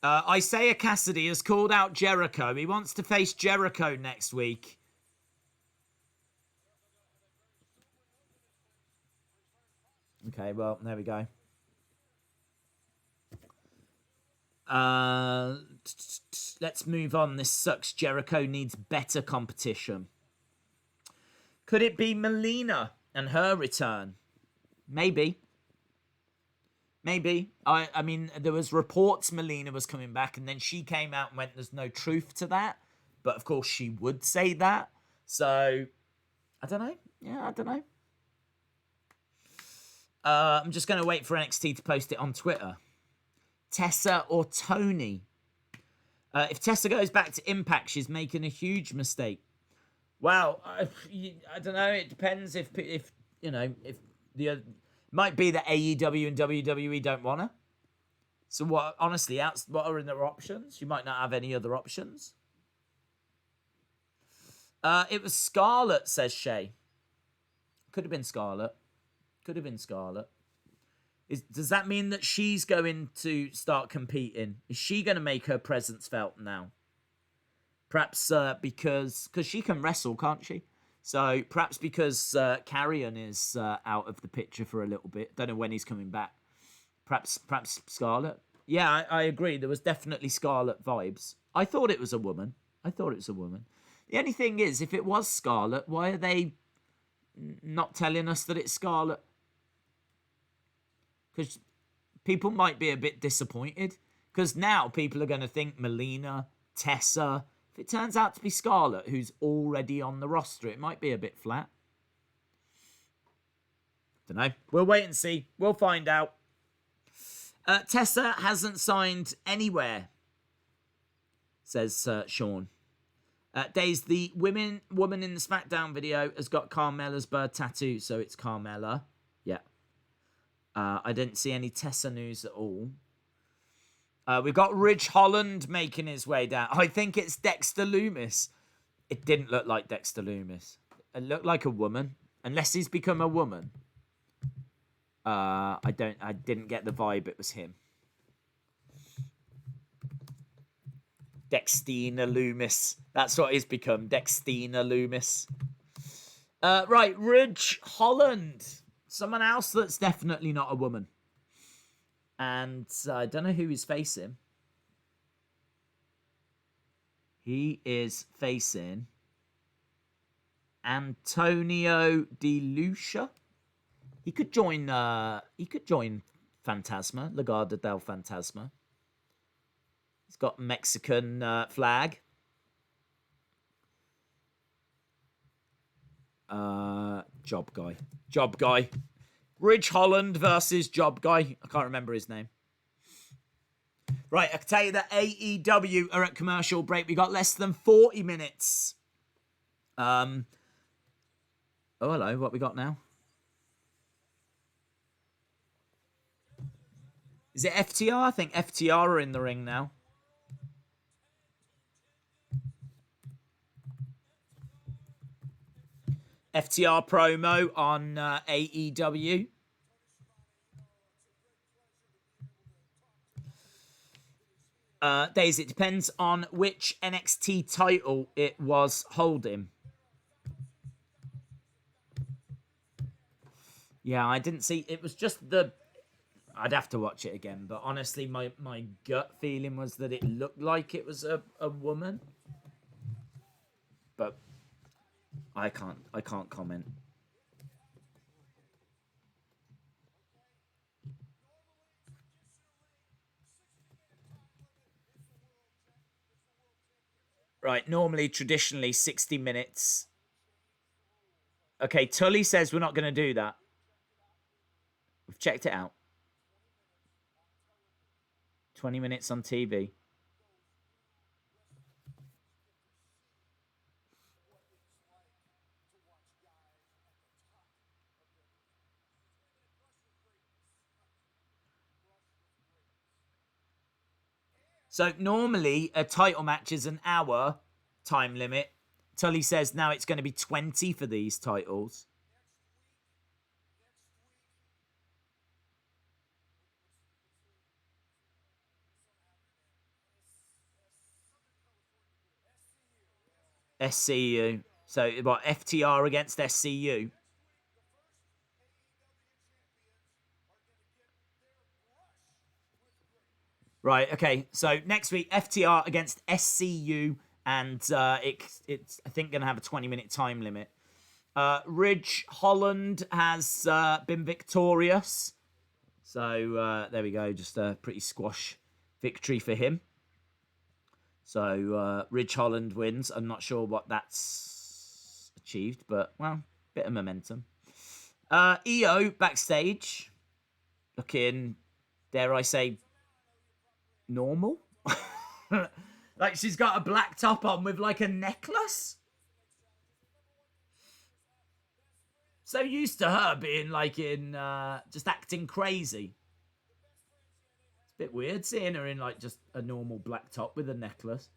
Isaiah Cassidy has called out Jericho. He wants to face Jericho next week. Okay, well, there we go. Let's move on. This sucks. Jericho needs better competition. Could it be Melina and her return? Maybe. Maybe. I mean, there was reports Melina was coming back, and then she came out and went, there's no truth to that. But, of course, she would say that. So, I don't know. Yeah, I don't know. I'm just going to wait for NXT to post it on Twitter. Tessa or Tony? If Tessa goes back to Impact, she's making a huge mistake. Well, I don't know. It depends if you know, if the... Might be that AEW and WWE don't want her. So what? Honestly, what are their options? You might not have any other options. It was Scarlett, says Shay. Could have been Scarlett. Could have been Scarlett. Does that mean that she's going to start competing? Is she going to make her presence felt now? Perhaps because she can wrestle, can't she? So perhaps because Carrion is out of the picture for a little bit. Don't know when he's coming back. Perhaps Scarlett. Yeah, I agree. There was definitely Scarlett vibes. I thought it was a woman. The only thing is, if it was Scarlett, why are they not telling us that it's Scarlett? Because people might be a bit disappointed. Because now people are going to think Melina, Tessa... If it turns out to be Scarlett, who's already on the roster, it might be a bit flat. Don't know. We'll wait and see. We'll find out. Tessa hasn't signed anywhere, says Sean. Days, the woman in the SmackDown video has got Carmella's bird tattoo, so it's Carmella. Yeah. I didn't see any Tessa news at all. We've got Ridge Holland making his way down. I think it's Dexter Lumis. It didn't look like Dexter Lumis. It looked like a woman. Unless he's become a woman. I didn't get the vibe it was him. Dextina Loomis. That's what he's become. Dextina Loomis. Right, Ridge Holland. Someone else that's definitely not a woman. And I don't know who he's facing. He is facing Antonio De Lucia. He could join Fantasma, Legado del Fantasma. He's got Mexican flag. Job guy. Ridge Holland versus Job Guy. I can't remember his name. Right, I can tell you that AEW are at commercial break. We got less than 40 minutes. Oh, hello. What we got now? Is it FTR? I think FTR are in the ring now. FTR promo on AEW. Days, it depends on which NXT title it was holding. Yeah, I didn't see. It was just the... I'd have to watch it again, but honestly, my gut feeling was that it looked like it was a woman. But I can't comment. Right, normally, traditionally, 60 minutes. Okay, Tully says we're not going to do that. We've checked it out. 20 minutes on TV. So normally a title match is an hour time limit. Tully says now it's going to be 20 for these titles. SCU. So what, FTR against SCU? Right, okay. So next week, FTR against SCU, and it's I think, going to have a 20-minute time limit. Ridge Holland has been victorious. So there we go. Just a pretty squash victory for him. So Ridge Holland wins. I'm not sure what that's achieved, but, well, bit of momentum. EO backstage. Looking, dare I say, normal. Like she's got a black top on with like a necklace. So used to her being like in just acting crazy. It's a bit weird seeing her in like just a normal black top with a necklace.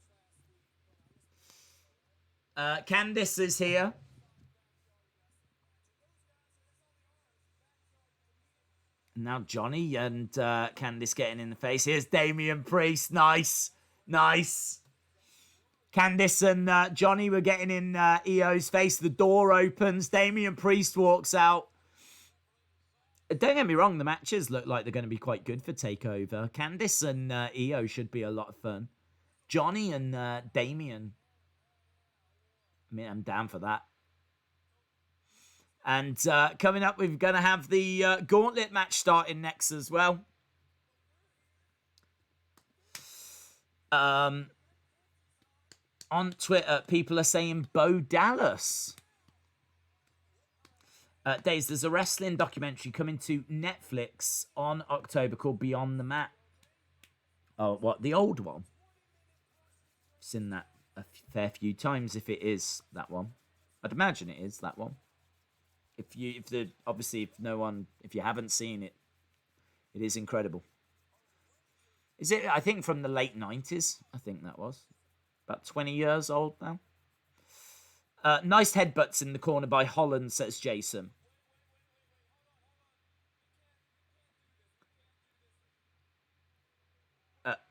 Candice is here. Now Johnny and Candice getting in the face. Here's Damian Priest. Nice. Nice. Candice and Johnny were getting in EO's face. The door opens. Damian Priest walks out. Don't get me wrong. The matches look like they're going to be quite good for TakeOver. Candice and EO should be a lot of fun. Johnny and Damien. I mean, I'm down for that. And coming up, we're going to have the gauntlet match starting next as well. On Twitter, people are saying Bo Dallas. Days, there's a wrestling documentary coming to Netflix on October called Beyond the Mat. Oh, what? The old one? I've seen that a fair few times if it is that one. I'd imagine it is that one. If you haven't seen it, it is incredible. Is it? I think from the late 90s. I think that was about 20 years old now. Nice headbutts in the corner by Holland, says Jason.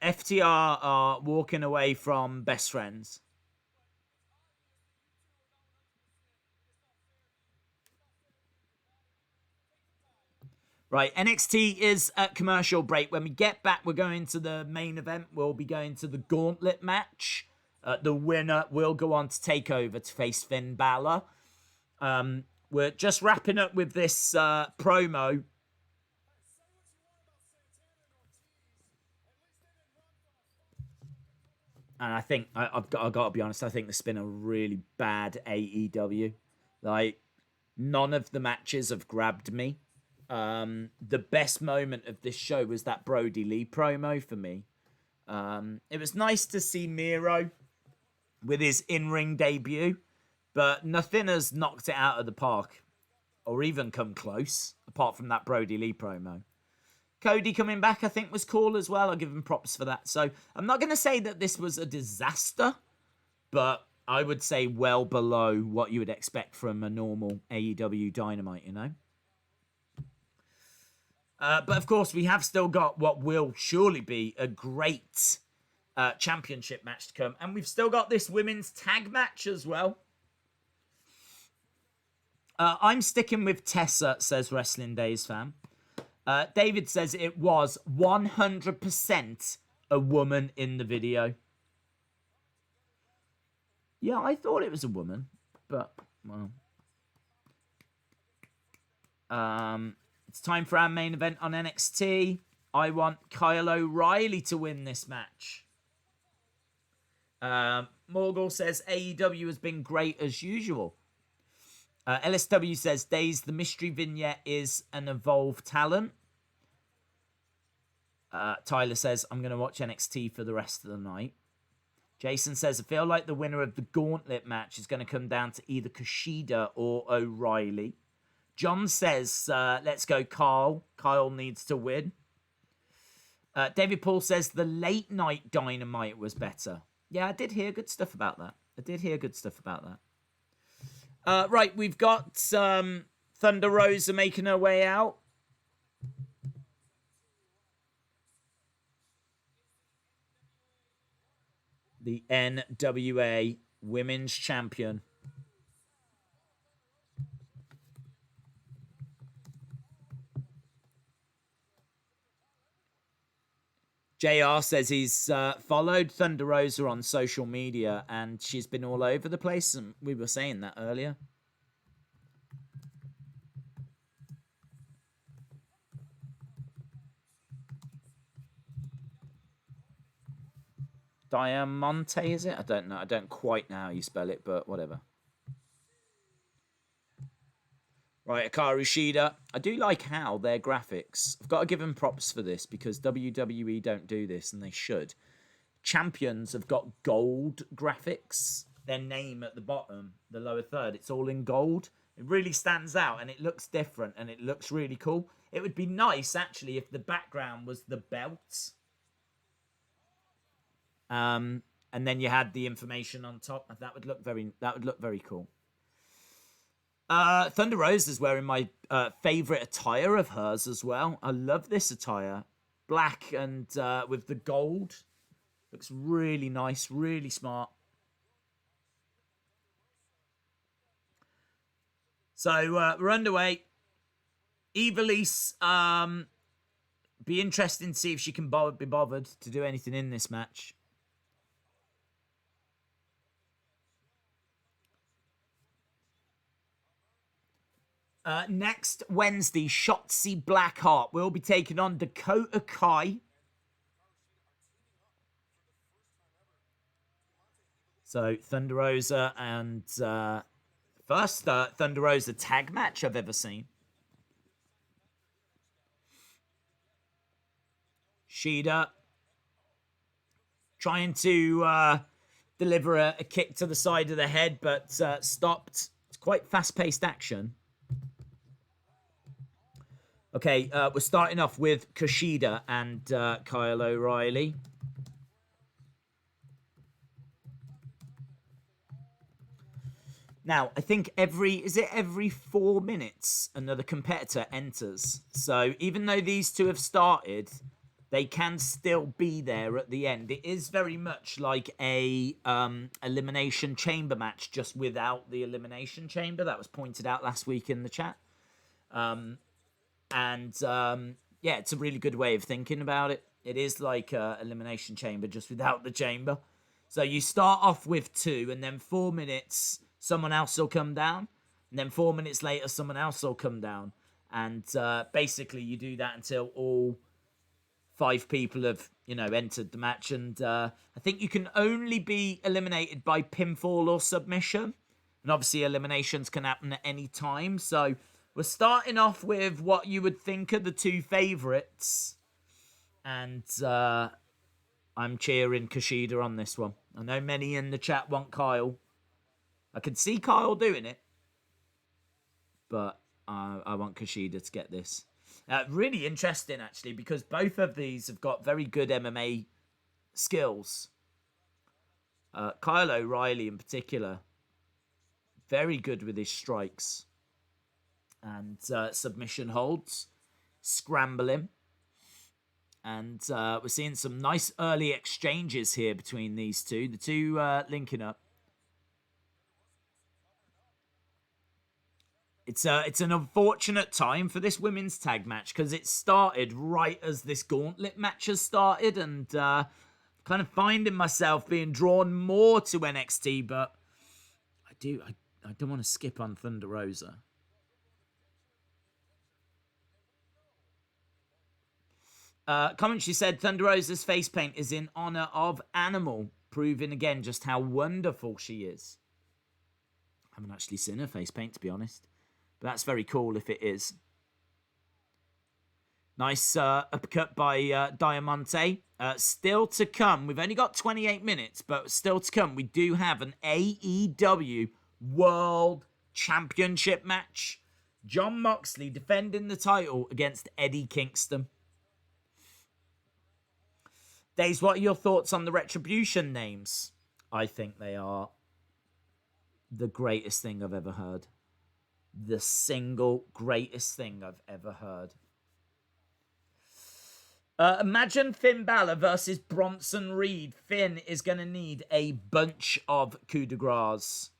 FTR are walking away from best friends. Right, NXT is at commercial break. When we get back, we're going to the main event. We'll be going to the gauntlet match. The winner will go on to TakeOver to face Finn Balor. We're just wrapping up with this promo. And I think, I've got to be honest, I think this has been a really bad AEW. Like, none of the matches have grabbed me. The best moment of this show was that Brodie Lee promo for me. It was nice to see Miro with his in-ring debut, but nothing has knocked it out of the park or even come close, apart from that Brodie Lee promo. Cody coming back, I think, was cool as well. I'll give him props for that. So I'm not going to say that this was a disaster, but I would say well below what you would expect from a normal AEW Dynamite, you know? But of course, we have still got what will surely be a great championship match to come. And we've still got this women's tag match as well. I'm sticking with Tessa, says Wrestling Days fan. David says it was 100% a woman in the video. Yeah, I thought it was a woman, but, well. It's time for our main event on NXT. I want Kyle O'Reilly to win this match. Morgul says AEW has been great as usual. LSW says Days, the mystery vignette is an evolved talent. Tyler says, I'm going to watch NXT for the rest of the night. Jason says, I feel like the winner of the gauntlet match is going to come down to either Kushida or O'Reilly. John says, let's go Carl. Kyle needs to win. David Paul says, the late night Dynamite was better. Yeah, I did hear good stuff about that. Right, we've got Thunder Rosa making her way out. The NWA Women's Champion. JR says he's followed Thunder Rosa on social media and she's been all over the place, and we were saying that earlier. Diamante, is it? I don't know. I don't quite know how you spell it, but whatever. Right, Hikaru Shida. I do like how their graphics, I've got to give them props for this because WWE don't do this and they should. Champions have got gold graphics. Their name at the bottom, the lower third, it's all in gold. It really stands out and it looks different and it looks really cool. It would be nice, actually, if the background was the belts. And then you had the information on top. That would look very cool. Thunder Rose is wearing my favorite attire of hers as well. I love this attire. Black and with the gold. Looks really nice, really smart. So we're underway. Evilise, be interesting to see if she can be bothered to do anything in this match. Next Wednesday, Shotzi Blackheart will be taking on Dakota Kai. So Thunder Rosa and first Thunder Rosa tag match I've ever seen. Shida trying to deliver a kick to the side of the head, but stopped. It's quite fast-paced action. Okay, we're starting off with Kushida and Kyle O'Reilly. Now, I think every 4 minutes another competitor enters. So even though these two have started, they can still be there at the end. It is very much like a elimination chamber match, just without the elimination chamber. That was pointed out last week in the chat. Yeah, it's a really good way of thinking about it. It is like a elimination chamber, just without the chamber. So you start off with 2, and then 4 minutes, someone else will come down. And then 4 minutes later, someone else will come down. And basically, you do that until all 5 people have, entered the match. And I think you can only be eliminated by pinfall or submission. And obviously, eliminations can happen at any time. So we're starting off with what you would think are the 2 favourites. And I'm cheering Kushida on this one. I know many in the chat want Kyle. I can see Kyle doing it. But I want Kushida to get this. Really interesting, actually, because both of these have got very good MMA skills. Kyle O'Reilly, in particular, very good with his strikes and submission holds, scrambling. And we're seeing some nice early exchanges here between these two. The two linking up. It's an unfortunate time for this women's tag match because it started right as this gauntlet match has started, and kind of finding myself being drawn more to NXT, but I don't want to skip on Thunder Rosa. Commentary said Thunder Rosa's face paint is in honor of Animal, proving again just how wonderful she is. I haven't actually seen her face paint, to be honest. But that's very cool if it is. Nice uppercut by Diamante. Still to come. We've only got 28 minutes, but still to come. We do have an AEW World Championship match. Jon Moxley defending the title against Eddie Kingston. Daze, what are your thoughts on the Retribution names? I think they are the greatest thing I've ever heard. The single greatest thing I've ever heard. Imagine Finn Balor versus Bronson Reed. Finn is going to need a bunch of coup de grace.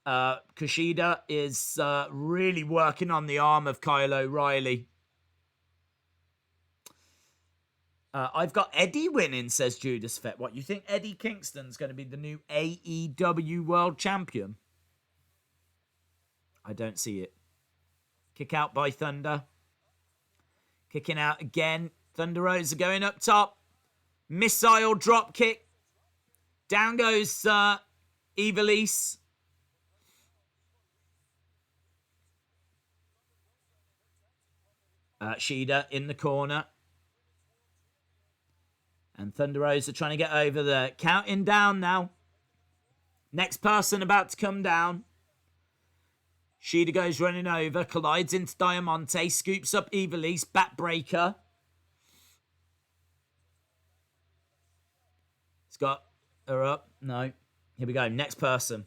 Kushida is really working on the arm of Kyle O'Reilly. I've got Eddie winning, says Judas Fett. What, you think Eddie Kingston's going to be the new AEW World Champion? I don't see it. Kick out by Thunder. Kicking out again. Thunder Rosa going up top. Missile drop kick. Down goes Ivelisse. Shida in the corner. And Thunder Rosa trying to get over there. Counting down now. Next person about to come down. Shida goes running over, collides into Diamante, scoops up Ivelisse, backbreaker. He's got her up. No. Here we go. Next person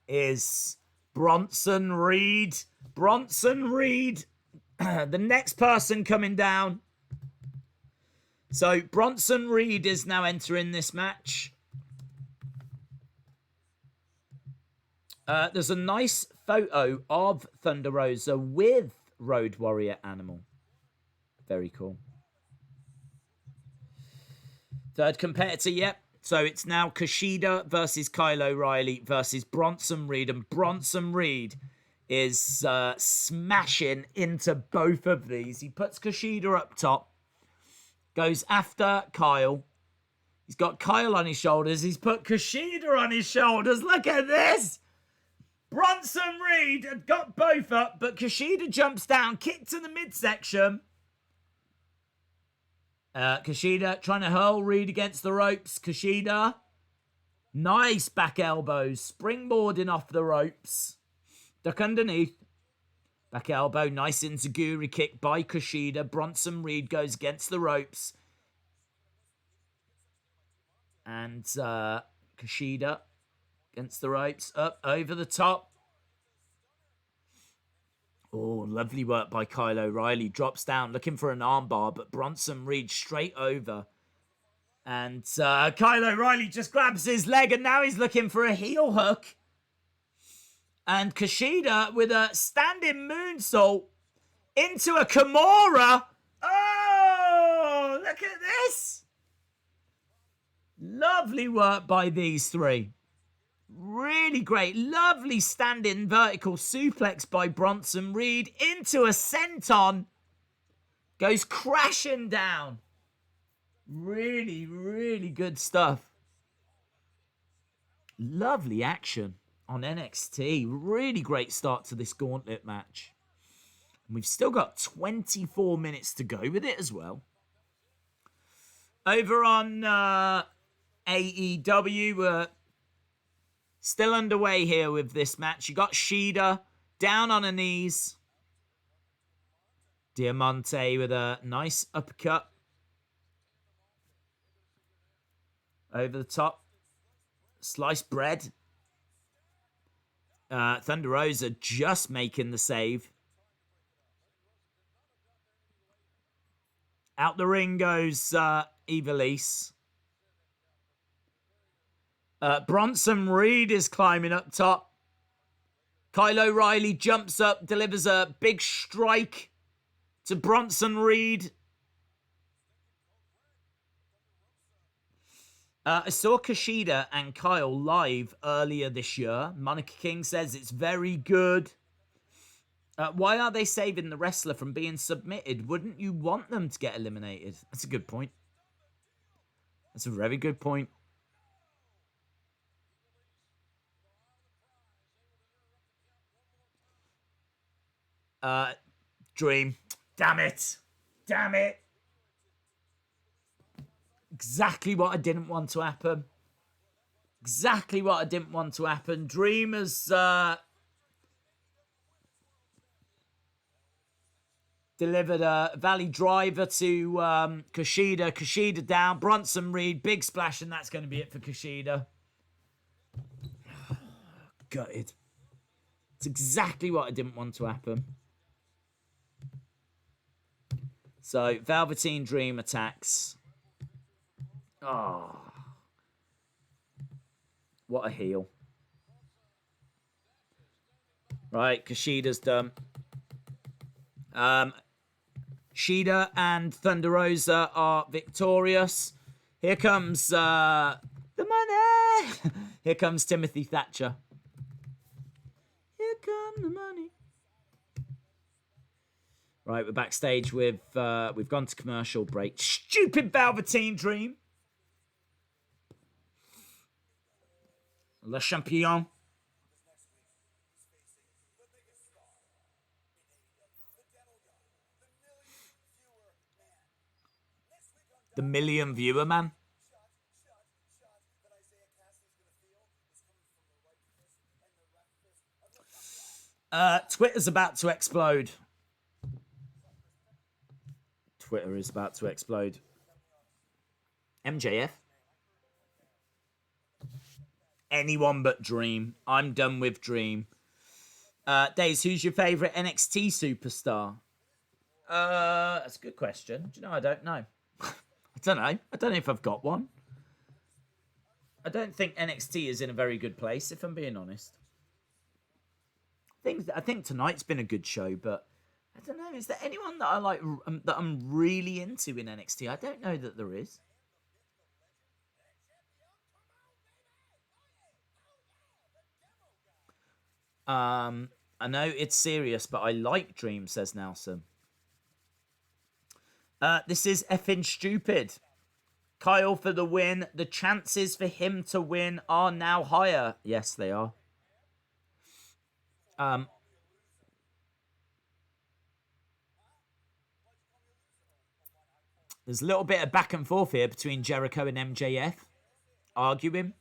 is Bronson Reed. Bronson Reed. The next person coming down. So Bronson Reed is now entering this match. There's a nice photo of Thunder Rosa with Road Warrior Animal. Very cool. Third competitor, yep. So it's now Kushida versus Kyle O'Reilly versus Bronson Reed. And Bronson Reed is smashing into both of these. He puts Kushida up top. Goes after Kyle. He's got Kyle on his shoulders. He's put Kushida on his shoulders. Look at this. Bronson Reed had got both up, but Kushida jumps down, kick to the midsection. Kushida trying to hurl Reed against the ropes. Kushida. Nice back elbows. Springboarding off the ropes. Duck underneath. Back elbow. Nice enziguri kick by Kushida. Bronson Reed goes against the ropes. And Kushida against the ropes. Up over the top. Oh, lovely work by Kyle O'Reilly. Drops down looking for an armbar, but Bronson Reed straight over. And Kyle O'Reilly just grabs his leg, and now he's looking for a heel hook. And Kushida with a standing moonsault into a Kimura. Oh, look at this. Lovely work by these three. Really great. Lovely standing vertical suplex by Bronson Reed into a senton. Goes crashing down. Really, really good stuff. Lovely action on NXT. Really great start to this gauntlet match. And we've still got 24 minutes to go with it as well. Over on AEW, we're still underway here with this match. You got Shida down on her knees. Diamante with a nice uppercut. Over the top. Sliced bread. Thunder Rosa just making the save. Out the ring goes Ivelisse. Bronson Reed is climbing up top. Kyle O'Reilly jumps up, delivers a big strike to Bronson Reed. I saw Kushida and Kyle live earlier this year. Monica King says it's very good. Why are they saving the wrestler from being submitted? Wouldn't you want them to get eliminated? That's a good point. That's a very good point. Dream. Damn it. Damn it. Exactly what I didn't want to happen. Exactly what I didn't want to happen. Dream has delivered a Valley Driver to Kushida. Kushida down. Bronson Reed. Big splash, and that's going to be it for Kushida. Gutted. It's exactly what I didn't want to happen. So, Velveteen Dream attacks. Oh. What a heel. Right, Kushida's done. Shida and Thunder Rosa are victorious. Here comes the money. Here comes Timothy Thatcher. Here come the money. Right, we're backstage with we've gone to commercial break. Stupid Velveteen Dream. Le Champion. The million viewer man. Twitter's about to explode. Twitter is about to explode. MJF. Anyone but Dream. I'm done with Dream. Days, who's your favourite NXT superstar? That's a good question. Do you know, I don't know. I don't know. I don't know if I've got one. I don't think NXT is in a very good place, if I'm being honest. I think tonight's been a good show, but I don't know. Is there anyone that I like that I'm really into in NXT? I don't know that there is. I know it's serious, but I like Dream, says Nelson. This is effing stupid. Kyle for the win. The chances for him to win are now higher. Yes, they are. There's a little bit of back and forth here between Jericho and MJF. Arguing.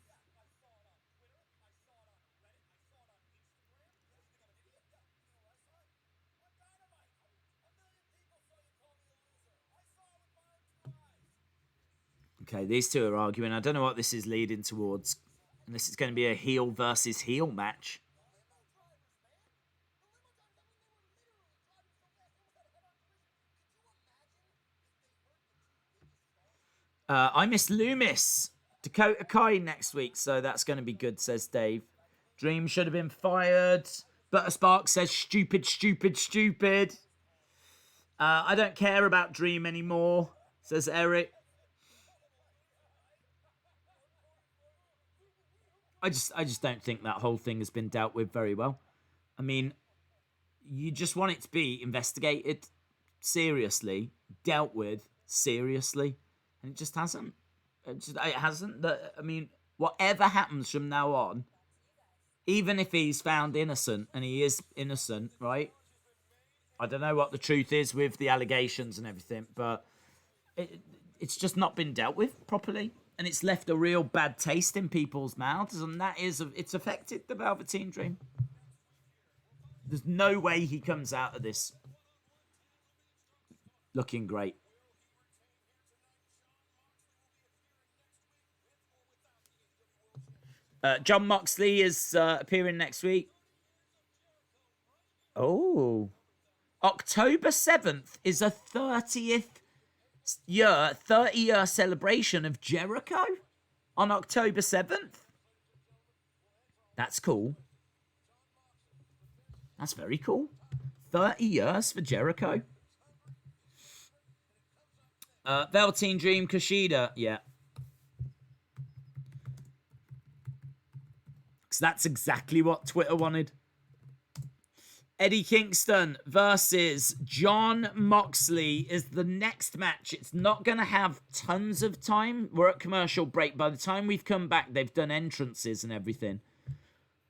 Okay, these two are arguing. I don't know what this is leading towards. And this is going to be a heel versus heel match. I miss Loomis. Dakota Kai next week, so that's going to be good, says Dave. Dream should have been fired. Butterspark says stupid, stupid, stupid. I don't care about Dream anymore, says Eric. I just don't think that whole thing has been dealt with very well. I mean, you just want it to be investigated seriously, dealt with seriously, and it just hasn't. It hasn't. I mean, whatever happens from now on, even if he's found innocent, and he is innocent, right? I don't know what the truth is with the allegations and everything, but it's just not been dealt with properly. And it's left a real bad taste in people's mouths. And it's affected the Velveteen Dream. There's no way he comes out of this looking great. John Moxley is appearing next week. Oh. October 7th is a 30-year celebration of Jericho on October 7th. That's cool. That's very cool. 30 years for Jericho. Velveteen Dream, Kushida. Yeah. Because that's exactly what Twitter wanted. Eddie Kingston versus John Moxley is the next match. It's not going to have tons of time. We're at commercial break. By the time we've come back, they've done entrances and everything.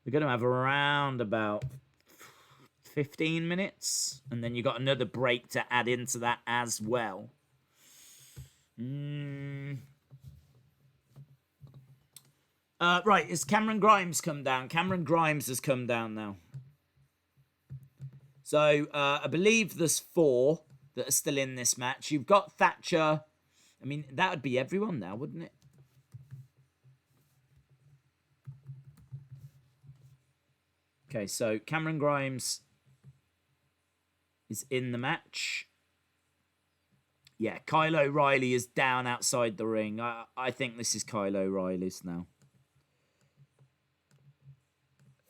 They're going to have around about 15 minutes. And then you got another break to add into that as well. Right, has Cameron Grimes come down? Cameron Grimes has come down now. So, I believe there's 4 that are still in this match. You've got Thatcher. I mean, that would be everyone now, wouldn't it? Okay, so Cameron Grimes is in the match. Yeah, Kyle O'Reilly is down outside the ring. I think this is Kyle O'Reilly's now.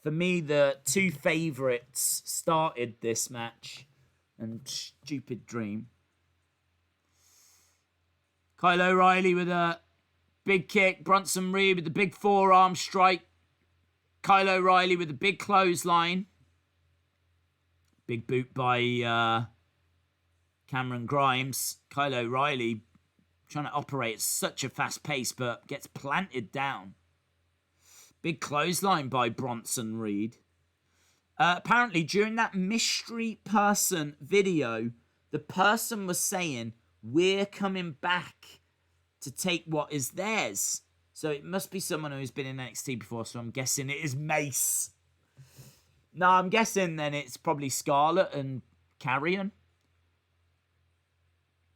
For me, the 2 favourites started this match. And Stupid Dream. Kyle O'Reilly with a big kick. Bronson Reed with the big forearm strike. Kyle O'Reilly with a big clothesline. Big boot by Cameron Grimes. Kyle O'Reilly trying to operate at such a fast pace, but gets planted down. Big clothesline by Bronson Reed. Apparently, during that mystery person video, the person was saying, we're coming back to take what is theirs. So it must be someone who's been in NXT before, so I'm guessing it is Mace. No, I'm guessing then it's probably Scarlett and Carrion.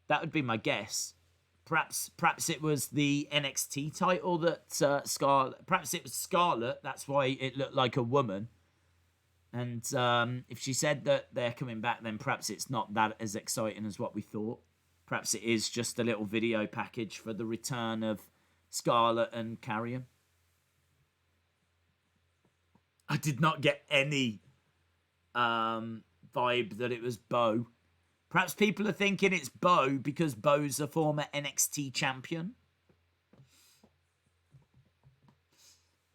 That would be my guess. Perhaps it was the NXT title that Scarlett... Perhaps it was Scarlett. That's why it looked like a woman. And if she said that they're coming back, then perhaps it's not that as exciting as what we thought. Perhaps it is just a little video package for the return of Scarlett and Carrion. I did not get any vibe that it was Bo. Perhaps people are thinking it's Bo because Bo's a former NXT champion.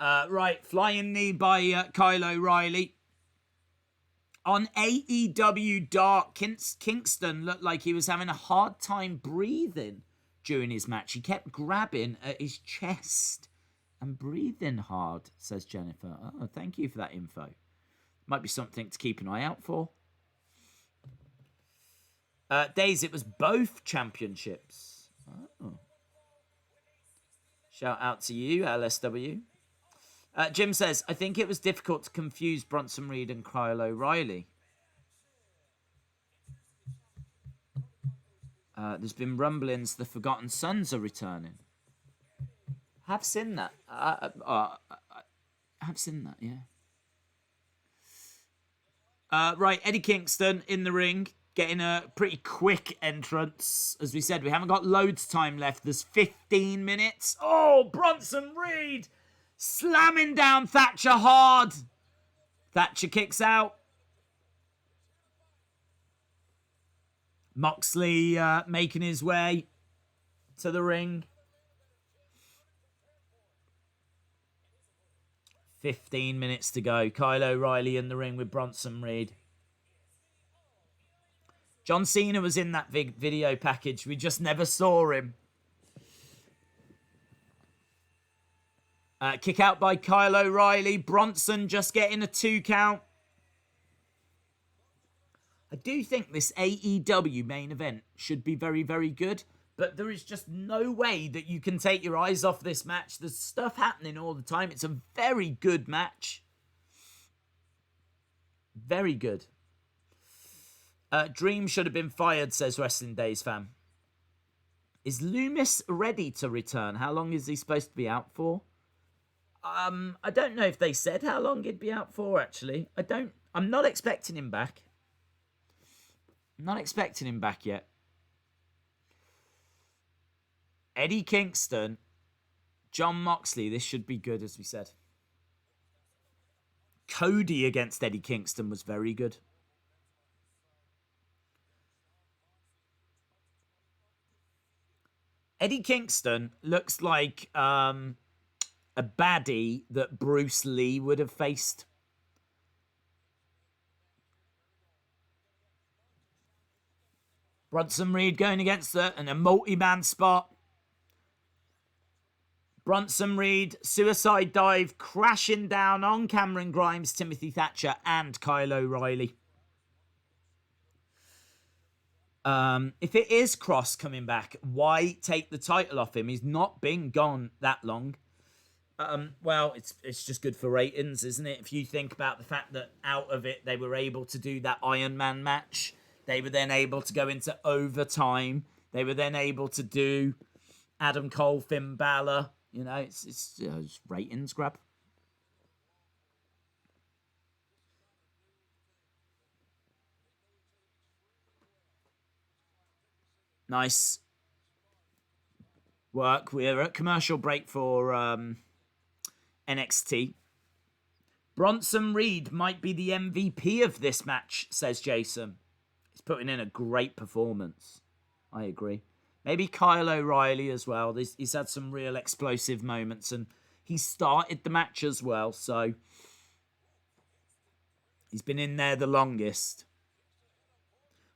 Right, flying knee by Kyle O'Reilly. On AEW Dark, Kingston looked like he was having a hard time breathing during his match. He kept grabbing at his chest and breathing hard, says Jennifer. Oh, thank you for that info. Might be something to keep an eye out for. Days, it was both championships. Oh. Shout out to you, LSW. Jim says, I think it was difficult to confuse Bronson Reed and Kyle O'Reilly. There's been rumblings the Forgotten Sons are returning. Have seen that. I have seen that, yeah. Right, Eddie Kingston in the ring. Getting a pretty quick entrance. As we said, we haven't got loads of time left. There's 15 minutes. Oh, Bronson Reed slamming down Thatcher hard. Thatcher kicks out. Moxley making his way to the ring. 15 minutes to go. Kyle O'Reilly in the ring with Bronson Reed. John Cena was in that video package. We just never saw him. Kick out by Kyle O'Reilly. Bronson just getting a 2 count. I do think this AEW main event should be very, very good, but there is just no way that you can take your eyes off this match. There's stuff happening all the time. It's a very good match. Very good. Dream should have been fired, says Wrestling Days fan. Is Loomis ready to return? How long is he supposed to be out for? I don't know if they said how long he'd be out for, actually. I'm not expecting him back. I'm not expecting him back yet. Eddie Kingston, Jon Moxley. This should be good, as we said. Cody against Eddie Kingston was very good. Eddie Kingston looks like a baddie that Bruce Lee would have faced. Bronson Reed going against her in a multi-man spot. Bronson Reed, suicide dive, crashing down on Cameron Grimes, Timothy Thatcher, and Kyle O'Reilly. If it is Cross coming back, why take the title off him? He's not been gone that long. Well, it's just good for ratings, isn't it? If you think about the fact that out of it, they were able to do that Iron Man match. They were then able to go into overtime. They were then able to do Adam Cole, Finn Balor. You know, it's ratings grab. Nice work. We're at commercial break for NXT. Bronson Reed might be the MVP of this match, says Jason. He's putting in a great performance. I agree. Maybe Kyle O'Reilly as well. He's had some real explosive moments, and he started the match as well, so he's been in there the longest.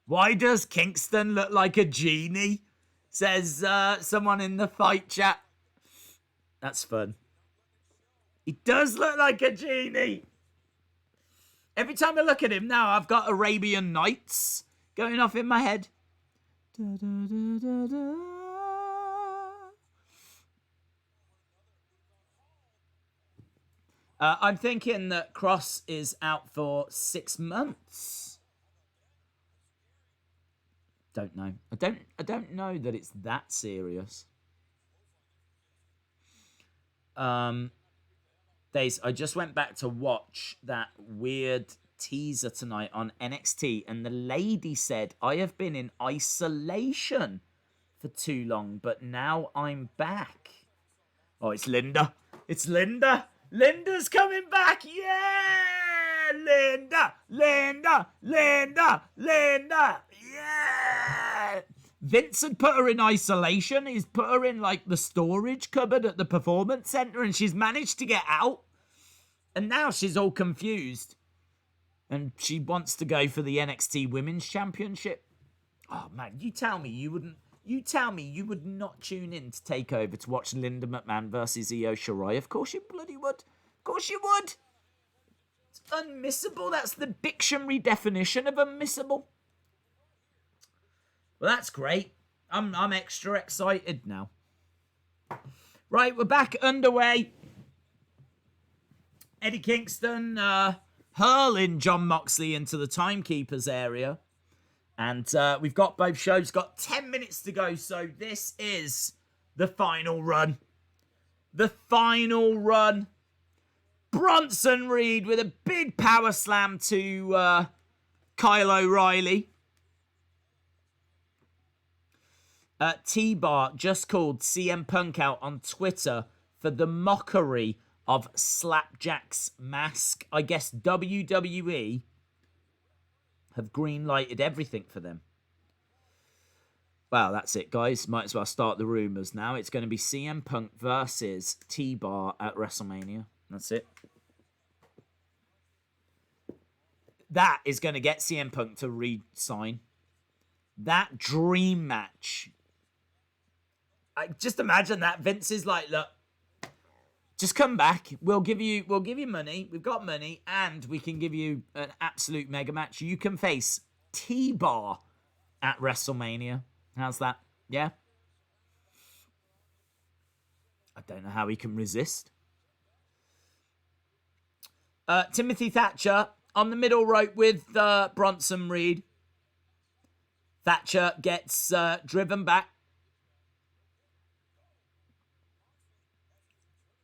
Why does Kingston look like a genie? Says someone in the fight chat. That's fun. He does look like a genie. Every time I look at him now, I've got Arabian Nights going off in my head. Da, da, da, da, da. I'm thinking that Cross is out for 6 months. Don't know. I don't know that it's that serious. Days, I just went back to watch that weird teaser tonight on NXT, and the lady said, I have been in isolation for too long, but now I'm back. Oh, it's Linda. It's Linda. Linda's coming back. Yeah! Linda! Linda! Linda! Linda! Yeah! Vince had put her in isolation. He's put her in, like, the storage cupboard at the Performance Center, and she's managed to get out. And now she's all confused. And she wants to go for the NXT Women's Championship. Oh, man, you tell me you wouldn't... You tell me you would not tune in to TakeOver to watch Linda McMahon versus Io Shirai. Of course you bloody would. Of course you would. It's unmissable. That's the dictionary definition of unmissable. Well, that's great. I'm extra excited now. Right, we're back underway. Eddie Kingston hurling Jon Moxley into the timekeepers area. And we've got both shows, got 10 minutes to go. So this is the final run. The final run. Bronson Reed with a big power slam to Kyle O'Reilly. T-Bar just called CM Punk out on Twitter for the mockery of Slapjack's mask. I guess WWE have green-lighted everything for them. Well, that's it, guys. Might as well start the rumours now. It's going to be CM Punk versus T-Bar at WrestleMania. That's it. That is going to get CM Punk to re-sign. That dream match. I just imagine that. Vince is like, look, just come back. We'll give you money. We've got money, and we can give you an absolute mega match. You can face T-Bar at WrestleMania. How's that? Yeah? I don't know how he can resist. Timothy Thatcher on the middle rope with Bronson Reed. Thatcher gets driven back.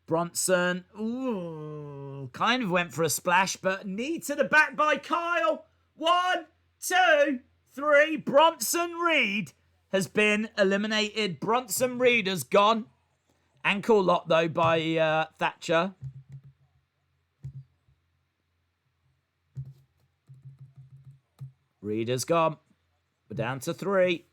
Bronson, kind of went for a splash, but knee to the back by Kyle. 1, 2, 3. Bronson Reed has been eliminated. Bronson Reed has gone. Ankle lock, though, by Thatcher. Reed has gone. We're down to 3.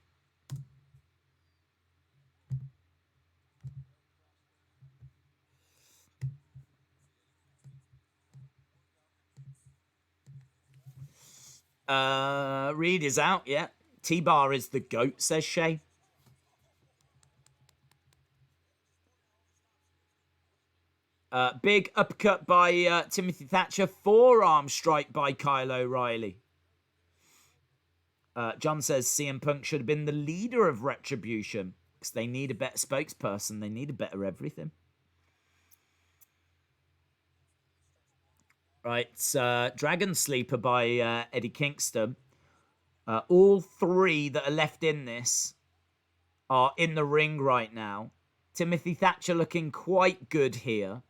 Reed is out, yeah. T-Bar is the GOAT, says Shay. Big uppercut by Timothy Thatcher. Forearm strike by Kyle O'Reilly. John says CM Punk should have been the leader of Retribution because they need a better spokesperson. They need a better everything. Right, Dragon Sleeper by Eddie Kingston. All 3 that are left in this are in the ring right now. Timothy Thatcher looking quite good here.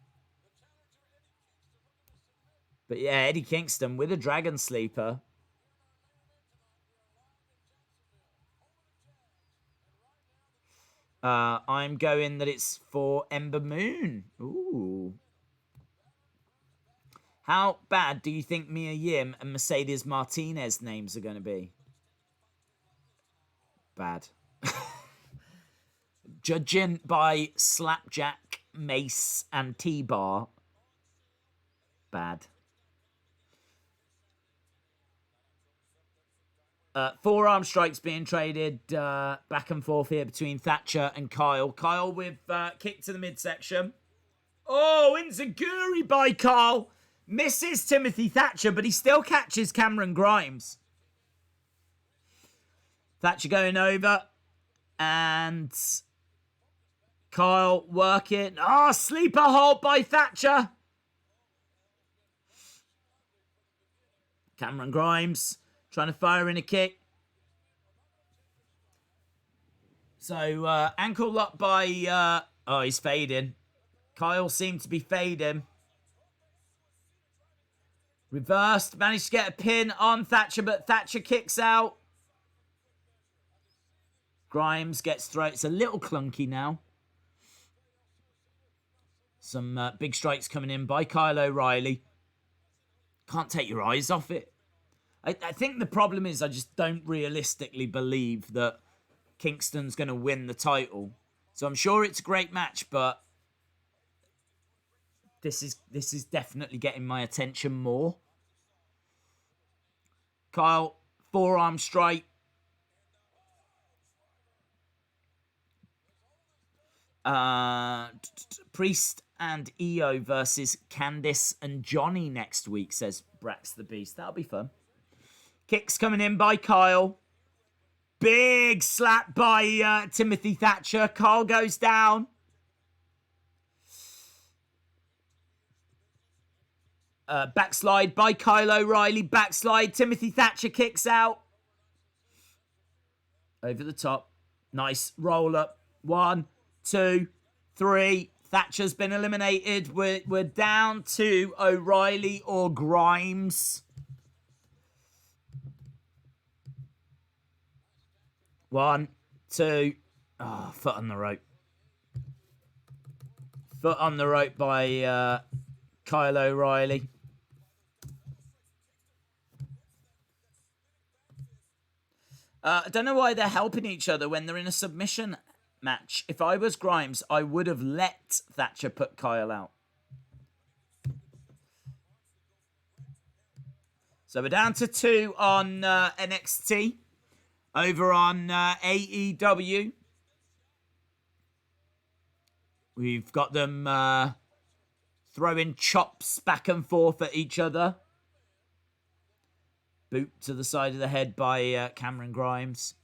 But yeah, Eddie Kingston with a Dragon Sleeper. I'm going that it's for Ember Moon. Ooh. How bad do you think Mia Yim and Mercedes Martinez names are going to be? Bad. Judging by Slapjack, Mace, and T-Bar. Bad. Forearm strikes being traded back and forth here between Thatcher and Kyle. Kyle with kick to the midsection. Oh, Enziguri by Kyle. Misses Timothy Thatcher, but he still catches Cameron Grimes. Thatcher going over. And Kyle working. Oh, sleeper hold by Thatcher. Cameron Grimes trying to fire in a kick. So, ankle lock by... oh, he's fading. Kyle seemed to be fading. Reversed. Managed to get a pin on Thatcher, but Thatcher kicks out. Grimes gets thrown. It's a little clunky now. Some big strikes coming in by Kyle O'Reilly. Can't take your eyes off it. I think the problem is I just don't realistically believe that Kingston's going to win the title. So I'm sure it's a great match, but this is definitely getting my attention more. Kyle, forearm strike. Priest and Io versus Candice and Johnny next week, says Brax the Beast. That'll be fun. Kicks coming in by Kyle. Big slap by Timothy Thatcher. Kyle goes down. Backslide by Kyle O'Reilly. Backslide. Timothy Thatcher kicks out. Over the top. Nice roll up. 1, 2, 3. Thatcher's been eliminated. We're down to O'Reilly or Grimes. 1, 2. Oh, foot on the rope. Foot on the rope by Kyle O'Reilly. I don't know why they're helping each other when they're in a submission match. If I was Grimes, I would have let Thatcher put Kyle out. So we're down to 2 on NXT. Over on AEW, we've got them throwing chops back and forth at each other. Boot to the side of the head by Cameron Grimes.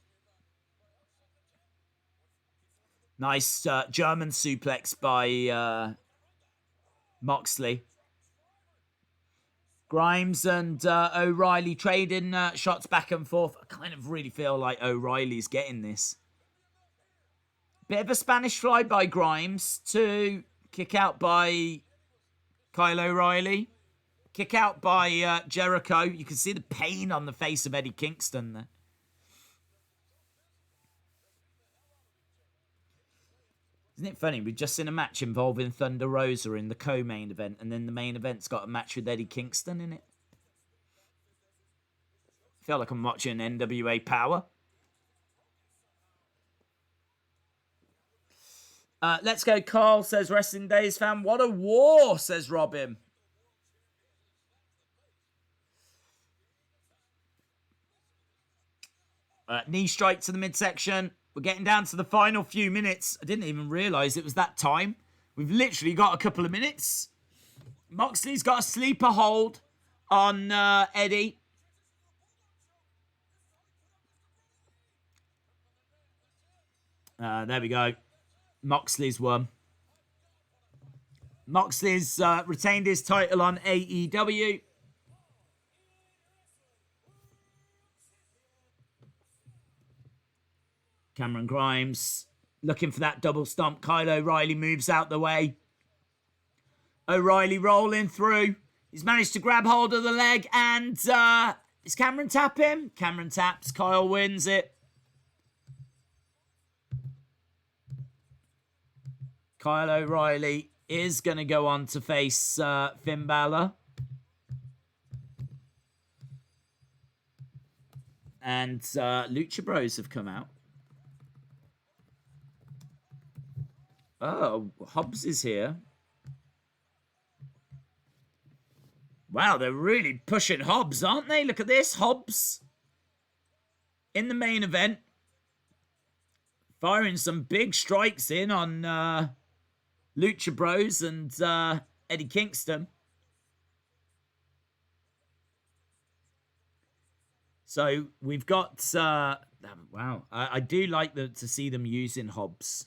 Nice German suplex by Moxley. Grimes and O'Reilly trading shots back and forth. I kind of really feel like O'Reilly's getting this. Bit of a Spanish fly by Grimes to kick out by Kyle O'Reilly. Kick out by Jericho. You can see the pain on the face of Eddie Kingston there. Isn't it funny? We've just seen a match involving Thunder Rosa in the co-main event, and then the main event's got a match with Eddie Kingston in it. I feel like I'm watching NWA Power. Let's go, Carl, says Wrestling Days fan. What a war, says Robin. Knee strike to the midsection. We're getting down to the final few minutes. I didn't even realise it was that time. We've literally got a couple of minutes. Moxley's got a sleeper hold on Eddie. There we go. Moxley's won. Moxley's retained his title on AEW. Cameron Grimes looking for that double stomp. Kyle O'Reilly moves out the way. O'Reilly rolling through. He's managed to grab hold of the leg and is Cameron tap him? Cameron taps. Kyle wins it. Kyle O'Reilly is going to go on to face Finn Balor. And Lucha Bros have come out. Oh, Hobbs is here. Wow, they're really pushing Hobbs, aren't they? Look at this. Hobbs in the main event. Firing some big strikes in on Lucha Bros and Eddie Kingston. So we've got... wow, I do like to see them using Hobbs.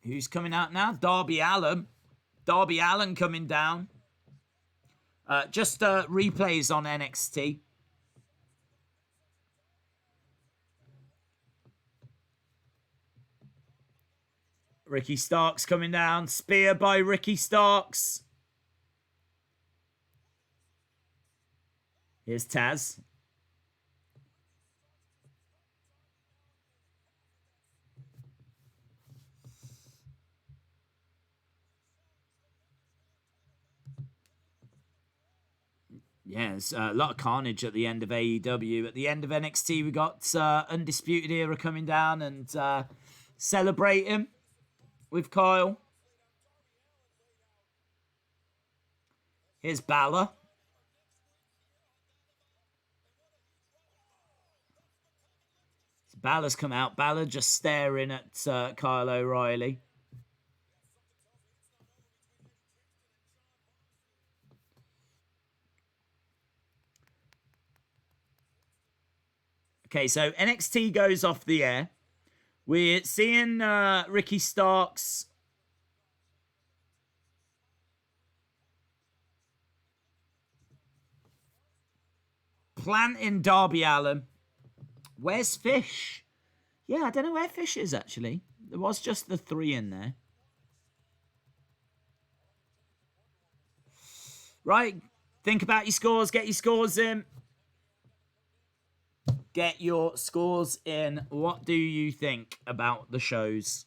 Who's coming out now? Darby Allin. Darby Allin coming down. Just replays on NXT. Ricky Starks coming down. Spear by Ricky Starks. Here's Taz. Yeah, there's a lot of carnage at the end of AEW. At the end of NXT, we got Undisputed Era coming down and celebrating with Kyle. Here's Balor. So Balor's come out. Balor just staring at Kyle O'Reilly. Okay, so NXT goes off the air. We're seeing Ricky Starks planting Darby Allin. Where's Fish? Yeah, I don't know where Fish is, actually. There was just the 3 in there. Right, think about your scores. Get your scores in. Get your scores in. What do you think about the shows?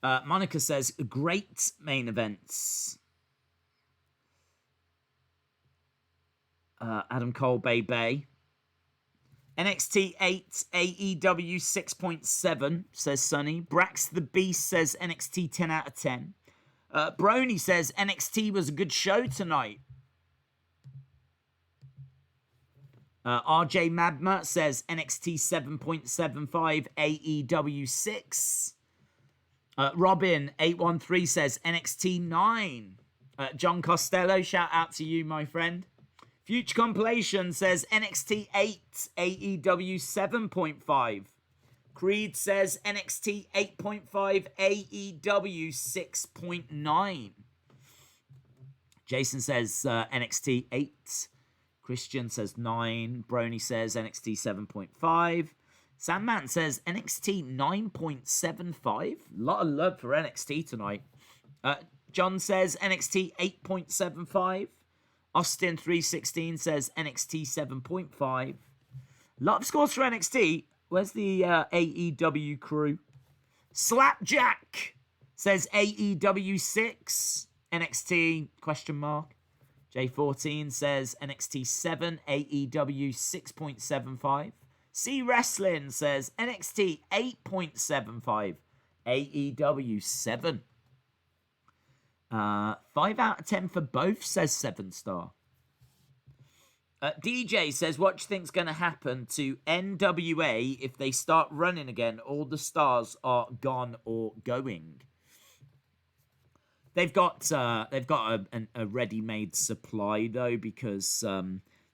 Monica says, great main events. Adam Cole, Bay. NXT 8, AEW 6.7, says Sonny. Brax the Beast says NXT 10 out of 10. Brony says NXT was a good show tonight. RJ Madma says NXT 7.75, AEW 6. Robin813 says NXT 9. John Costello, shout out to you, my friend. Future Compilation says NXT 8, AEW 7.5. Creed says NXT 8.5, AEW 6.9. Jason says NXT 8. Christian says 9. Brony says NXT 7.5. Sandman says NXT 9.75. A lot of love for NXT tonight. John says NXT 8.75. Austin 316 says NXT 7.5. A lot of scores for NXT. Where's the AEW crew? Slapjack says AEW 6. NXT question mark. J14 says NXT 7, AEW 6.75. C Wrestling says NXT 8.75, AEW 7. 5 out of 10 for both, says 7-star. DJ says, what do you think's going to happen to NWA if they start running again? All the stars are gone or going. They've got a ready-made supply though, because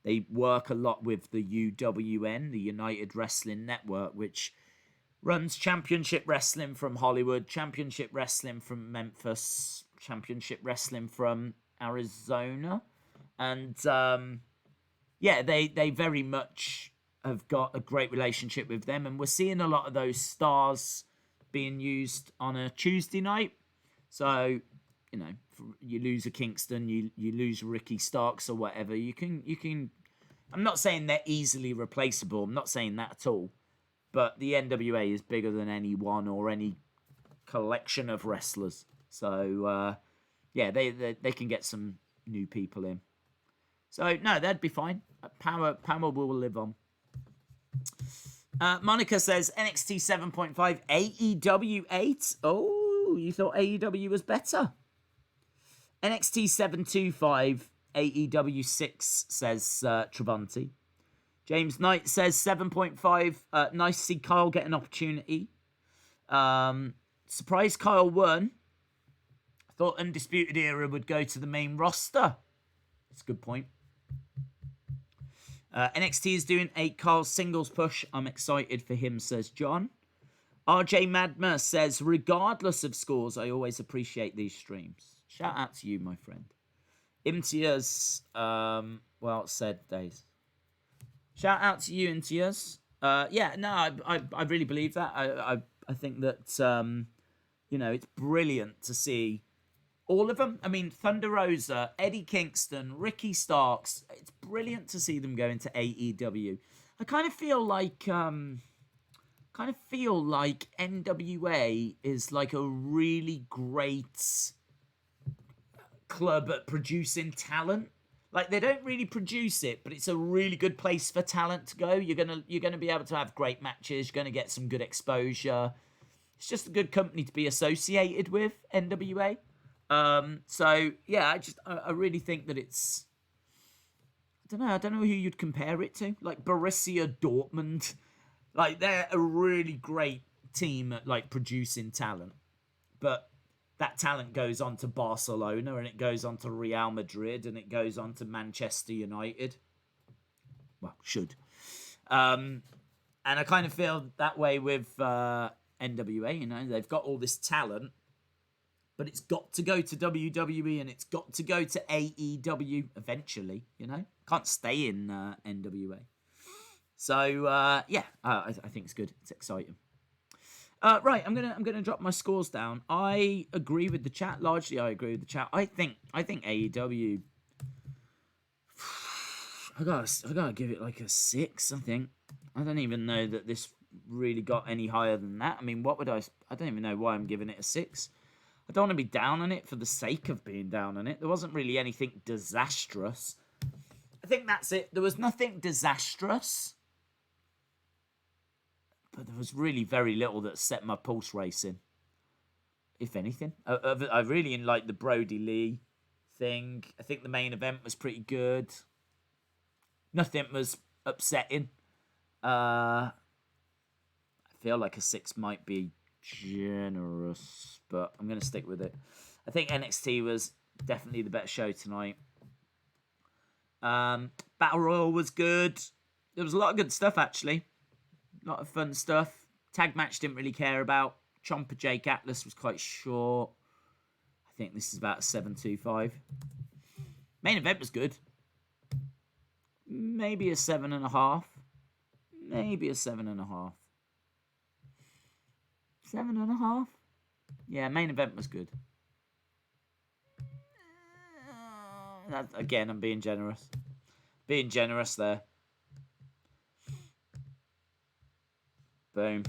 they work a lot with the UWN, the United Wrestling Network, which runs Championship Wrestling from Hollywood, Championship Wrestling from Memphis, Championship Wrestling from Arizona, and they very much have got a great relationship with them, and we're seeing a lot of those stars being used on a Tuesday night. So, you know, you lose a Kingston, you lose Ricky Starks or whatever, you can. I'm not saying they're easily replaceable. I'm not saying that at all. But the NWA is bigger than any one or any collection of wrestlers. So, they can get some new people in. So, no, that'd be fine. Power will live on. Monica says NXT 7.5, AEW 8. Oh, you thought AEW was better. NXT 7.25, AEW 6, says Travanti. James Knight says 7.5. Nice to see Kyle get an opportunity. Surprised Kyle won. Thought Undisputed Era would go to the main roster. That's a good point. NXT is doing a Kyle singles push. I'm excited for him, says John. RJ Madma says, regardless of scores, I always appreciate these streams. Shout out to you, my friend. Imtiaz, well said, Days. Shout out to you, Imtiaz. I really believe that. I think that, it's brilliant to see all of them. I mean, Thunder Rosa, Eddie Kingston, Ricky Starks. It's brilliant to see them go into AEW. I kind of feel like NWA is like a really great club at producing talent. Like, they don't really produce it, but it's a really good place for talent to go. You're gonna be able to have great matches. You're gonna get some good exposure. It's just a good company to be associated with, NWA. I really think that it's, I don't know who you'd compare it to. Like Borussia Dortmund. Like, they're a really great team at, like, producing talent. But that talent goes on to Barcelona, and it goes on to Real Madrid, and it goes on to Manchester United. Well, should. And I kind of feel that way with NWA, they've got all this talent, but it's got to go to WWE, and it's got to go to AEW eventually, Can't stay in NWA. So, I think it's good. It's exciting. Right, I'm gonna drop my scores down. I agree with the chat. Largely, I agree with the chat. I think AEW. I gotta give it like a 6. I think. I don't even know that this really got any higher than that. I mean, what would I don't even know why I'm giving it a 6. I don't want to be down on it for the sake of being down on it. There wasn't really anything disastrous. I think that's it. There was nothing disastrous. But there was really very little that set my pulse racing, if anything. I really like the Brodie Lee thing. I think the main event was pretty good. Nothing was upsetting. I feel like a 6 might be generous, but I'm going to stick with it. I think NXT was definitely the better show tonight. Battle Royal was good. There was a lot of good stuff, actually. A lot of fun stuff. Tag match didn't really care about. Ciampa Jake Atlas was quite short. I think this is about a 7.25. Main event was good. Maybe a 7.5. Maybe a 7.5. 7.5? Yeah, main event was good. Again, I'm being generous. Being generous there. Boom.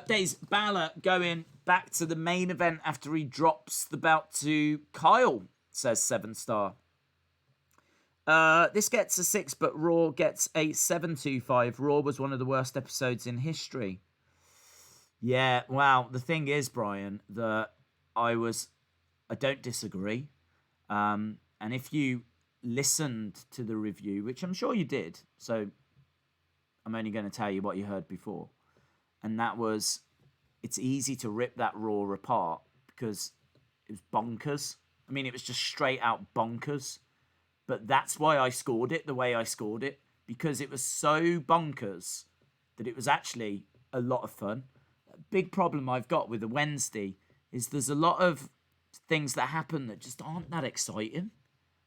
Days Balor going back to the main event after he drops the belt to Kyle, says 7-star. This gets a 6, but Raw gets a 7.25. Raw was one of the worst episodes in history. Yeah, wow. The thing is, Brian, that I don't disagree. And if you listened to the review, which I'm sure you did, so I'm only going to tell you what you heard before. And that was, it's easy to rip that Raw apart because it was bonkers. I mean, it was just straight out bonkers. But that's why I scored it the way I scored it. Because it was so bonkers that it was actually a lot of fun. A big problem I've got with the Wednesday is there's a lot of things that happen that just aren't that exciting.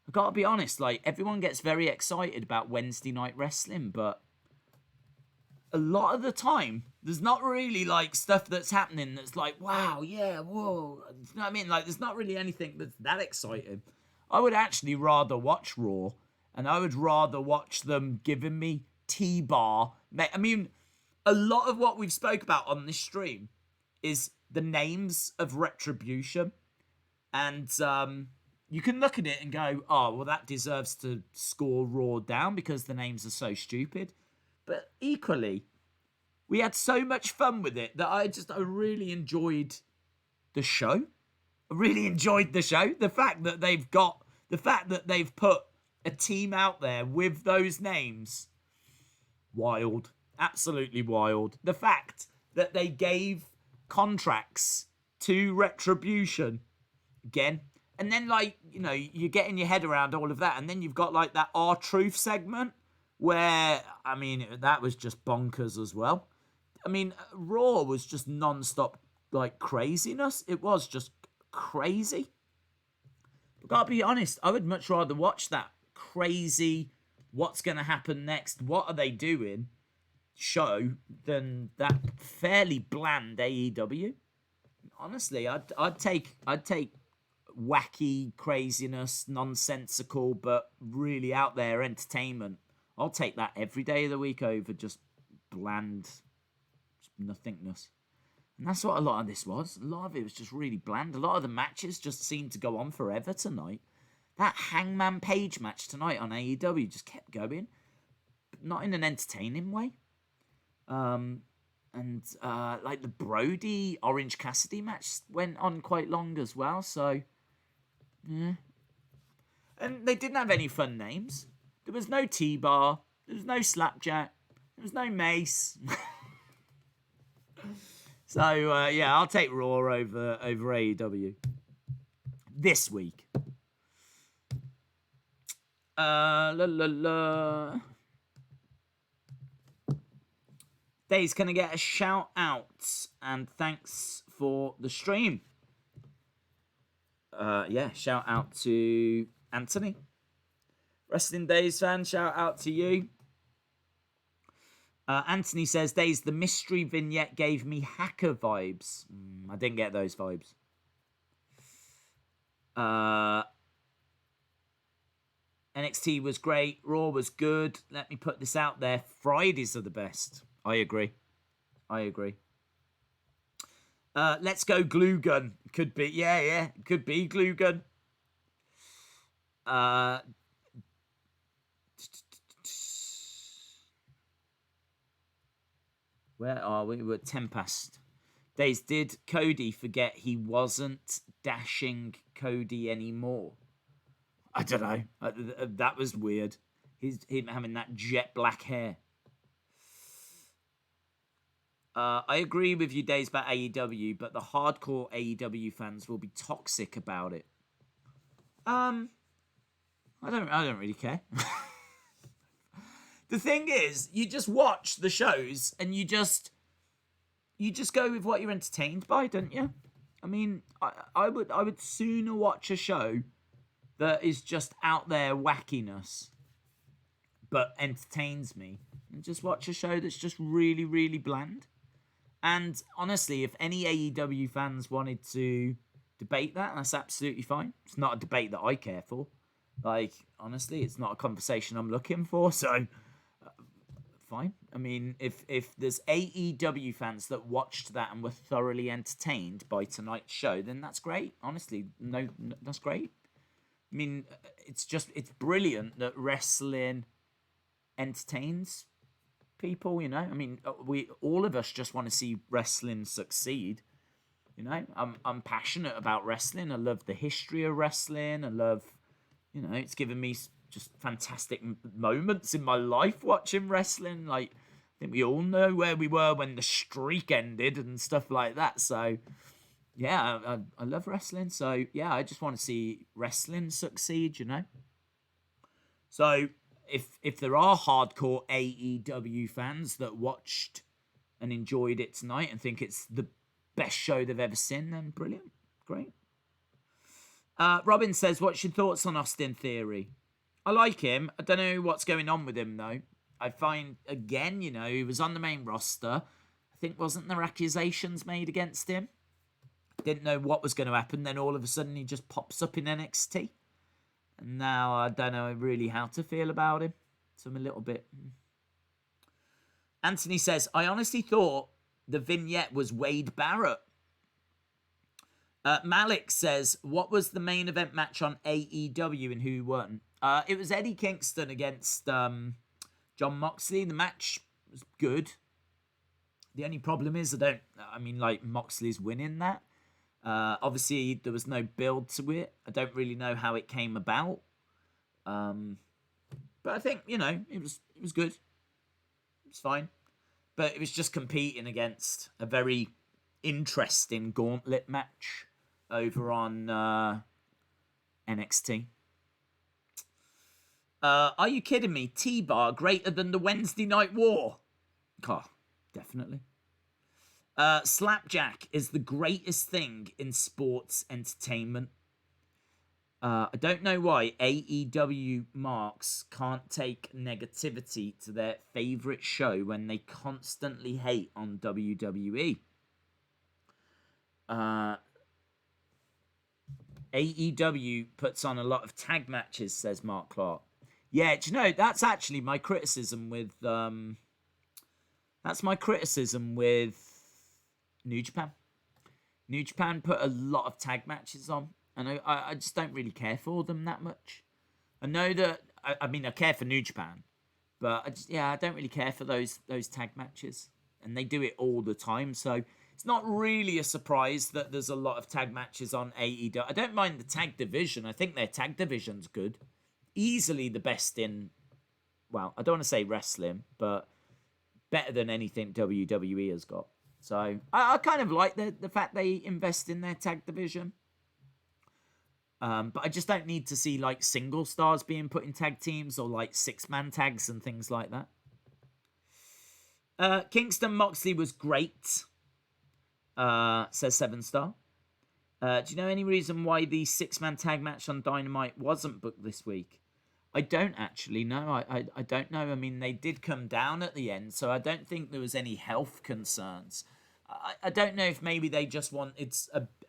I've got to be honest, like, everyone gets very excited about Wednesday night wrestling, but a lot of the time, there's not really, like, stuff that's happening that's like, wow, yeah, whoa. You know what I mean? Like, there's not really anything that's that exciting. I would actually rather watch Raw, and I would rather watch them giving me T-bar. I mean, a lot of what we've spoke about on this stream is the names of Retribution, and you can look at it and go, oh, well, that deserves to score Raw down because the names are so stupid. But equally, we had so much fun with it that I really enjoyed the show. I really enjoyed the show. The fact that they've put a team out there with those names, wild, absolutely wild. The fact that they gave contracts to Retribution again, and then, like, you know, you're getting your head around all of that, and then you've got like that R-Truth segment where, I mean, that was just bonkers as well. I mean, Raw was just non-stop, like, craziness. It was just crazy. But gotta be honest, I would much rather watch that crazy, what's going to happen next, what are they doing show than that fairly bland AEW. Honestly, I'd take wacky craziness, nonsensical, but really out there entertainment. I'll take that every day of the week over just bland nothingness. And that's what a lot of this was. A lot of it was just really bland. A lot of the matches just seemed to go on forever tonight. That Hangman Page match tonight on AEW just kept going, but not in an entertaining way. Like the Brodie Orange Cassidy match went on quite long as well. So, yeah. And they didn't have any fun names. There was no T-Bar. There was no Slapjack. There was no Mace. So, yeah, I'll take Raw over AEW this week. Days, can I get a shout out? And thanks for the stream. Yeah, shout out to Anthony. Wrestling Days fan, shout out to you. Anthony says, Days, the mystery vignette gave me hacker vibes. I didn't get those vibes. NXT was great. Raw was good. Let me put this out there. Fridays are the best. I agree. Let's go glue gun. Could be. Yeah. Could be glue gun. Where are we? We're at 10 past. Days, did Cody forget he wasn't dashing Cody anymore? I don't know. That was weird. him having that jet black hair. I agree with you, Days, about AEW, but the hardcore AEW fans will be toxic about it. I don't really care. The thing is, you just watch the shows and you just go with what you're entertained by, don't you? I mean, I would sooner watch a show that is just out there wackiness, but entertains me, and just watch a show that's just really, really bland. And honestly, if any AEW fans wanted to debate that, that's absolutely fine. It's not a debate that I care for. Like, honestly, it's not a conversation I'm looking for, so fine. I mean, if there's AEW fans that watched that and were thoroughly entertained by tonight's show, then that's great. Honestly, no, that's great. I mean, it's brilliant that wrestling entertains people, you know. I mean, all of us just want to see wrestling succeed. You know, I'm passionate about wrestling. I love the history of wrestling. I love, you know, it's given me just fantastic moments in my life watching wrestling. Like, I think we all know where we were when the streak ended and stuff like that. So, yeah, I love wrestling. So, yeah, I just want to see wrestling succeed, you know. So, if there are hardcore AEW fans that watched and enjoyed it tonight and think it's the best show they've ever seen, then brilliant. Great. Robin says, what's your thoughts on Austin Theory? I like him. I don't know what's going on with him, though. I find, again, you know, he was on the main roster. I think wasn't there accusations made against him? Didn't know what was going to happen. Then all of a sudden he just pops up in NXT. And now I don't know really how to feel about him. So I'm a little bit... Anthony says, I honestly thought the vignette was Wade Barrett. Malik says, what was the main event match on AEW and who won? It was Eddie Kingston against John Moxley. The match was good. The only problem is Moxley's winning that. Obviously, there was no build to it. I don't really know how it came about. But I think, you know, it was good. It was fine. But it was just competing against a very interesting gauntlet match over on NXT. Are you kidding me? T-Bar greater than the Wednesday Night War? Oh, definitely. Slapjack is the greatest thing in sports entertainment. I don't know why AEW marks can't take negativity to their favourite show when they constantly hate on WWE. AEW puts on a lot of tag matches, says Mark Clark. Yeah, do you know, that's actually my criticism with... That's my criticism with New Japan. New Japan put a lot of tag matches on, and I just don't really care for them that much. I know that, I care for New Japan, but I don't really care for those tag matches. And they do it all the time, so it's not really a surprise that there's a lot of tag matches on AEW. I don't mind the tag division. I think their tag division's good. Easily the best in, well, I don't want to say wrestling, but better than anything WWE has got. So I kind of like the fact they invest in their tag division. But I just don't need to see like single stars being put in tag teams or like 6-man tags and things like that. Kingston Moxley was great, says 7-star. Do you know any reason why the 6-man tag match on Dynamite wasn't booked this week? I don't actually know. I don't know. I mean, they did come down at the end, so I don't think there was any health concerns. I don't know if maybe they just wanted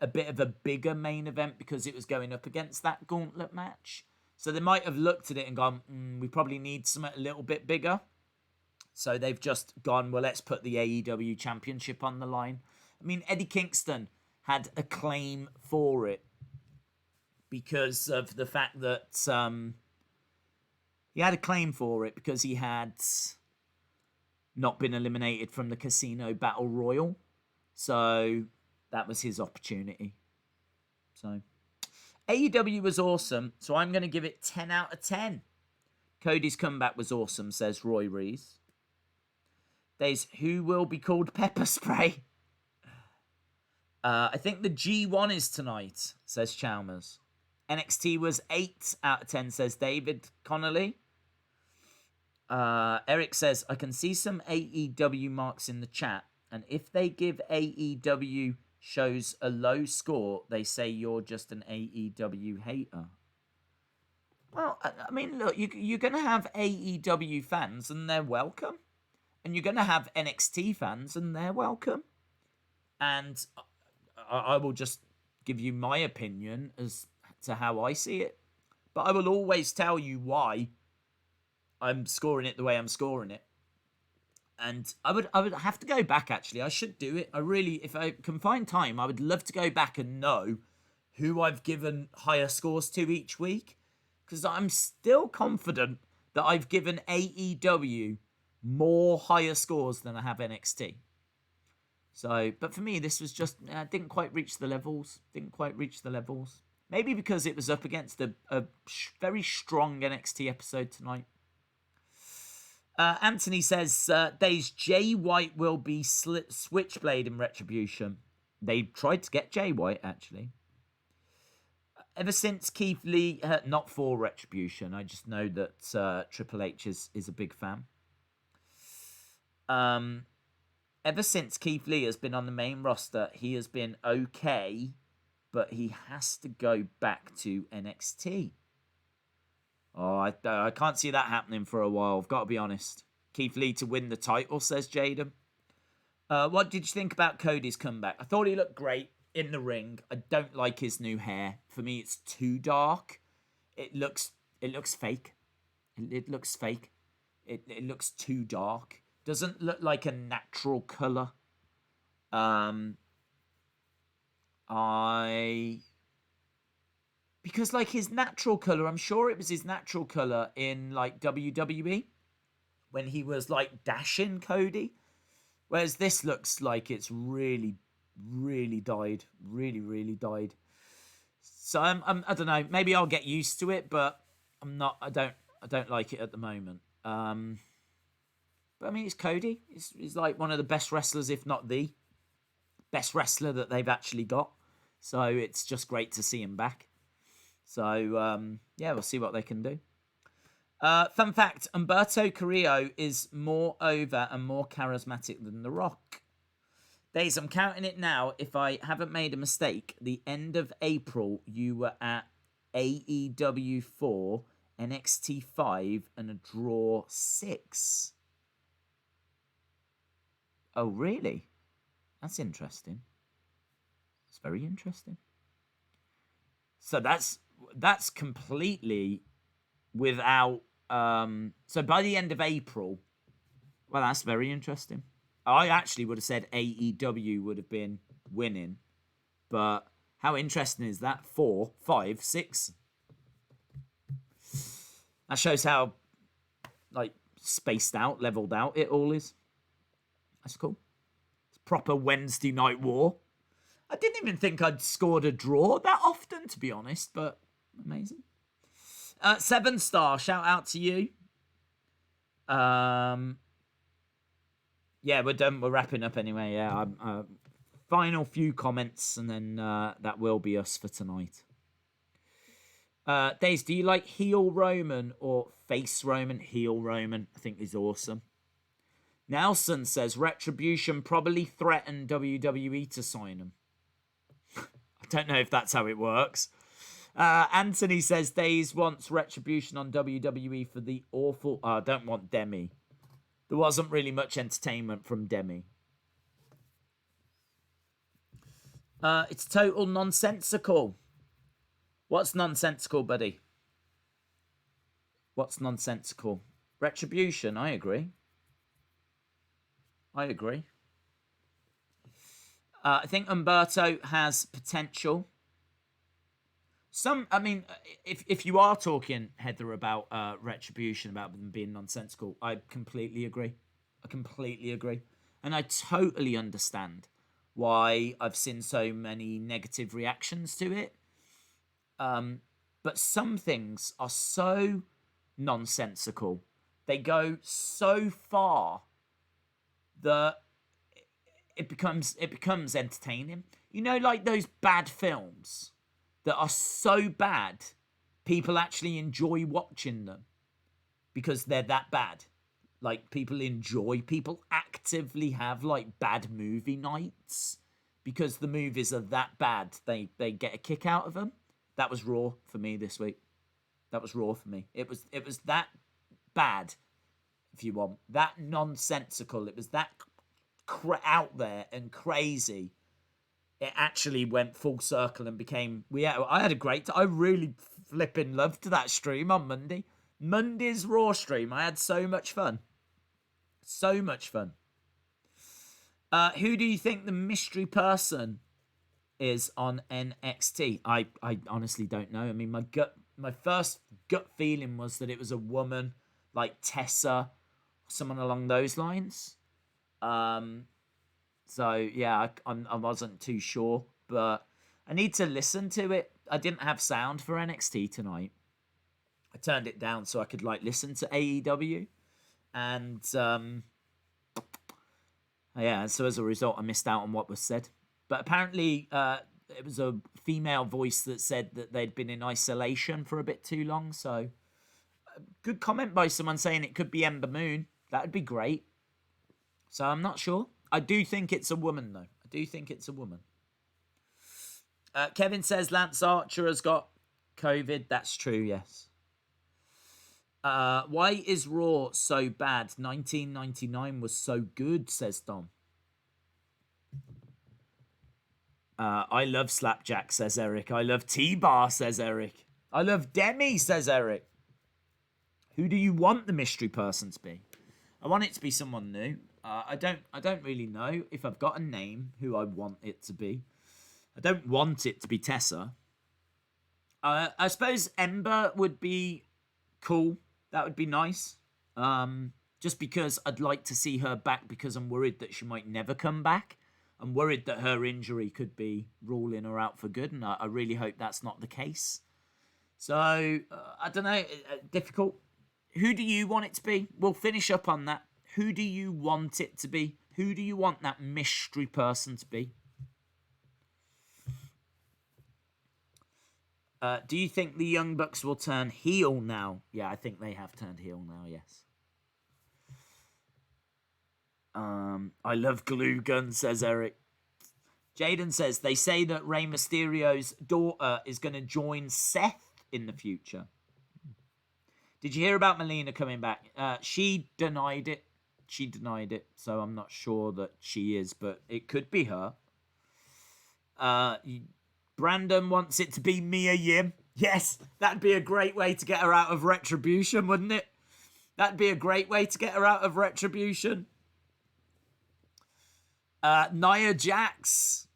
a bit of a bigger main event because it was going up against that gauntlet match. So they might have looked at it and gone, we probably need something a little bit bigger. So they've just gone, well, let's put the AEW Championship on the line. I mean, Eddie Kingston had a claim for it because of the fact that he had a claim for it because he had not been eliminated from the Casino Battle Royal. So that was his opportunity. So AEW was awesome. So I'm going to give it 10 out of 10. Cody's comeback was awesome, says Roy Rees. There's who will be called Pepper Spray. I think the G1 is tonight, says Chalmers. NXT was 8 out of 10, says David Connolly. Eric says, I can see some AEW marks in the chat, and if they give AEW shows a low score, they say you're just an AEW hater. Well, I mean, look, you're going to have AEW fans, and they're welcome. And you're going to have NXT fans, and they're welcome. And I will just give you my opinion as to how I see it. But I will always tell you why I'm scoring it the way I'm scoring it. And I would have to go back, actually. I should do it. I really, if I can find time, I would love to go back and know who I've given higher scores to each week. Because I'm still confident that I've given AEW more higher scores than I have NXT. So, but for me, this was just, didn't quite reach the levels. Maybe because it was up against a very strong NXT episode tonight. Anthony says, Days Jay White will be Switchblade in Retribution. They tried to get Jay White, actually. Ever since Keith Lee, not for Retribution, I just know that Triple H is a big fan. Ever since Keith Lee has been on the main roster, he has been okay, but he has to go back to NXT. Oh, I can't see that happening for a while. I've got to be honest. Keith Lee to win the title, says Jaden. What did you think about Cody's comeback? I thought he looked great in the ring. I don't like his new hair. For me, it's too dark. It looks fake. It looks fake. It looks too dark. Doesn't look like a natural colour. Because like his natural colour, I'm sure it was his natural colour in like WWE when he was like dashing Cody. Whereas this looks like it's really, really dyed. Really, really dyed. So I don't know. Maybe I'll get used to it, but I don't like it at the moment. But I mean, it's Cody. He's like one of the best wrestlers, if not the best wrestler that they've actually got. So it's just great to see him back. So, yeah, we'll see what they can do. Fun fact, Humberto Carrillo is more over and more charismatic than The Rock. Days, I'm counting it now. If I haven't made a mistake, the end of April, you were at AEW 4, NXT 5, and a draw 6. Oh, really? That's interesting. It's very interesting. So that's completely without... so by the end of April... Well, that's very interesting. I actually would have said AEW would have been winning. But how interesting is that? 4, 5, 6. That shows how, like, spaced out, leveled out it all is. That's cool. It's proper Wednesday Night War. I didn't even think I'd scored a draw that often, to be honest, but amazing. 7-star, shout out to you. Yeah, we're done. We're wrapping up anyway. Yeah, final few comments, and then that will be us for tonight. Days, do you like heel Roman or face Roman? Heel Roman, I think, is awesome. Nelson says Retribution probably threatened WWE to sign him. I don't know if that's how it works. Anthony says Days wants Retribution on WWE for the awful... I don't want Demi. There wasn't really much entertainment from Demi. It's total nonsensical. What's nonsensical, buddy? What's nonsensical? Retribution, I agree. I think Humberto has potential. I mean, if you are talking, Heather, about Retribution, about them being nonsensical, I completely agree. And I totally understand why I've seen so many negative reactions to it. But some things are so nonsensical. They go so far that it becomes entertaining. You know, like those bad films that are so bad, people actually enjoy watching them because they're that bad. Like, people actively have, like, bad movie nights because the movies are that bad. They get a kick out of them. That was Raw for me this week. That was Raw for me. It was that bad, if you want. That nonsensical. It was that out there and crazy. It actually went full circle and became... I had a great... I really flipping loved that stream on Monday. Monday's Raw stream. I had so much fun. So much fun. Who do you think the mystery person is on NXT? I honestly don't know. I mean, my first gut feeling was that it was a woman like Tessa, someone along those lines. So yeah, I wasn't too sure, but I need to listen to it. I didn't have sound for NXT tonight. I turned it down so I could like listen to AEW, and yeah. So as a result, I missed out on what was said. But apparently, it was a female voice that said that they'd been in isolation for a bit too long. So, good comment by someone saying it could be Ember Moon. That would be great. So I'm not sure. I do think it's a woman, though. I do think it's a woman. Kevin says Lance Archer has got COVID. That's true, yes. Why is Raw so bad? 1999 was so good, says Dom. I love Slapjack, says Eric. I love T-Bar, says Eric. I love Demi, says Eric. Who do you want the mystery person to be? I want it to be someone new. I don't really know if I've got a name who I want it to be. I don't want it to be Tessa. I suppose Ember would be cool. That would be nice. Just because I'd like to see her back because I'm worried that she might never come back. I'm worried that her injury could be ruling her out for good, and I really hope that's not the case. So, I don't know. Difficult. Who do you want it to be? We'll finish up on that. Who do you want it to be? Who do you want that mystery person to be? Do you think the Young Bucks will turn heel now? Yeah, I think they have turned heel now, yes. I love glue gun, says Eric. Jaden says, they say that Rey Mysterio's daughter is going to join Seth in the future. Did you hear about Melina coming back? She denied it. So I'm not sure that she is, but it could be her. Brandon wants it to be Mia Yim. Yes, that'd be a great way to get her out of Retribution, wouldn't it? That'd be a great way to get her out of Retribution. Nia Jax.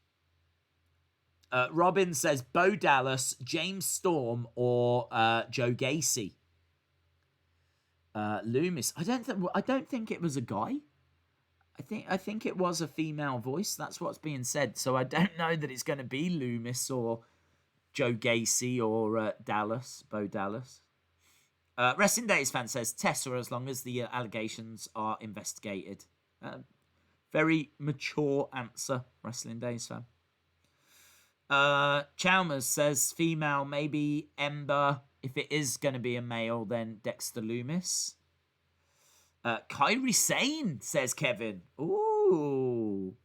Robin says Bo Dallas, James Storm, or Joe Gacy. Loomis. I don't think it was a guy. I think it was a female voice. That's what's being said. So I don't know that it's going to be Loomis or Joe Gacy or Dallas, Bo Dallas. Wrestling Days fan says Tessa, as long as the allegations are investigated. Very mature answer, Wrestling Days fan. Chalmers says female, maybe Ember. If it is going to be a male, then Dexter Loomis. Kairi Sane, says Kevin. Ooh.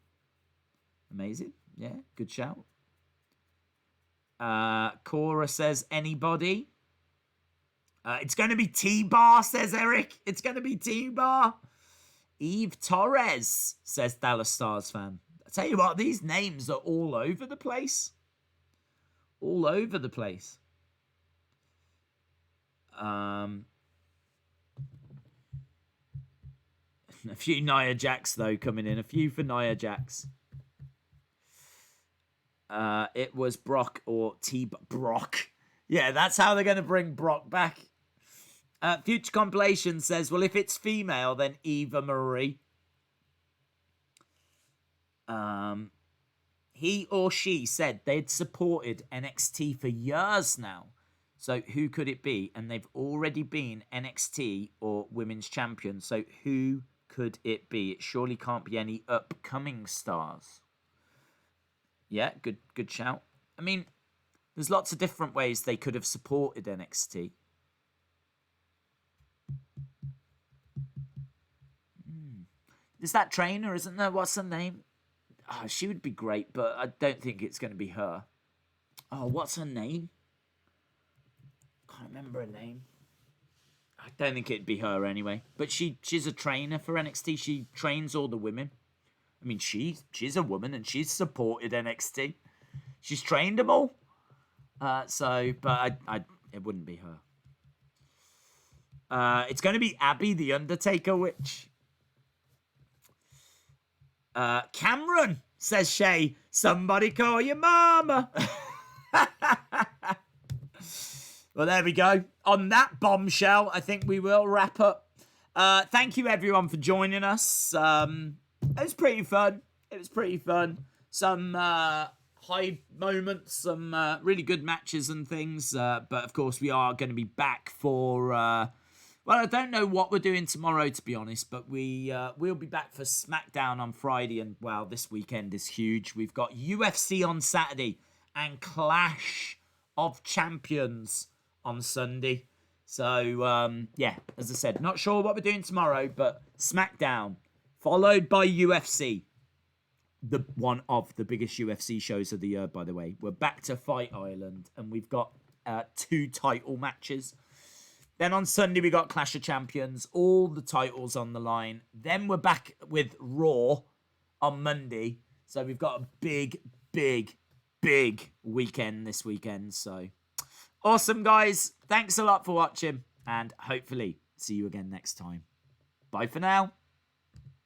Amazing. Yeah, good shout. Cora says anybody. It's going to be T-Bar, says Eric. It's going to be T-Bar. Eve Torres, says Dallas Stars fan. I tell you what, these names are all over the place. All over the place. A few Nia Jax, though, coming in. A few for Nia Jax. It was Brock or Brock. Yeah, that's how they're going to bring Brock back. Future Compilation says, well, if it's female, then Eva Marie. He or she said they'd supported NXT for years now. So who could it be? And they've already been NXT or Women's Champion. So who could it be? It surely can't be any upcoming stars. Yeah, good shout. I mean, there's lots of different ways they could have supported NXT. There's that trainer, isn't there? What's her name? Oh, she would be great, but I don't think it's going to be her. Oh, what's her name? Can't remember her name. I don't think it'd be her anyway. But she's a trainer for NXT. She trains all the women. I mean, she's a woman and she's supported NXT. She's trained them all. But it wouldn't be her. It's going to be Abby the Undertaker Witch. Cameron, says Shay. Somebody call your mama. Well, there we go. On that bombshell, I think we will wrap up. Thank you, everyone, for joining us. It was pretty fun. Some high moments, some really good matches and things. But, of course, we are going to be back for... well, I don't know what we're doing tomorrow, to be honest. But we'll be back for SmackDown on Friday. And, well, this weekend is huge. We've got UFC on Saturday and Clash of Champions on Sunday. So, yeah, as I said, not sure what we're doing tomorrow, but SmackDown, followed by UFC. One of the biggest UFC shows of the year, by the way. We're back to Fight Island, and we've got 2 title matches. Then on Sunday, we got Clash of Champions, all the titles on the line. Then we're back with Raw on Monday. So we've got a big weekend this weekend, so... Awesome, guys. Thanks a lot for watching, and hopefully see you again next time. Bye for now.